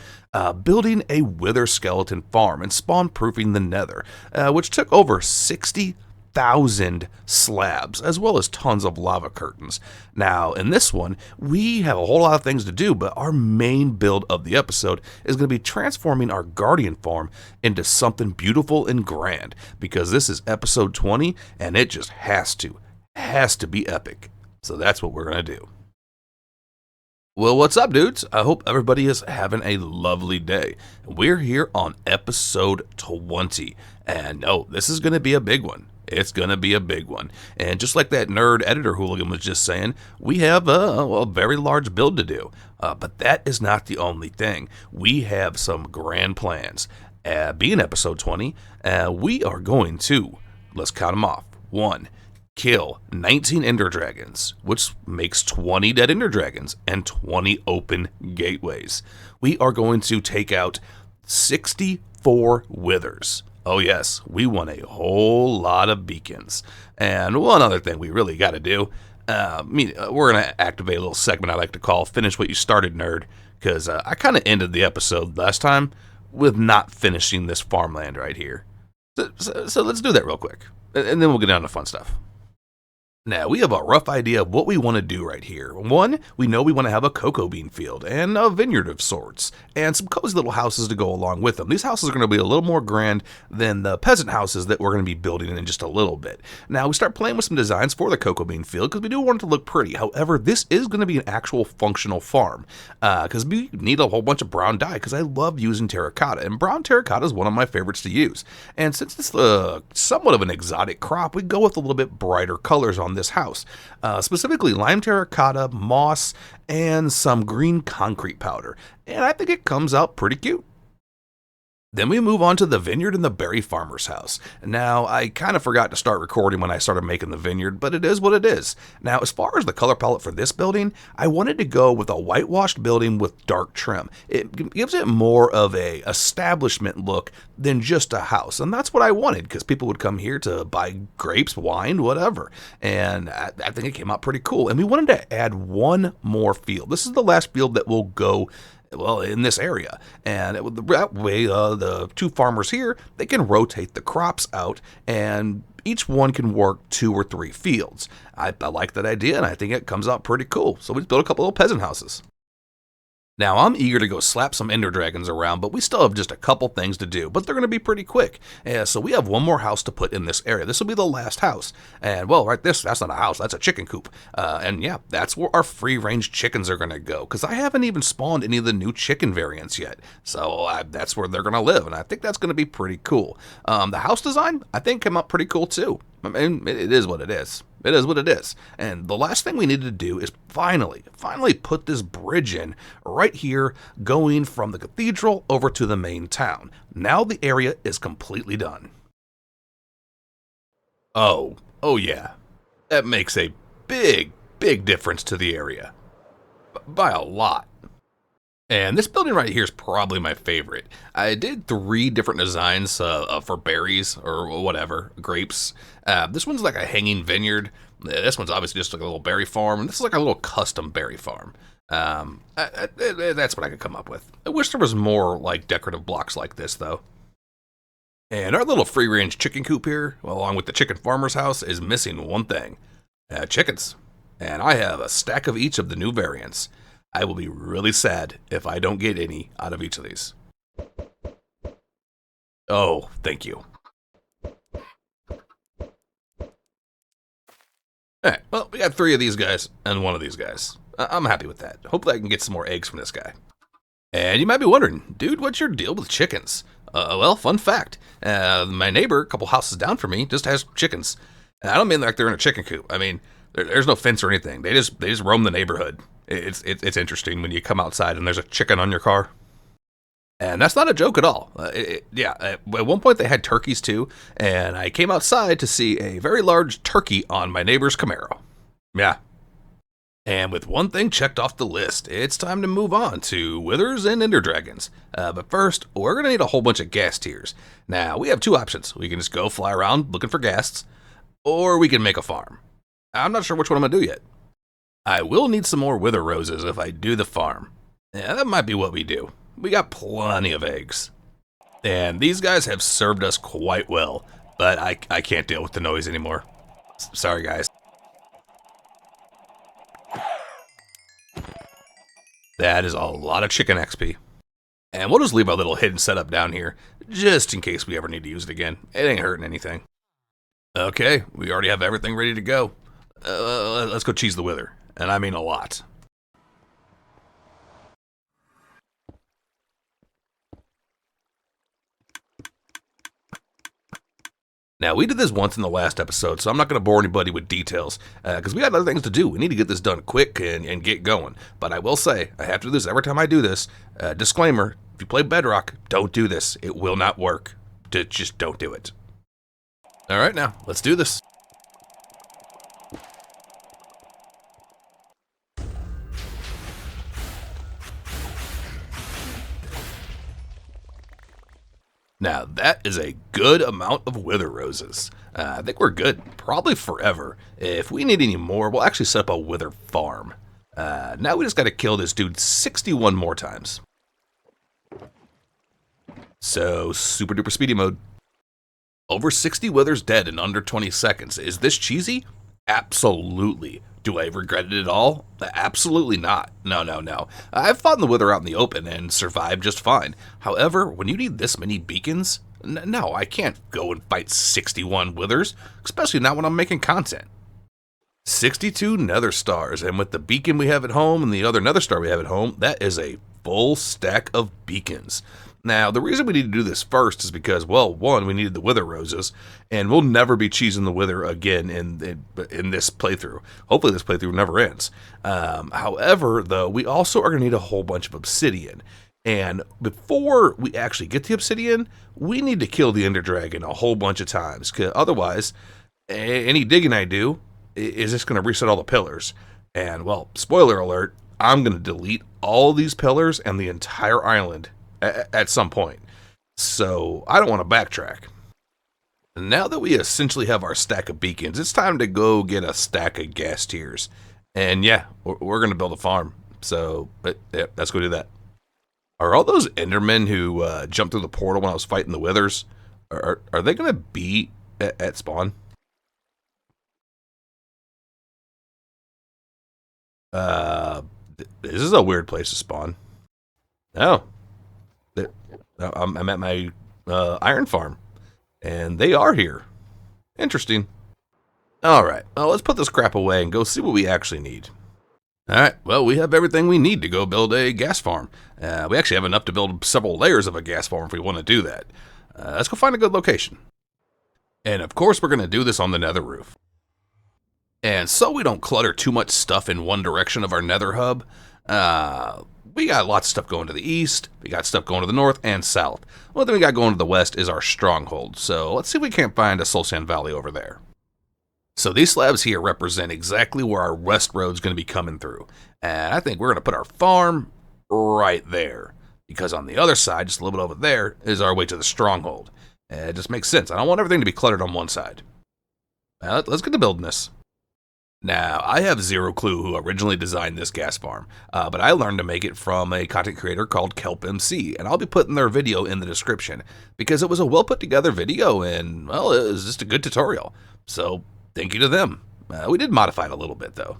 Speaker 1: building a wither skeleton farm and spawn-proofing the Nether, which took over 60,000 slabs, as well as tons of lava curtains. Now, in this one, we have a whole lot of things to do, but our main build of the episode is going to be transforming our Guardian farm into something beautiful and grand, because this is episode 20, and it just has to be epic. So that's what we're going to do. Well, what's up, dudes? I hope everybody is having a lovely day. We're here on episode 20, and this is going to be a big one. It's going to be a big one. And just like that nerd editor hooligan was just saying, we have a very large build to do. But that is not the only thing. We have some grand plans. Being episode 20, we are going to, let's count them off. 1, kill 19 Ender Dragons, which makes 20 dead Ender Dragons and 20 open gateways. We are going to take out 64 Withers. Oh yes, we want a whole lot of beacons. And one other thing we really got to do, we're going to activate a little segment I like to call Finish What You Started, Nerd, because I kind of ended the episode last time with not finishing this farmland right here. So let's do that real quick, and then we'll get down to fun stuff. Now, we have a rough idea of what we want to do right here. 1, we know we want to have a cocoa bean field and a vineyard of sorts, and some cozy little houses to go along with them. These houses are going to be a little more grand than the peasant houses that we're going to be building in just a little bit. Now, we start playing with some designs for the cocoa bean field because we do want it to look pretty. However, this is going to be an actual functional farm because we need a whole bunch of brown dye because I love using terracotta, and brown terracotta is one of my favorites to use. And since it's somewhat of an exotic crop, we go with a little bit brighter colors on this house, specifically lime terracotta, moss, and some green concrete powder, and I think it comes out pretty cute. Then we move on to the vineyard and the berry farmer's house. Now, I kind of forgot to start recording when I started making the vineyard, but it is what it is. Now, as far as the color palette for this building, I wanted to go with a whitewashed building with dark trim. It gives it more of a establishment look than just a house, and that's what I wanted because people would come here to buy grapes, wine, whatever, and I think it came out pretty cool. And we wanted to add one more field. This is the last field that will go in this area, and that way the two farmers here, they can rotate the crops out, and each one can work 2 or 3 fields. I like that idea, and I think it comes out pretty cool. So we built a couple little peasant houses. Now, I'm eager to go slap some Ender Dragons around, but we still have just a couple things to do, but they're going to be pretty quick. So we have one more house to put in this area. This will be the last house. And, that's not a house, that's a chicken coop. And yeah, that's where our free-range chickens are going to go, because I haven't even spawned any of the new chicken variants yet. So that's where they're going to live, and I think that's going to be pretty cool. The house design, I think, came out pretty cool, too. I mean, it is what it is. It is what it is. And the last thing we needed to do is finally put this bridge in right here, going from the cathedral over to the main town. Now the area is completely done. Oh yeah. That makes a big difference to the area. By a lot. And this building right here is probably my favorite. I did 3 different designs for berries or whatever, grapes. This one's like a hanging vineyard. This one's obviously just like a little berry farm. And this is like a little custom berry farm. That's what I could come up with. I wish there was more like decorative blocks like this though. And our little free-range chicken coop here, along with the chicken farmer's house, is missing one thing. Chickens. And I have a stack of each of the new variants. I will be really sad if I don't get any out of each of these. Oh, thank you. Alright, well, we got 3 of these guys and 1 of these guys. I'm happy with that. Hopefully I can get some more eggs from this guy. And you might be wondering, dude, what's your deal with chickens? Fun fact. My neighbor, a couple houses down from me, just has chickens. And I don't mean like they're in a chicken coop. I mean, there's no fence or anything. They just roam the neighborhood. It's interesting when you come outside and there's a chicken on your car. And that's not a joke at all. At one point they had turkeys too, and I came outside to see a very large turkey on my neighbor's Camaro. Yeah. And with one thing checked off the list, it's time to move on to Withers and Ender Dragons. But first, we're going to need a whole bunch of ghast tiers. Now, we have 2 options. We can just go fly around looking for ghasts, or we can make a farm. I'm not sure which one I'm going to do yet. I will need some more wither roses if I do the farm. Yeah, that might be what we do. We got plenty of eggs. And these guys have served us quite well, but I can't deal with the noise anymore. Sorry, guys. That is a lot of chicken XP. And we'll just leave our little hidden setup down here, just in case we ever need to use it again. It ain't hurting anything. Okay, we already have everything ready to go. Let's go cheese the wither. And I mean a lot. Now, we did this once in the last episode, so I'm not going to bore anybody with details, because we got other things to do. We need to get this done quick and get going. But I will say, I have to do this every time I do this. Disclaimer, if you play Bedrock, don't do this. It will not work. Just don't do it. All right, now, let's do this. Now, that is a good amount of wither roses. I think we're good, probably forever. If we need any more, we'll actually set up a wither farm. Now we just gotta kill this dude 61 more times. So, super duper speedy mode. Over 60 withers dead in under 20 seconds. Is this cheesy? Absolutely. Do I regret it at all? Absolutely not. No. I've fought in the wither out in the open and survived just fine. However, when you need this many beacons, no, I can't go and fight 61 withers, especially not when I'm making content. 62 nether stars, and with the beacon we have at home and the other nether star we have at home, that is a full stack of beacons. Now, the reason we need to do this first is because, well, one, we needed the wither roses, and we'll never be cheesing the wither again in this playthrough. Hopefully this playthrough never ends. However, though, we also are going to need a whole bunch of obsidian. And before we actually get the obsidian, we need to kill the ender dragon a whole bunch of times, because otherwise, any digging I do is just going to reset all the pillars. And, well, spoiler alert, I'm going to delete all these pillars and the entire island at some point. So I don't want to backtrack. Now that we essentially have our stack of beacons, it's time to go get a stack of gas tiers. And yeah, we're going to build a farm. So yeah, let's go do that. Are all those endermen who jumped through the portal when I was fighting the withers, are they going to be at spawn? This is a weird place to spawn. Oh. I'm at my iron farm, and they are here. Interesting. Alright, well, let's put this crap away and go see what we actually need. Alright, well, we have everything we need to go build a gas farm. We actually have enough to build several layers of a gas farm if we want to do that. Let's go find a good location. And of course, we're going to do this on the nether roof. And so we don't clutter too much stuff in one direction of our nether hub, we got lots of stuff going to the east, we got stuff going to the north and south. One thing we got going to the west is our stronghold, so let's see if we can't find a soul sand valley over there. So these slabs here represent exactly where our west road's going to be coming through. And I think we're going to put our farm right there, because on the other side, just a little bit over there, is our way to the stronghold. It just makes sense. I don't want everything to be cluttered on one side. Let's get to building this. Now, I have zero clue who originally designed this gas farm, but I learned to make it from a content creator called KelpMC, and I'll be putting their video in the description, because it was a well put together video, and, well, it was just a good tutorial. So, thank you to them. We did modify it a little bit, though.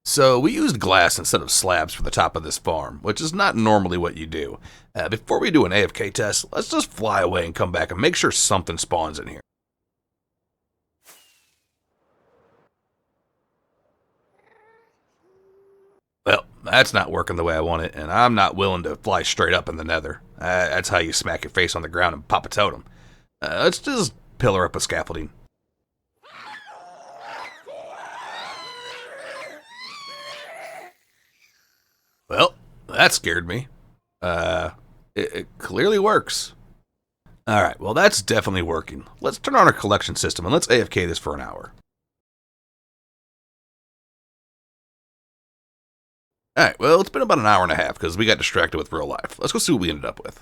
Speaker 1: So, we used glass instead of slabs for the top of this farm, which is not normally what you do. Before we do an AFK test, let's just fly away and come back and make sure something spawns in here. Well, that's not working the way I want it, and I'm not willing to fly straight up in the nether. That's how you smack your face on the ground and pop a totem. Let's just pillar up a scaffolding. Well, that scared me. It clearly works. Alright, well that's definitely working. Let's turn on our collection system and let's AFK this for an hour. Alright, well, it's been about an hour and a half because we got distracted with real life. Let's go see what we ended up with.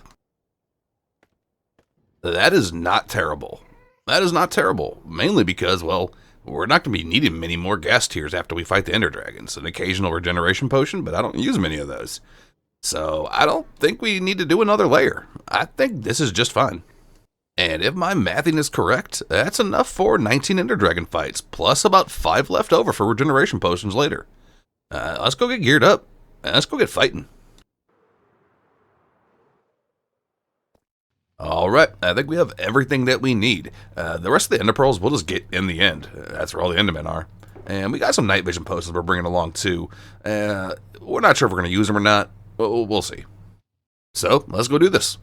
Speaker 1: That is not terrible. That is not terrible. Mainly because, well, we're not going to be needing many more gas tiers after we fight the ender dragons. An occasional regeneration potion, but I don't use many of those. So I don't think we need to do another layer. I think this is just fine. And if my mathing is correct, that's enough for 19 ender dragon fights, plus about 5 left over for regeneration potions later. Let's go get geared up, and let's go get fighting. Alright, I think we have everything that we need. The rest of the ender pearls we'll just get in the end. That's where all the endermen are. And we got some night vision potions we're bringing along too. We're not sure if we're going to use them or not. We'll see. So, let's go do this.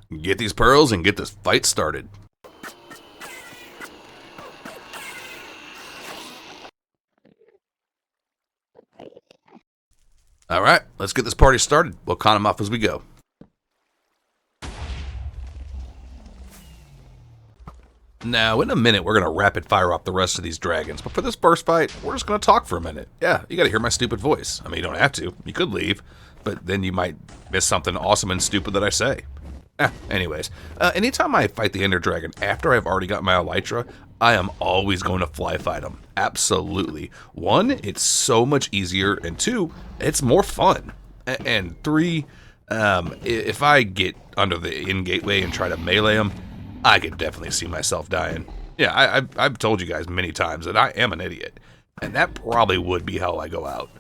Speaker 1: Get these pearls and get this fight started. Alright, let's get this party started. We'll count them off as we go. Now, in a minute, we're going to rapid fire off the rest of these dragons, but for this first fight, we're just going to talk for a minute. Yeah, you got to hear my stupid voice. I mean, you don't have to. You could leave, but then you might miss something awesome and stupid that I say. Anyways, anytime I fight the Ender Dragon after I've already got my Elytra, I am always going to fly fight him. Absolutely. One, it's so much easier, and two, it's more fun. And three, if I get under the in-gateway and try to melee him, I could definitely see myself dying. Yeah, I've told you guys many times that I am an idiot, and that probably would be how I go out.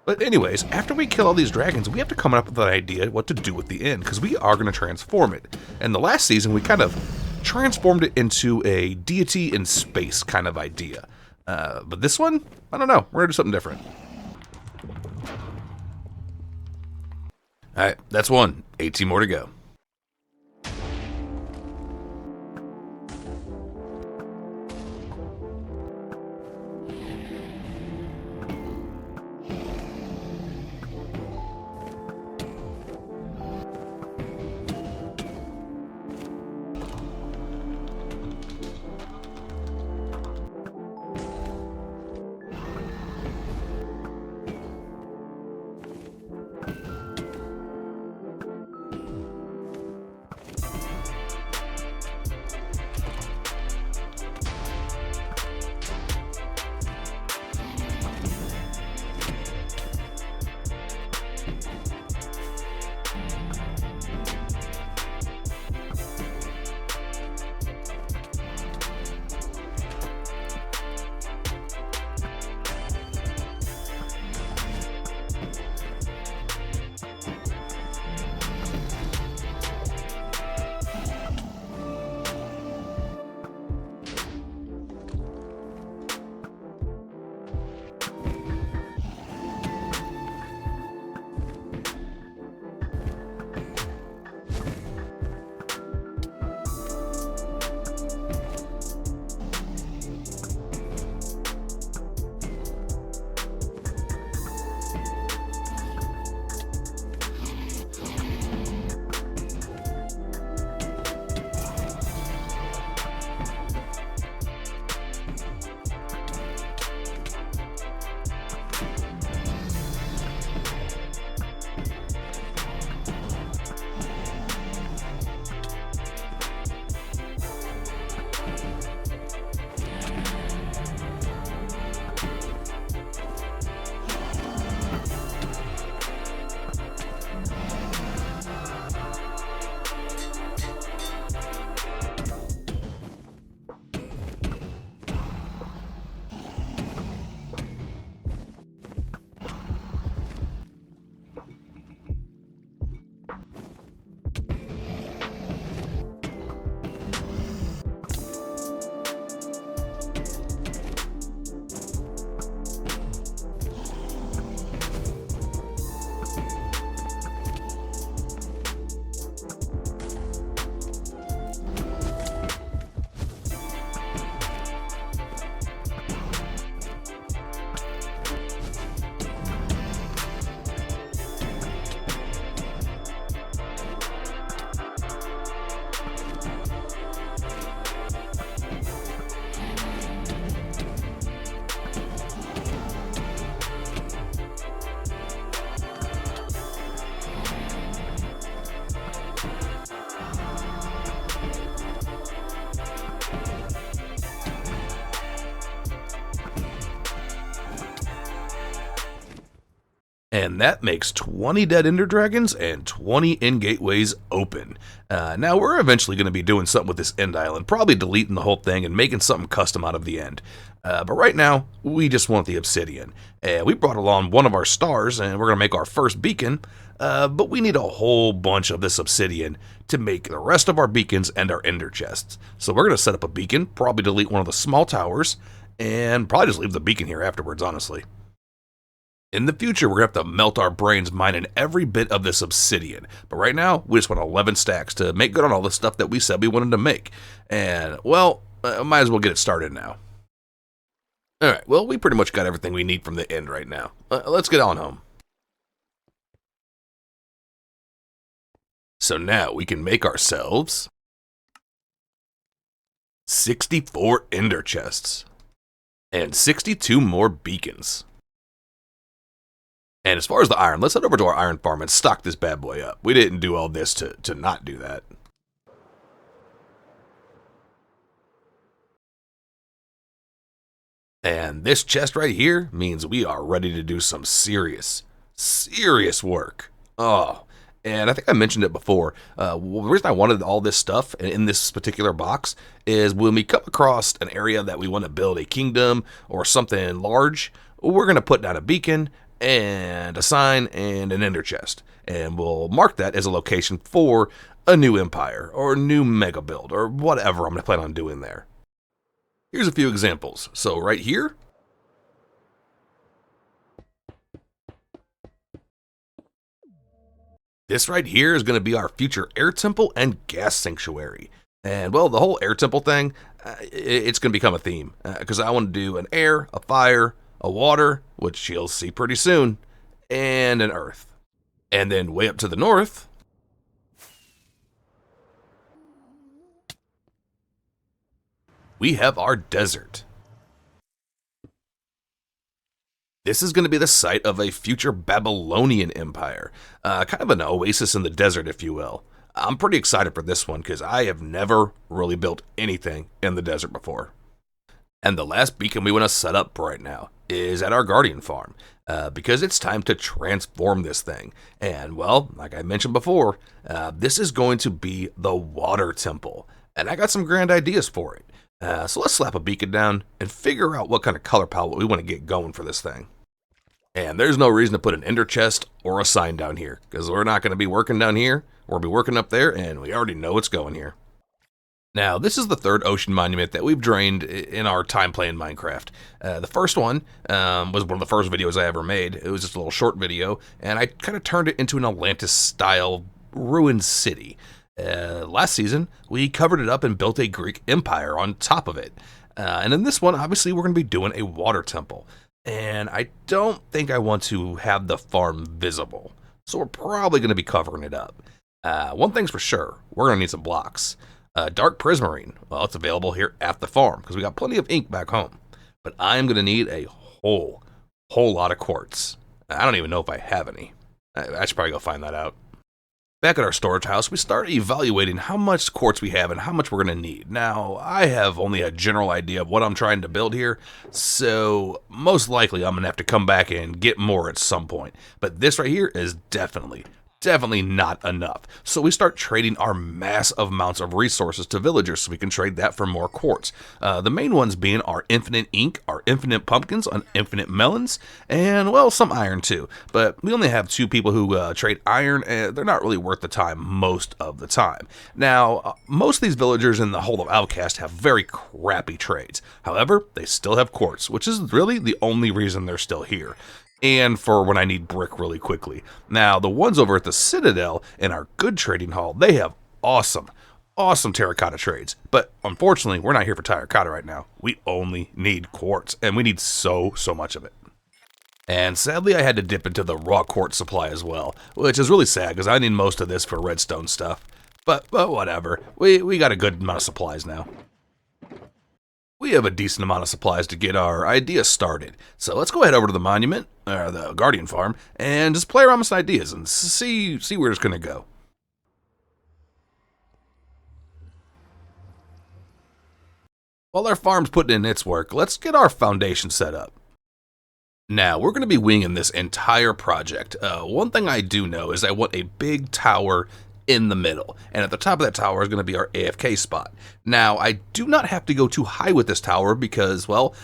Speaker 1: But anyways, after we kill all these dragons, we have to come up with an idea what to do with the end, because we are going to transform it. And the last season, we kind of transformed it into a deity in space kind of idea. But this one, I don't know. We're going to do something different. Alright, that's one. 18 more to go. And that makes 20 dead Ender Dragons and 20 end gateways open. Now, we're eventually going to be doing something with this end island, probably deleting the whole thing and making something custom out of the end. But right now, we just want the obsidian. We brought along one of our stars, and we're going to make our first beacon, but we need a whole bunch of this obsidian to make the rest of our beacons and our ender chests. So we're going to set up a beacon, probably delete one of the small towers, and probably just leave the beacon here afterwards, honestly. In the future, we're going to have to melt our brains mining every bit of this obsidian. But right now, we just want 11 stacks to make good on all the stuff that we said we wanted to make. And, well, might as well get it started now. Alright, well, we pretty much got everything we need from the end right now. Let's get on home. So now we can make ourselves 64 ender chests and 62 more beacons. And as far as the iron, let's head over to our iron farm and stock this bad boy up. We didn't do all this to not do that. And this chest right here means we are ready to do some serious work. Oh, and I think I mentioned it before. The reason I wanted all this stuff in this particular box is when we come across an area that we want to build a kingdom or something large, we're going to put down a beacon and a sign and an ender chest. And we'll mark that as a location for a new empire or a new mega build or whatever I'm going to plan on doing there. Here's a few examples. So right here, this right here is going to be our future air temple and gas sanctuary. And well, the whole air temple thing, it's going to become a theme because I want to do an air, a fire, a water, which you'll see pretty soon, and an earth. And then way up to the north, we have our desert. This is going to be the site of a future Babylonian empire, kind of an oasis in the desert, if you will. I'm pretty excited for this one because I have never really built anything in the desert before. And the last beacon we want to set up right now is at our Guardian farm, because it's time to transform this thing. And well, like I mentioned before, this is going to be the water temple. And I got some grand ideas for it. So let's slap a beacon down and figure out what kind of color palette we want to get going for this thing. And there's no reason to put an ender chest or a sign down here, because we're not going to be working down here. We'll be working up there, and we already know what's going here. Now, this is the third ocean monument that we've drained in our time playing Minecraft. The first one was one of the first videos I ever made. It was just a little short video, and I kind of turned it into an Atlantis-style ruined city. Last season, we covered it up and built a Greek empire on top of it. And in this one, obviously, we're going to be doing a water temple. And I don't think I want to have the farm visible, so we're probably going to be covering it up. One thing's for sure, we're going to need some blocks. Dark prismarine, well, it's available here at the farm because we got plenty of ink back home. But I'm going to need a whole lot of quartz. I don't even know if I have any. I should probably go find that out. Back at our storage house, we start evaluating how much quartz we have and how much we're going to need. Now, I have only a general idea of what I'm trying to build here, so most likely I'm going to have to come back and get more at some point. But this right here is definitely not enough. So we start trading our massive amounts of resources to villagers so we can trade that for more quartz. The main ones being our infinite ink, our infinite pumpkins, our infinite melons, and well, some iron too. But we only have 2 people who trade iron, and they're not really worth the time most of the time. Now, most of these villagers in the whole of Outcast have very crappy trades. However, they still have quartz, which is really the only reason they're still here. And for when I need brick really quickly. Now, the ones over at the Citadel in our good trading hall, they have awesome terracotta trades. But unfortunately, we're not here for terracotta right now. We only need quartz, and we need so much of it. And sadly, I had to dip into the raw quartz supply as well, which is really sad because I need most of this for redstone stuff. But whatever, we got a good amount of supplies now. We have a decent amount of supplies to get our idea started. So let's go ahead over to the monument, or the Guardian farm, and just play around with some ideas and see where it's going to go. While our farm's putting in its work, let's get our foundation set up. Now, we're going to be winging this entire project. One thing I do know is I want a big tower in the middle, and at the top of that tower is going to be our AFK spot. Now, I do not have to go too high with this tower because, well,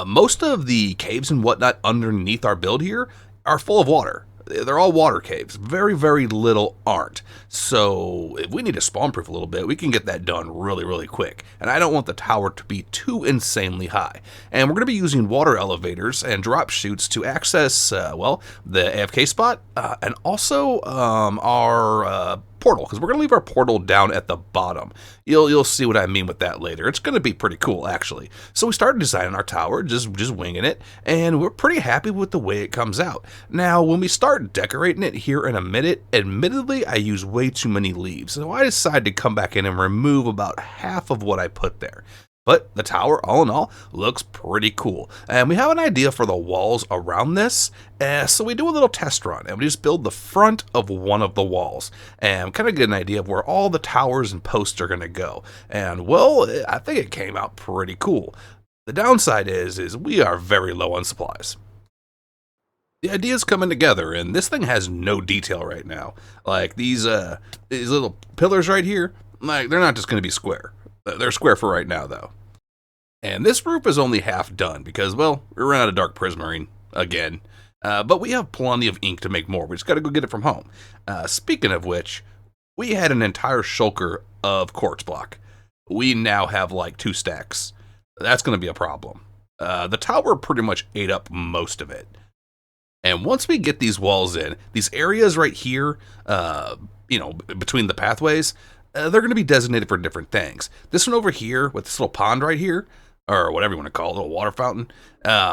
Speaker 1: most of the caves and whatnot underneath our build here are full of water. they're all water caves. Very, very little aren't. So if we need to spawn proof a little bit, we can get that done really, really quick. And I don't want the tower to be too insanely high. And we're going to be using water elevators and drop chutes to access, well, the AFK spot and also our portal, because we're going to leave our portal down at the bottom. You'll see what I mean with that later. It's going to be pretty cool, actually. So we started designing our tower, just winging it, and we're pretty happy with the way it comes out. Now, when we start decorating it here in a minute, admittedly, I use way too many leaves, so I decided to come back in and remove about half of what I put there. But the tower, all in all, looks pretty cool. And we have an idea for the walls around this, so we do a little test run, and we just build the front of one of the walls, and kind of get an idea of where all the towers and posts are going to go. And, well, I think it came out pretty cool. The downside is we are very low on supplies. The idea's coming together, and this thing has no detail right now. Like, these little pillars right here, like, they're not just going to be square. They're square for right now, though. And this roof is only half done because, well, we ran out of dark prismarine again. But we have plenty of ink to make more. We just got to go get it from home. Speaking of which, we had an entire shulker of quartz block. We now have like 2 stacks. That's going to be a problem. The tower pretty much ate up most of it. And once we get these walls in, these areas right here, between the pathways, they're going to be designated for different things. This one over here, with this little pond right here, or whatever you want to call it, a little water fountain,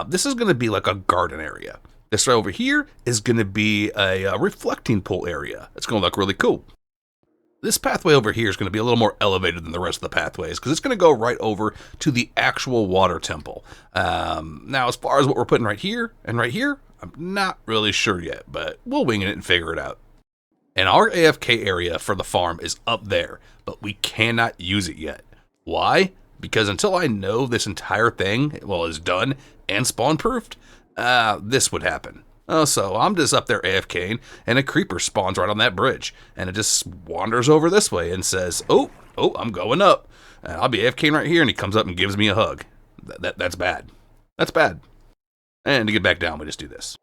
Speaker 1: this is going to be like a garden area. This right over here is going to be a reflecting pool area. It's going to look really cool. This pathway over here is going to be a little more elevated than the rest of the pathways because it's going to go right over to the actual water temple. Now, as far as what we're putting right here and right here, I'm not really sure yet, but we'll wing it and figure it out. And our AFK area for the farm is up there, but we cannot use it yet. Why? Because until I know this entire thing, well, is done and spawn-proofed, this would happen. So I'm just up there AFKing, and a creeper spawns right on that bridge, and it just wanders over this way and says, oh, I'm going up. And I'll be AFKing right here, and he comes up and gives me a hug. That's bad. That's bad. And to get back down, we just do this.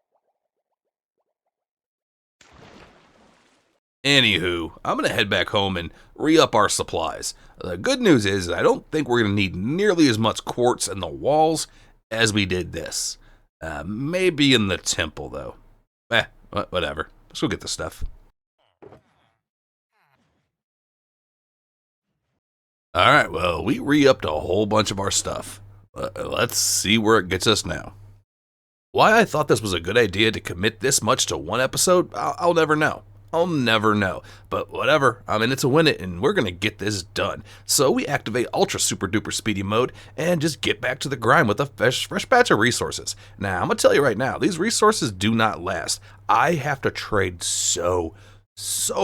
Speaker 1: Anywho, I'm going to head back home and re-up our supplies. The good news is I don't think we're going to need nearly as much quartz in the walls as we did this. Maybe in the temple, though. Whatever. Let's go get the stuff. Alright, well, we re-upped a whole bunch of our stuff. Let's see where it gets us now. Why I thought this was a good idea to commit this much to one episode, I'll never know. I'll never know, but whatever, I'm in it to win it, and we're gonna get this done. So we activate ultra super duper speedy mode, and just get back to the grind with a fresh batch of resources. Now, I'm gonna tell you right now, these resources do not last. I have to trade so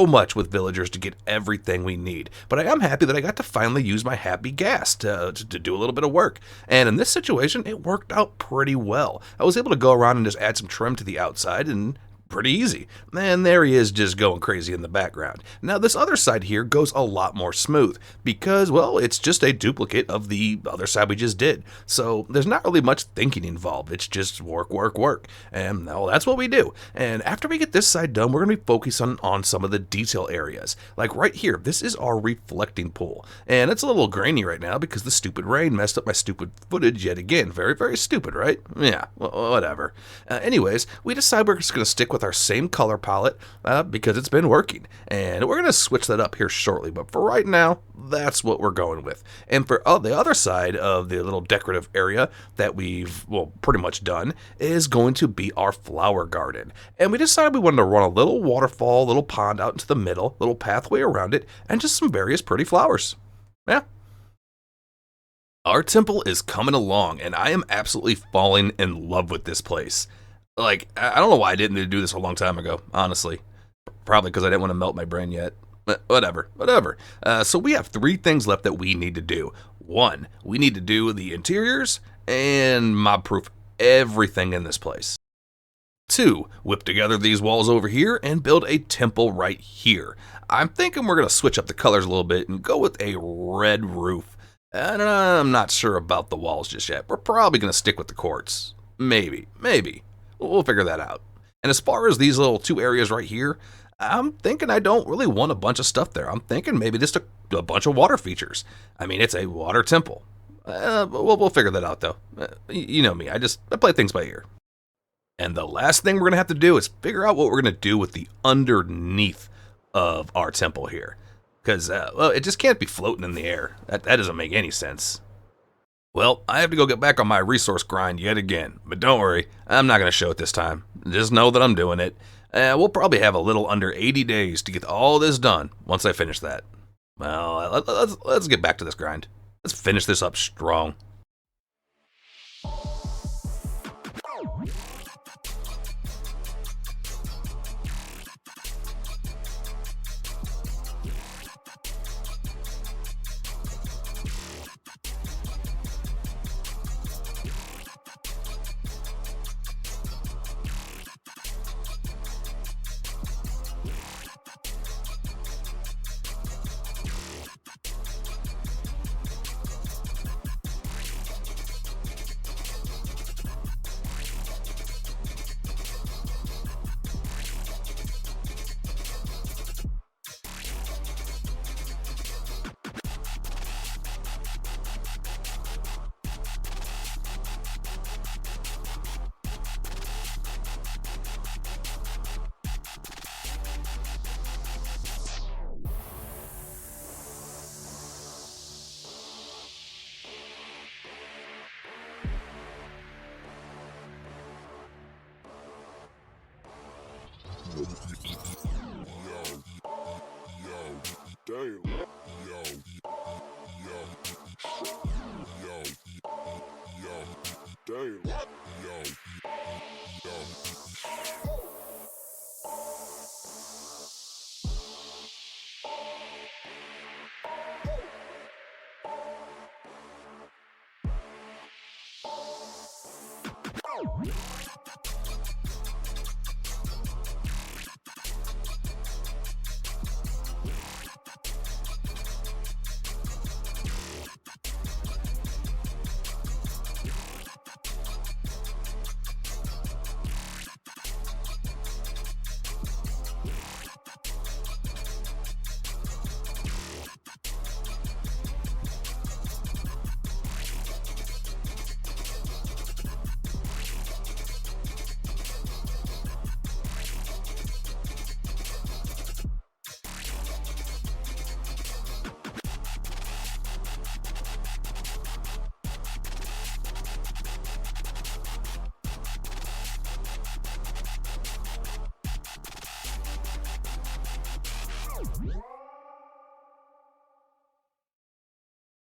Speaker 1: much with villagers to get everything we need, but I am happy that I got to finally use my happy Ghast to do a little bit of work, and in this situation, it worked out pretty well. I was able to go around and just add some trim to the outside, and pretty easy. And there he is just going crazy in the background. Now this other side here goes a lot more smooth because, well, it's just a duplicate of the other side we just did. So there's not really much thinking involved. It's just work. And well, that's what we do. And after we get this side done, we're going to be focusing on some of the detail areas. Like right here, this is our reflecting pool. And it's a little grainy right now because the stupid rain messed up my stupid footage yet again. Very, very stupid, right? Yeah, whatever. Anyways, we decided we're just going to stick with our same color palette because it's been working, and we're going to switch that up here shortly, but for right now that's what we're going with. And for the other side of the little decorative area that we've pretty much done is going to be our flower garden, and we decided we wanted to run a little waterfall, little pond out into the middle, little pathway around it, and just some various pretty flowers. Yeah. Our temple is coming along, and I am absolutely falling in love with this place. Like, I don't know why I didn't do this a long time ago, honestly. Probably because I didn't want to melt my brain yet. But whatever. So we have 3 things left that we need to do. 1, we need to do the interiors and mob-proof everything in this place. 2, whip together these walls over here and build a temple right here. I'm thinking we're going to switch up the colors a little bit and go with a red roof. And I'm not sure about the walls just yet. We're probably going to stick with the quartz. Maybe. We'll figure that out. And as far as these little two areas right here, I'm thinking I don't really want a bunch of stuff there. I'm thinking maybe just a bunch of water features. I mean, it's a water temple. We'll figure that out, though. You know me, I play things by ear. And the last thing we're going to have to do is figure out what we're going to do with the underneath of our temple here. Because, well, it just can't be floating in the air. That doesn't make any sense. Well, I have to go get back on my resource grind yet again. But don't worry, I'm not going to show it this time. Just know that I'm doing it. We'll probably have a little under 80 days to get all this done once I finish that. Well, let's get back to this grind. Let's finish this up strong.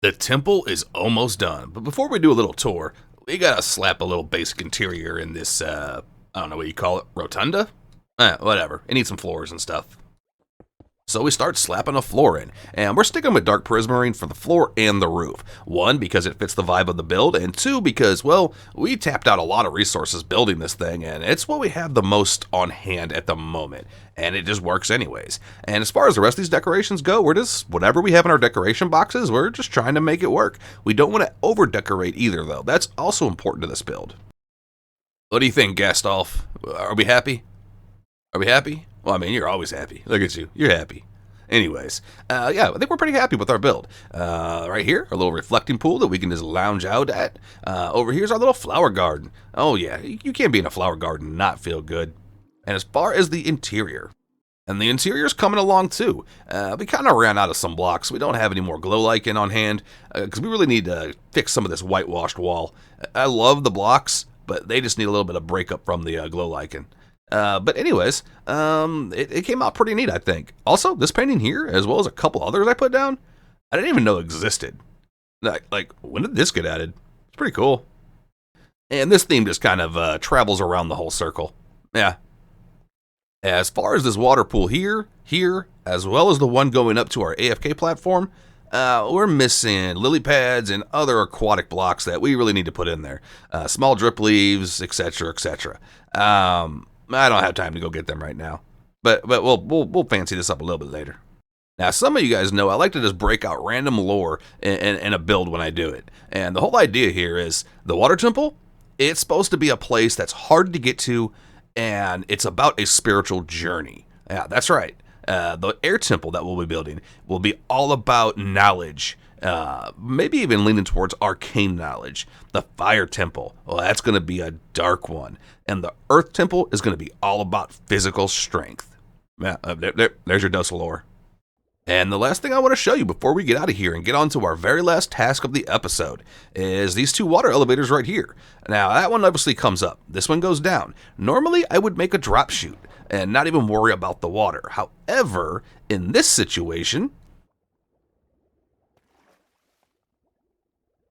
Speaker 1: The temple is almost done, but before we do a little tour, we gotta slap a little basic interior in this, I don't know what you call it, rotunda? Whatever. It needs some floors and stuff. So we start slapping a floor in, and we're sticking with dark prismarine for the floor and the roof. One, because it fits the vibe of the build, and two, because, well, we tapped out a lot of resources building this thing, and it's what we have the most on hand at the moment, and it just works anyways. And as far as the rest of these decorations go, we're just, whatever we have in our decoration boxes, we're just trying to make it work. We don't want to over-decorate either, though. That's also important to this build. What do you think, Gastolf? Are we happy? Are we happy? Well, I mean, you're always happy. Look at you. You're happy. Anyways, yeah, I think we're pretty happy with our build. Right here, our little reflecting pool that we can just lounge out at. Over here's our little flower garden. Oh, yeah, you can't be in a flower garden and not feel good. And as far as the interior, and the interior's coming along too. We kind of ran out of some blocks. We don't have any more glow lichen on hand because we really need to fix some of this whitewashed wall. I love the blocks, but they just need a little bit of breakup from the glow lichen. But anyways, it came out pretty neat, I think. Also, this painting here, as well as a couple others I put down, I didn't even know existed. Like when did this get added? It's pretty cool. And this theme just kind of travels around the whole circle. Yeah. As far as this water pool here, as well as the one going up to our AFK platform, we're missing lily pads and other aquatic blocks that we really need to put in there. Small drip leaves, etc., etc. I don't have time to go get them right now, but we'll fancy this up a little bit later. Now, some of you guys know I like to just break out random lore in a build when I do it, and the whole idea here is the water temple. It's supposed to be a place that's hard to get to and it's about a spiritual journey. Yeah, that's right. The air temple that we'll be building will be all about knowledge, maybe even leaning towards arcane knowledge. The fire temple, well, that's going to be a dark one. And the earth temple is going to be all about physical strength. Yeah, there's your dose of lore. And the last thing I want to show you before we get out of here and get on to our very last task of the episode is these two water elevators right here. Now, that one obviously comes up. This one goes down. Normally, I would make a drop chute and not even worry about the water. However, in this situation,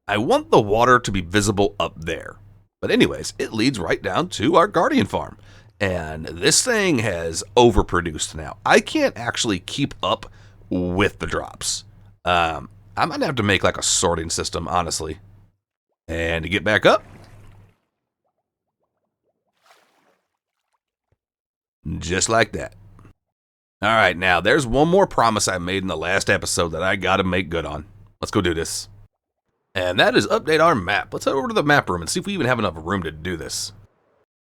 Speaker 1: I want the water to be visible up there. But anyways, it leads right down to our Guardian farm. And this thing has overproduced now. I can't actually keep up with the drops. I might have to make like a sorting system, honestly. And to get back up, just like that. All right, now there's one more promise I made in the last episode that I gotta make good on. Let's go do this. And that is update our map. Let's head over to the map room and see if we even have enough room to do this.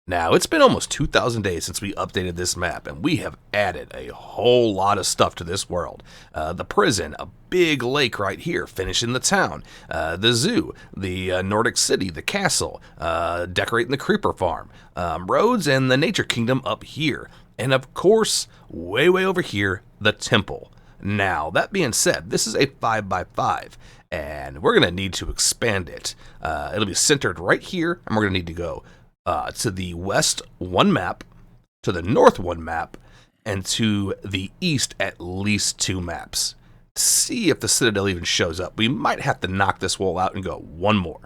Speaker 1: Now, it's been almost 2,000 days since we updated this map, and we have added a whole lot of stuff to this world. The prison, a big lake right here, finishing the town, the zoo, the Nordic City, the castle, decorating the creeper farm, roads, and the nature kingdom up here. And of course, way over here, the temple. Now, that being said, this is a 5x5, and we're going to need to expand it. It'll be centered right here, and we're going to need to go to the west one map, to the north one map, and to the east at least 2 maps. See if the Citadel even shows up. We might have to knock this wall out and go one more.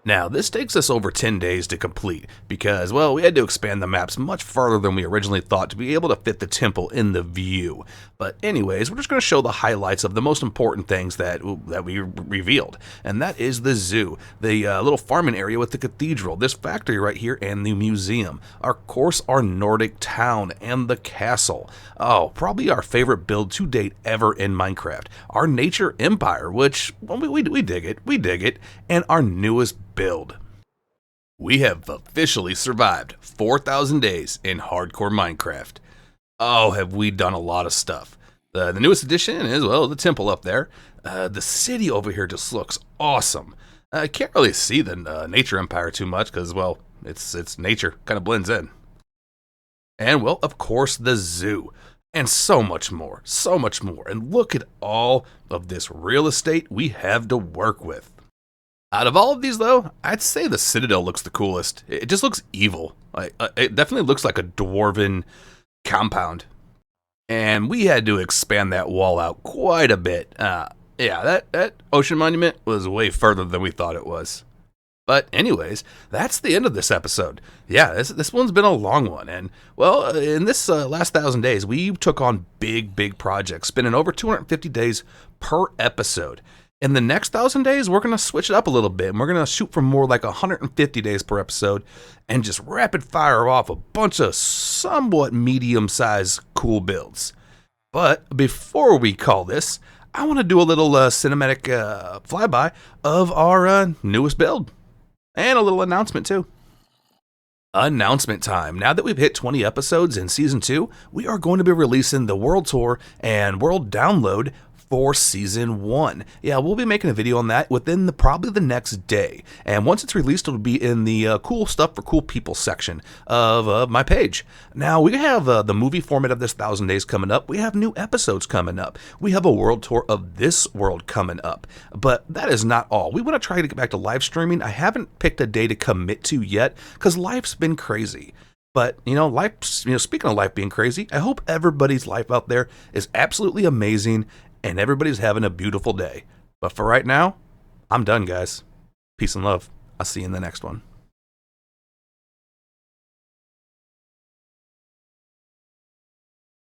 Speaker 1: Now, this takes us over 10 days to complete because, well, we had to expand the maps much farther than we originally thought to be able to fit the temple in the view. But anyways, we're just going to show the highlights of the most important things that we revealed, and that is the zoo, the little farming area with the cathedral, this factory right here, and the museum. Of course, our Nordic town and the castle. Oh, probably our favorite build to date ever in Minecraft. Our nature empire, which, well, we dig it, and our newest build. We have officially survived 4,000 days in hardcore Minecraft. Oh, have we done a lot of stuff. The newest addition is, well, the temple up there. The city over here just looks awesome. I can't really see the nature empire too much because, well, it's nature, kind of blends in. And, well, of course, the zoo. And so much more. And look at all of this real estate we have to work with. Out of all of these, though, I'd say the Citadel looks the coolest. It just looks evil. It definitely looks like a dwarven compound. And we had to expand that wall out quite a bit. Yeah, that ocean monument was way further than we thought it was. But anyways, that's the end of this episode. Yeah, this one's been a long one. And, well, in this last 1,000 days, we took on big projects, spending over 250 days per episode. In the next 1,000 days, we're going to switch it up a little bit, and we're going to shoot for more like 150 days per episode and just rapid fire off a bunch of somewhat medium-sized cool builds. But before we call this, I want to do a little cinematic flyby of our newest build. And a little announcement, too. Announcement time. Now that we've hit 20 episodes in Season 2, we are going to be releasing the World Tour and World Download for Season 1. Yeah, we'll be making a video on that within probably the next day. And once it's released, it'll be in the cool stuff for cool people section of my page. Now, we have the movie format of this 1,000 days coming up. We have new episodes coming up. We have a world tour of this world coming up. But that is not all. We want to try to get back to live streaming. I haven't picked a day to commit to yet because life's been crazy. But, speaking of life being crazy, I hope everybody's life out there is absolutely amazing and everybody's having a beautiful day. But for right now, I'm done, guys. Peace and love. I'll see you in the next one.